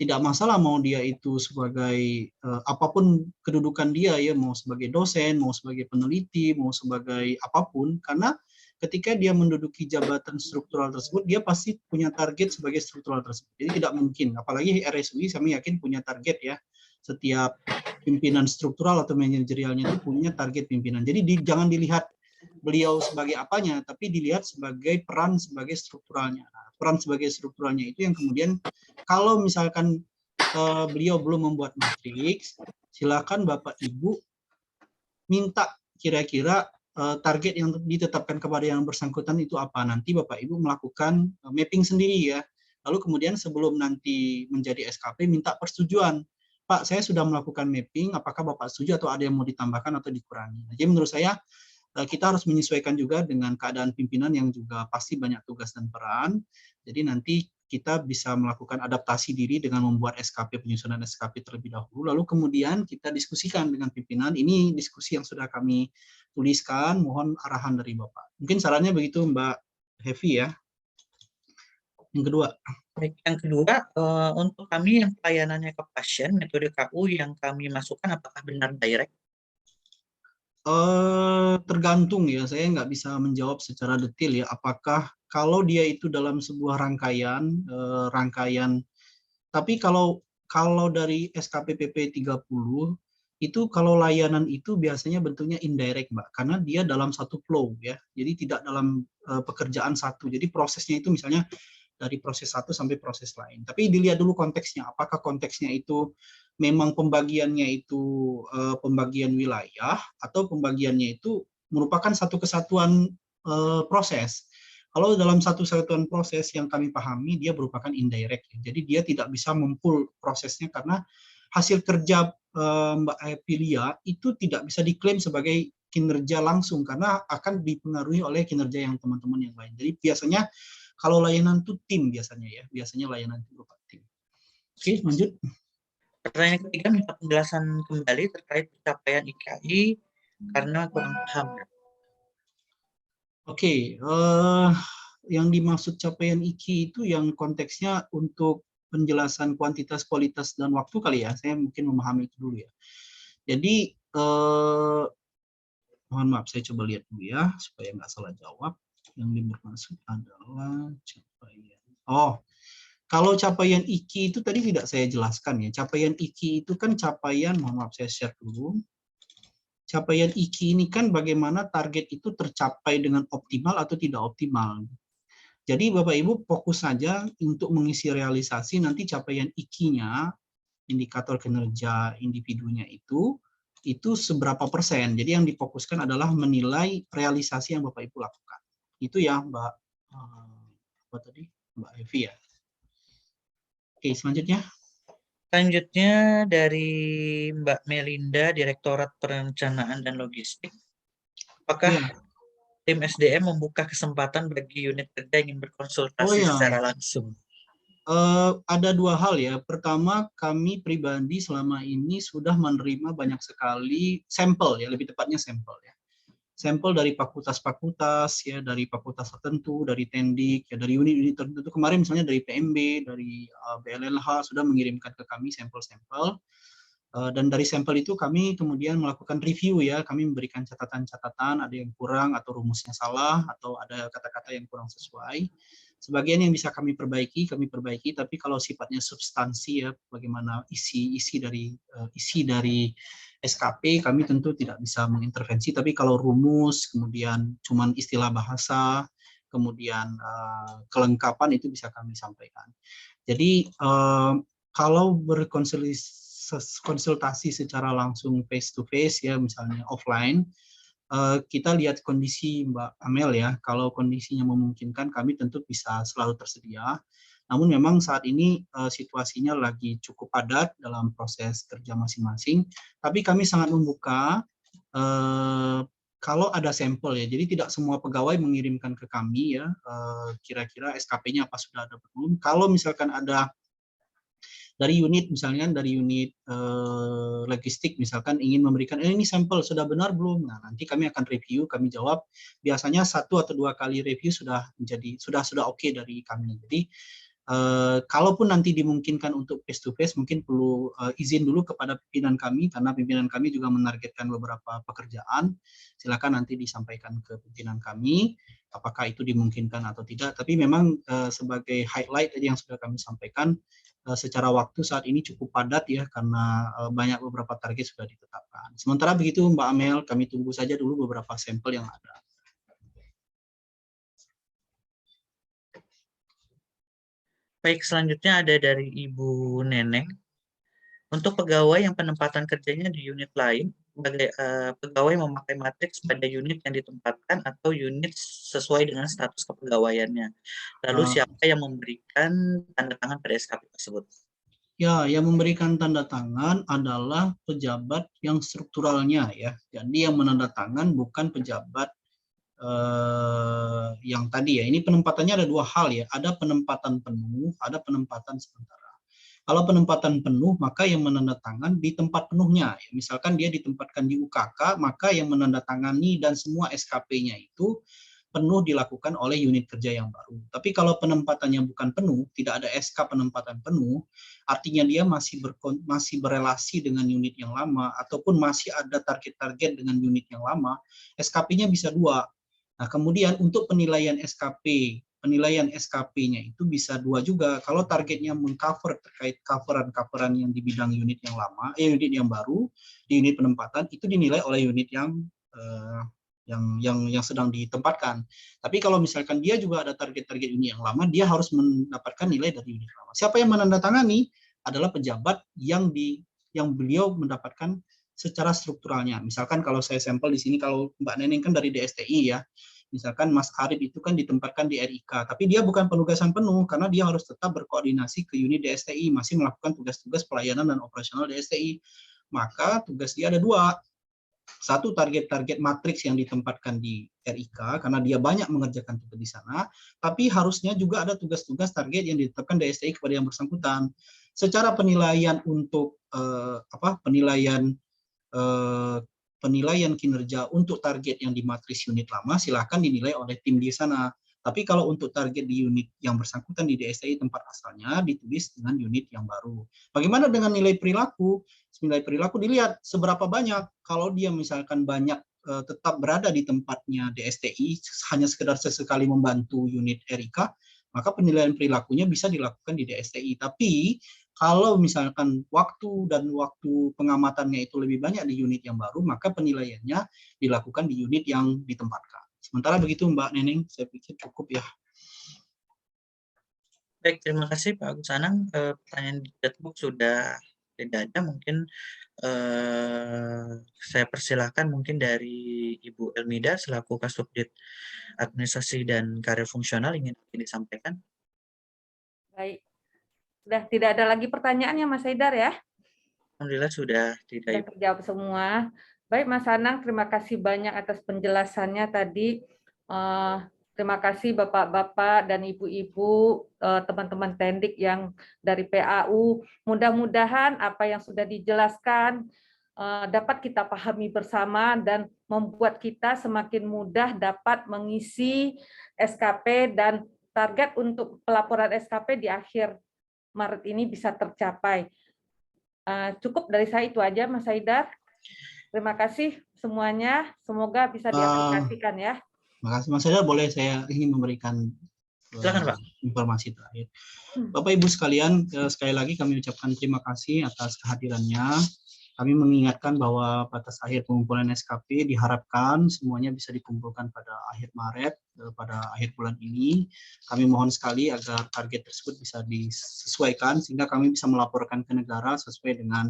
tidak masalah mau dia itu sebagai apapun kedudukan dia ya, mau sebagai dosen, mau sebagai peneliti, mau sebagai apapun, karena ketika dia menduduki jabatan struktural tersebut, dia pasti punya target sebagai struktural tersebut. Jadi tidak mungkin, apalagi RSUI saya yakin punya target ya. Setiap pimpinan struktural atau manajerialnya itu punya target pimpinan. Jadi jangan dilihat beliau sebagai apanya, tapi dilihat sebagai peran sebagai strukturalnya. Nah, peran sebagai strukturalnya itu yang kemudian kalau misalkan beliau belum membuat matriks, silakan Bapak Ibu minta kira-kira target yang ditetapkan kepada yang bersangkutan itu apa. Nanti Bapak Ibu melakukan mapping sendiri ya. Lalu kemudian sebelum nanti menjadi SKP minta persetujuan Pak, saya sudah melakukan mapping, apakah Bapak setuju atau ada yang mau ditambahkan atau dikurangi. Jadi menurut saya kita harus menyesuaikan juga dengan keadaan pimpinan yang juga pasti banyak tugas dan peran. Jadi nanti kita bisa melakukan adaptasi diri dengan membuat SKP, penyusunan SKP terlebih dahulu, lalu kemudian kita diskusikan dengan pimpinan. Ini diskusi yang sudah kami tuliskan, mohon arahan dari Bapak. Mungkin sarannya begitu Mbak Hevi ya. Yang kedua. Baik, yang kedua, untuk kami yang pelayanannya ke pasien, metode KU yang kami masukkan apakah benar direct? Tergantung ya, saya nggak bisa menjawab secara detail ya, apakah kalau dia itu dalam sebuah rangkaian, tapi kalau dari SKP PP 30, itu kalau layanan itu biasanya bentuknya indirect, Mbak, karena dia dalam satu flow ya, jadi tidak dalam pekerjaan satu, jadi prosesnya itu misalnya dari proses satu sampai proses lain. Tapi dilihat dulu konteksnya, apakah konteksnya itu memang pembagiannya itu pembagian wilayah atau pembagiannya itu merupakan satu kesatuan proses. Kalau dalam satu kesatuan proses yang kami pahami, dia merupakan indirect. Jadi dia tidak bisa mempul prosesnya karena hasil kerja Mbak Epilia itu tidak bisa diklaim sebagai kinerja langsung karena akan dipengaruhi oleh kinerja yang teman-teman yang lain. Jadi biasanya kalau layanan itu tim biasanya layanan itu berupa tim. Oke, lanjut. Pertanyaan ketiga, minta penjelasan kembali terkait pencapaian IKI karena kurang paham. Oke, yang dimaksud capaian IKI itu yang konteksnya untuk penjelasan kuantitas, kualitas, dan waktu kali ya. Saya mungkin memahami itu dulu ya. Jadi, mohon maaf, saya coba lihat dulu ya, supaya nggak salah jawab. Yang dimaksud adalah capaian. Oh, kalau capaian IKI itu tadi tidak saya jelaskan ya. Capaian IKI itu kan capaian, mohon maaf saya share dulu. Capaian IKI ini kan bagaimana target itu tercapai dengan optimal atau tidak optimal. Jadi Bapak Ibu fokus saja untuk mengisi realisasi nanti capaian IKI-nya, indikator kinerja individunya itu seberapa persen. Jadi yang difokuskan adalah menilai realisasi yang Bapak Ibu lakukan. Itu ya Mbak, apa tadi? Mbak Evi ya. Oke, selanjutnya. Selanjutnya dari Mbak Melinda, Direktorat Perencanaan dan Logistik. Apakah tim SDM membuka kesempatan bagi unit kerja yang ingin berkonsultasi secara langsung? Ada dua hal ya. Pertama, kami pribadi selama ini sudah menerima banyak sekali sampel ya, lebih tepatnya sampel ya. Sampel dari fakultas-fakultas ya, dari fakultas tertentu, dari Tendik ya, dari unit-unit tertentu. Kemarin misalnya dari PMB, dari BLLH sudah mengirimkan ke kami sampel-sampel. Dan dari sampel itu kami kemudian melakukan review ya, kami memberikan catatan-catatan, ada yang kurang atau rumusnya salah atau ada kata-kata yang kurang sesuai. Sebagian yang bisa kami perbaiki, tapi kalau sifatnya substansi ya, bagaimana isi dari SKP, kami tentu tidak bisa mengintervensi, tapi kalau rumus, kemudian cuman istilah bahasa, kemudian kelengkapan itu bisa kami sampaikan. Jadi kalau berkonsultasi secara langsung face to face ya, misalnya offline, kita lihat kondisi Mbak Amel ya, kalau kondisinya memungkinkan kami tentu bisa selalu tersedia. Namun memang saat ini situasinya lagi cukup padat dalam proses kerja masing-masing, tapi kami sangat membuka kalau ada sampel ya, jadi tidak semua pegawai mengirimkan ke kami ya, kira-kira SKP-nya apa sudah ada belum. Kalau misalkan ada dari unit misalnya dari unit logistik misalkan ingin memberikan ini sampel sudah benar belum, nah nanti kami akan review, kami jawab, biasanya 1 atau 2 kali review sudah oke dari kami. Jadi kalaupun nanti dimungkinkan untuk face to face mungkin perlu izin dulu kepada pimpinan kami karena pimpinan kami juga menargetkan beberapa pekerjaan, silakan nanti disampaikan ke pimpinan kami apakah itu dimungkinkan atau tidak, tapi memang sebagai highlight yang sudah kami sampaikan, secara waktu saat ini cukup padat ya karena banyak beberapa target sudah ditetapkan. Sementara begitu Mbak Amel, kami tunggu saja dulu beberapa sampel yang ada. Baik, selanjutnya ada dari Ibu Neneng. Untuk pegawai yang penempatan kerjanya di unit lain, pegawai memakai matriks pada unit yang ditempatkan atau unit sesuai dengan status kepegawaiannya. Lalu siapa yang memberikan tanda tangan pada SKP tersebut? Ya, yang memberikan tanda tangan adalah pejabat yang strukturalnya ya. Jadi yang menandatangan bukan pejabat yang tadi ya. Ini penempatannya ada dua hal ya. Ada penempatan penuh, ada penempatan sementara. Kalau penempatan penuh, maka yang menandatangan di tempat penuhnya. Misalkan dia ditempatkan di UKK, maka yang menandatangani dan semua SKP-nya itu penuh dilakukan oleh unit kerja yang baru. Tapi kalau penempatannya bukan penuh, tidak ada SK penempatan penuh, artinya dia masih berelasi dengan unit yang lama, ataupun masih ada target-target dengan unit yang lama, SKP-nya bisa dua. Nah, kemudian untuk penilaian SKP-nya itu bisa dua juga. Kalau targetnya mengcover terkait coveran yang di bidang unit yang lama, unit yang baru, di unit penempatan itu dinilai oleh unit yang sedang ditempatkan. Tapi kalau misalkan dia juga ada target-target unit yang lama, dia harus mendapatkan nilai dari unit lama. Siapa yang menandatangani adalah pejabat yang beliau mendapatkan secara strukturalnya. Misalkan kalau saya sampel di sini, kalau Mbak Neneng kan dari DSTI ya, misalkan Mas Arif itu kan ditempatkan di RIK, tapi dia bukan penugasan penuh karena dia harus tetap berkoordinasi ke unit DSTI, masih melakukan tugas-tugas pelayanan dan operasional DSTI. Maka tugas dia ada dua. Satu, target-target matriks yang ditempatkan di RIK karena dia banyak mengerjakan tugas di sana, tapi harusnya juga ada tugas-tugas target yang ditetapkan DSTI kepada yang bersangkutan. Secara penilaian untuk penilaian kinerja untuk target yang di matriks unit lama silahkan dinilai oleh tim di sana. Tapi kalau untuk target di unit yang bersangkutan di DSTI tempat asalnya ditulis dengan unit yang baru. Bagaimana dengan nilai perilaku? Nilai perilaku dilihat seberapa banyak. Kalau dia misalkan banyak tetap berada di tempatnya DSTI, hanya sekedar sesekali membantu unit RIK, maka penilaian perilakunya bisa dilakukan di DSTI. Tapi kalau misalkan waktu pengamatannya itu lebih banyak di unit yang baru, maka penilaiannya dilakukan di unit yang ditempatkan. Sementara begitu Mbak Neneng, saya pikir cukup ya. Baik, terima kasih Pak Agus Anang. Pertanyaan di chatbox sudah tidak ada. Mungkin saya persilahkan mungkin dari Ibu Elmida selaku Kasubdit Administrasi dan Karir Fungsional ingin disampaikan. Baik. Sudah tidak ada lagi pertanyaannya Mas Haidar ya? Alhamdulillah sudah tidak. Sudah terjawab semua. Baik Mas Anang, terima kasih banyak atas penjelasannya tadi. Terima kasih Bapak-Bapak dan Ibu-Ibu, teman-teman Tendik yang dari PAU. Mudah-mudahan apa yang sudah dijelaskan dapat kita pahami bersama dan membuat kita semakin mudah dapat mengisi SKP dan target untuk pelaporan SKP di akhir Maret ini bisa tercapai. Cukup dari saya itu aja, Mas Haidar. Terima kasih semuanya. Semoga bisa diaplikasikan ya. Terima kasih Mas Haidar. Boleh saya ingin memberikan informasi terakhir. Bapak Ibu sekalian, sekali lagi kami ucapkan terima kasih atas kehadirannya. Kami mengingatkan bahwa batas akhir pengumpulan SKP diharapkan semuanya bisa dikumpulkan pada akhir Maret, pada akhir bulan ini. Kami mohon sekali agar target tersebut bisa disesuaikan sehingga kami bisa melaporkan ke negara sesuai dengan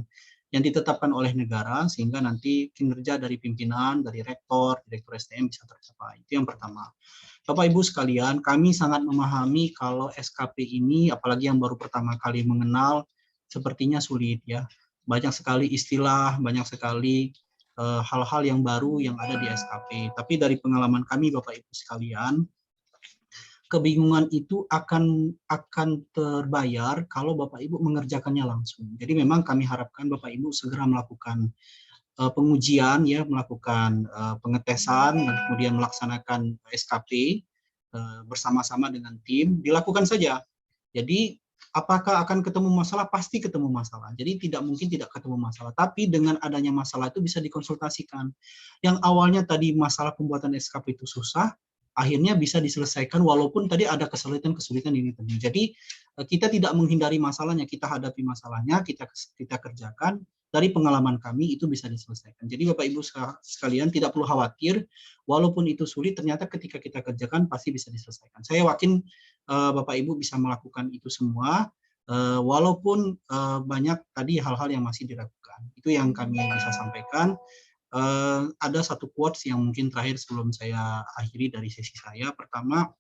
yang ditetapkan oleh negara, sehingga nanti kinerja dari pimpinan, dari rektor, direktur SDM bisa tercapai. Itu yang pertama. Bapak Ibu sekalian, kami sangat memahami kalau SKP ini, apalagi yang baru pertama kali mengenal, sepertinya sulit ya. Banyak sekali istilah, banyak sekali hal-hal yang baru yang ada di SKP. Tapi dari pengalaman kami Bapak Ibu sekalian, kebingungan itu akan terbayar kalau Bapak Ibu mengerjakannya langsung. Jadi memang kami harapkan Bapak Ibu segera melakukan pengujian ya, melakukan pengetesan dan kemudian melaksanakan SKP bersama-sama dengan tim, dilakukan saja. Jadi apakah akan ketemu masalah? Pasti ketemu masalah. Jadi tidak mungkin tidak ketemu masalah. Tapi dengan adanya masalah itu bisa dikonsultasikan. Yang awalnya tadi masalah pembuatan SKP itu susah, akhirnya bisa diselesaikan walaupun tadi ada kesulitan ini tadi. Jadi kita tidak menghindari masalahnya, kita hadapi masalahnya, kita kerjakan. Dari pengalaman kami itu bisa diselesaikan. Jadi Bapak Ibu sekalian tidak perlu khawatir, walaupun itu sulit, ternyata ketika kita kerjakan pasti bisa diselesaikan. Saya yakin Bapak Ibu bisa melakukan itu semua, walaupun banyak tadi hal-hal yang masih dilakukan. Itu yang kami bisa sampaikan. Ada satu quotes yang mungkin terakhir sebelum saya akhiri dari sesi saya. Pertama,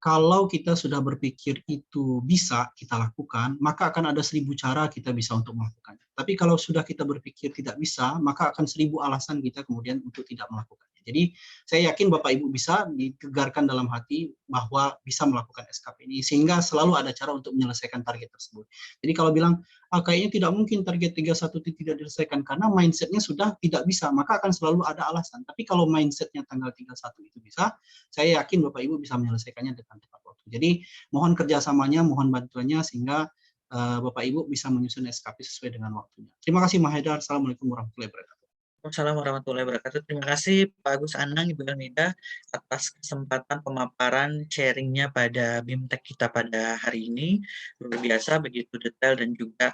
kalau kita sudah berpikir itu bisa kita lakukan, maka akan ada 1000 cara kita bisa untuk melakukannya. Tapi kalau sudah kita berpikir tidak bisa, maka akan 1000 alasan kita kemudian untuk tidak melakukannya. Jadi saya yakin Bapak Ibu bisa ditegarkan dalam hati bahwa bisa melakukan SKP ini, sehingga selalu ada cara untuk menyelesaikan target tersebut. Jadi kalau bilang, kayaknya tidak mungkin target 31 itu tidak diselesaikan karena mindsetnya sudah tidak bisa, maka akan selalu ada alasan. Tapi kalau mindsetnya tanggal 31 itu bisa, saya yakin Bapak Ibu bisa menyelesaikannya dengan tepat waktu. Jadi mohon kerjasamanya, mohon bantuannya sehingga Bapak Ibu bisa menyusun SKP sesuai dengan waktunya. Terima kasih Mahedar. Assalamualaikum warahmatullahi wabarakatuh. Waalaikumsalam warahmatullahi wabarakatuh. Terima kasih Pak Agus Anang, Ibu Elmida atas kesempatan pemaparan sharingnya pada BIMTEK kita pada hari ini. Luar biasa, begitu detail dan juga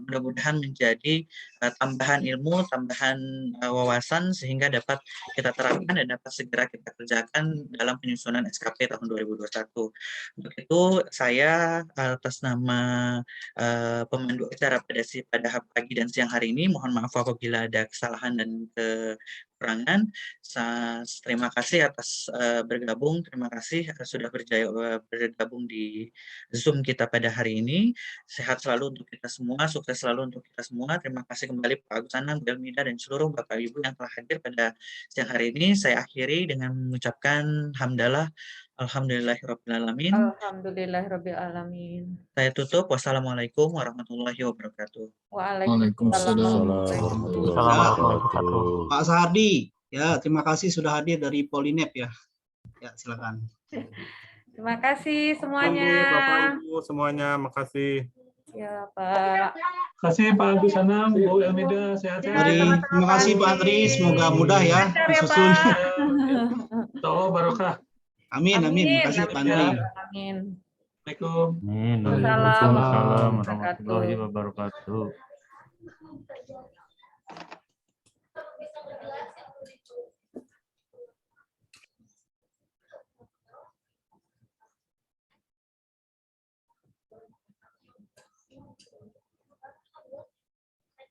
mudah-mudahan menjadi tambahan ilmu, tambahan wawasan sehingga dapat kita terapkan dan dapat segera kita kerjakan dalam penyusunan SKP tahun 2021. Untuk itu saya atas nama pemandu acara pada pagi dan siang hari ini, mohon maaf apabila ada kesalahan dan kekurangan. Terima kasih atas bergabung, terima kasih sudah bergabung di Zoom kita pada hari ini. Sehat selalu untuk kita semua, sukses selalu untuk kita semua. Terima kasih kembali Pak Agus Anang, Bu Elmida, dan seluruh Bapak Ibu yang telah hadir pada siang hari ini. Saya akhiri dengan mengucapkan hamdalah, alhamdulillahirrabbilalamin. Alhamdulillahirrabbilalamin. Saya tutup. Wassalamualaikum warahmatullahi wabarakatuh. Waalaikumsalam warahmatullahi wabarakatuh. Pak Sahardi, ya terima kasih sudah hadir dari Polinep ya. Ya silakan. Terima kasih semuanya. Bapak Ibu semuanya, makasih. Ya Pak. Terima kasih Pak Agus Anang, Bu Elmida, sehat-sehat. Terima kasih Pak Andri, semoga mudah ya disusun. Tolong barokah. Amin, amin. Terima kasih Pak Andri. Amin. Assalamualaikum. Waalaikumsalam warahmatullahi wabarakatuh.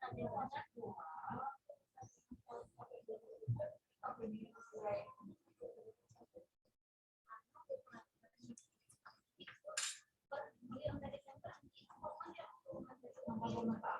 Terima kasih.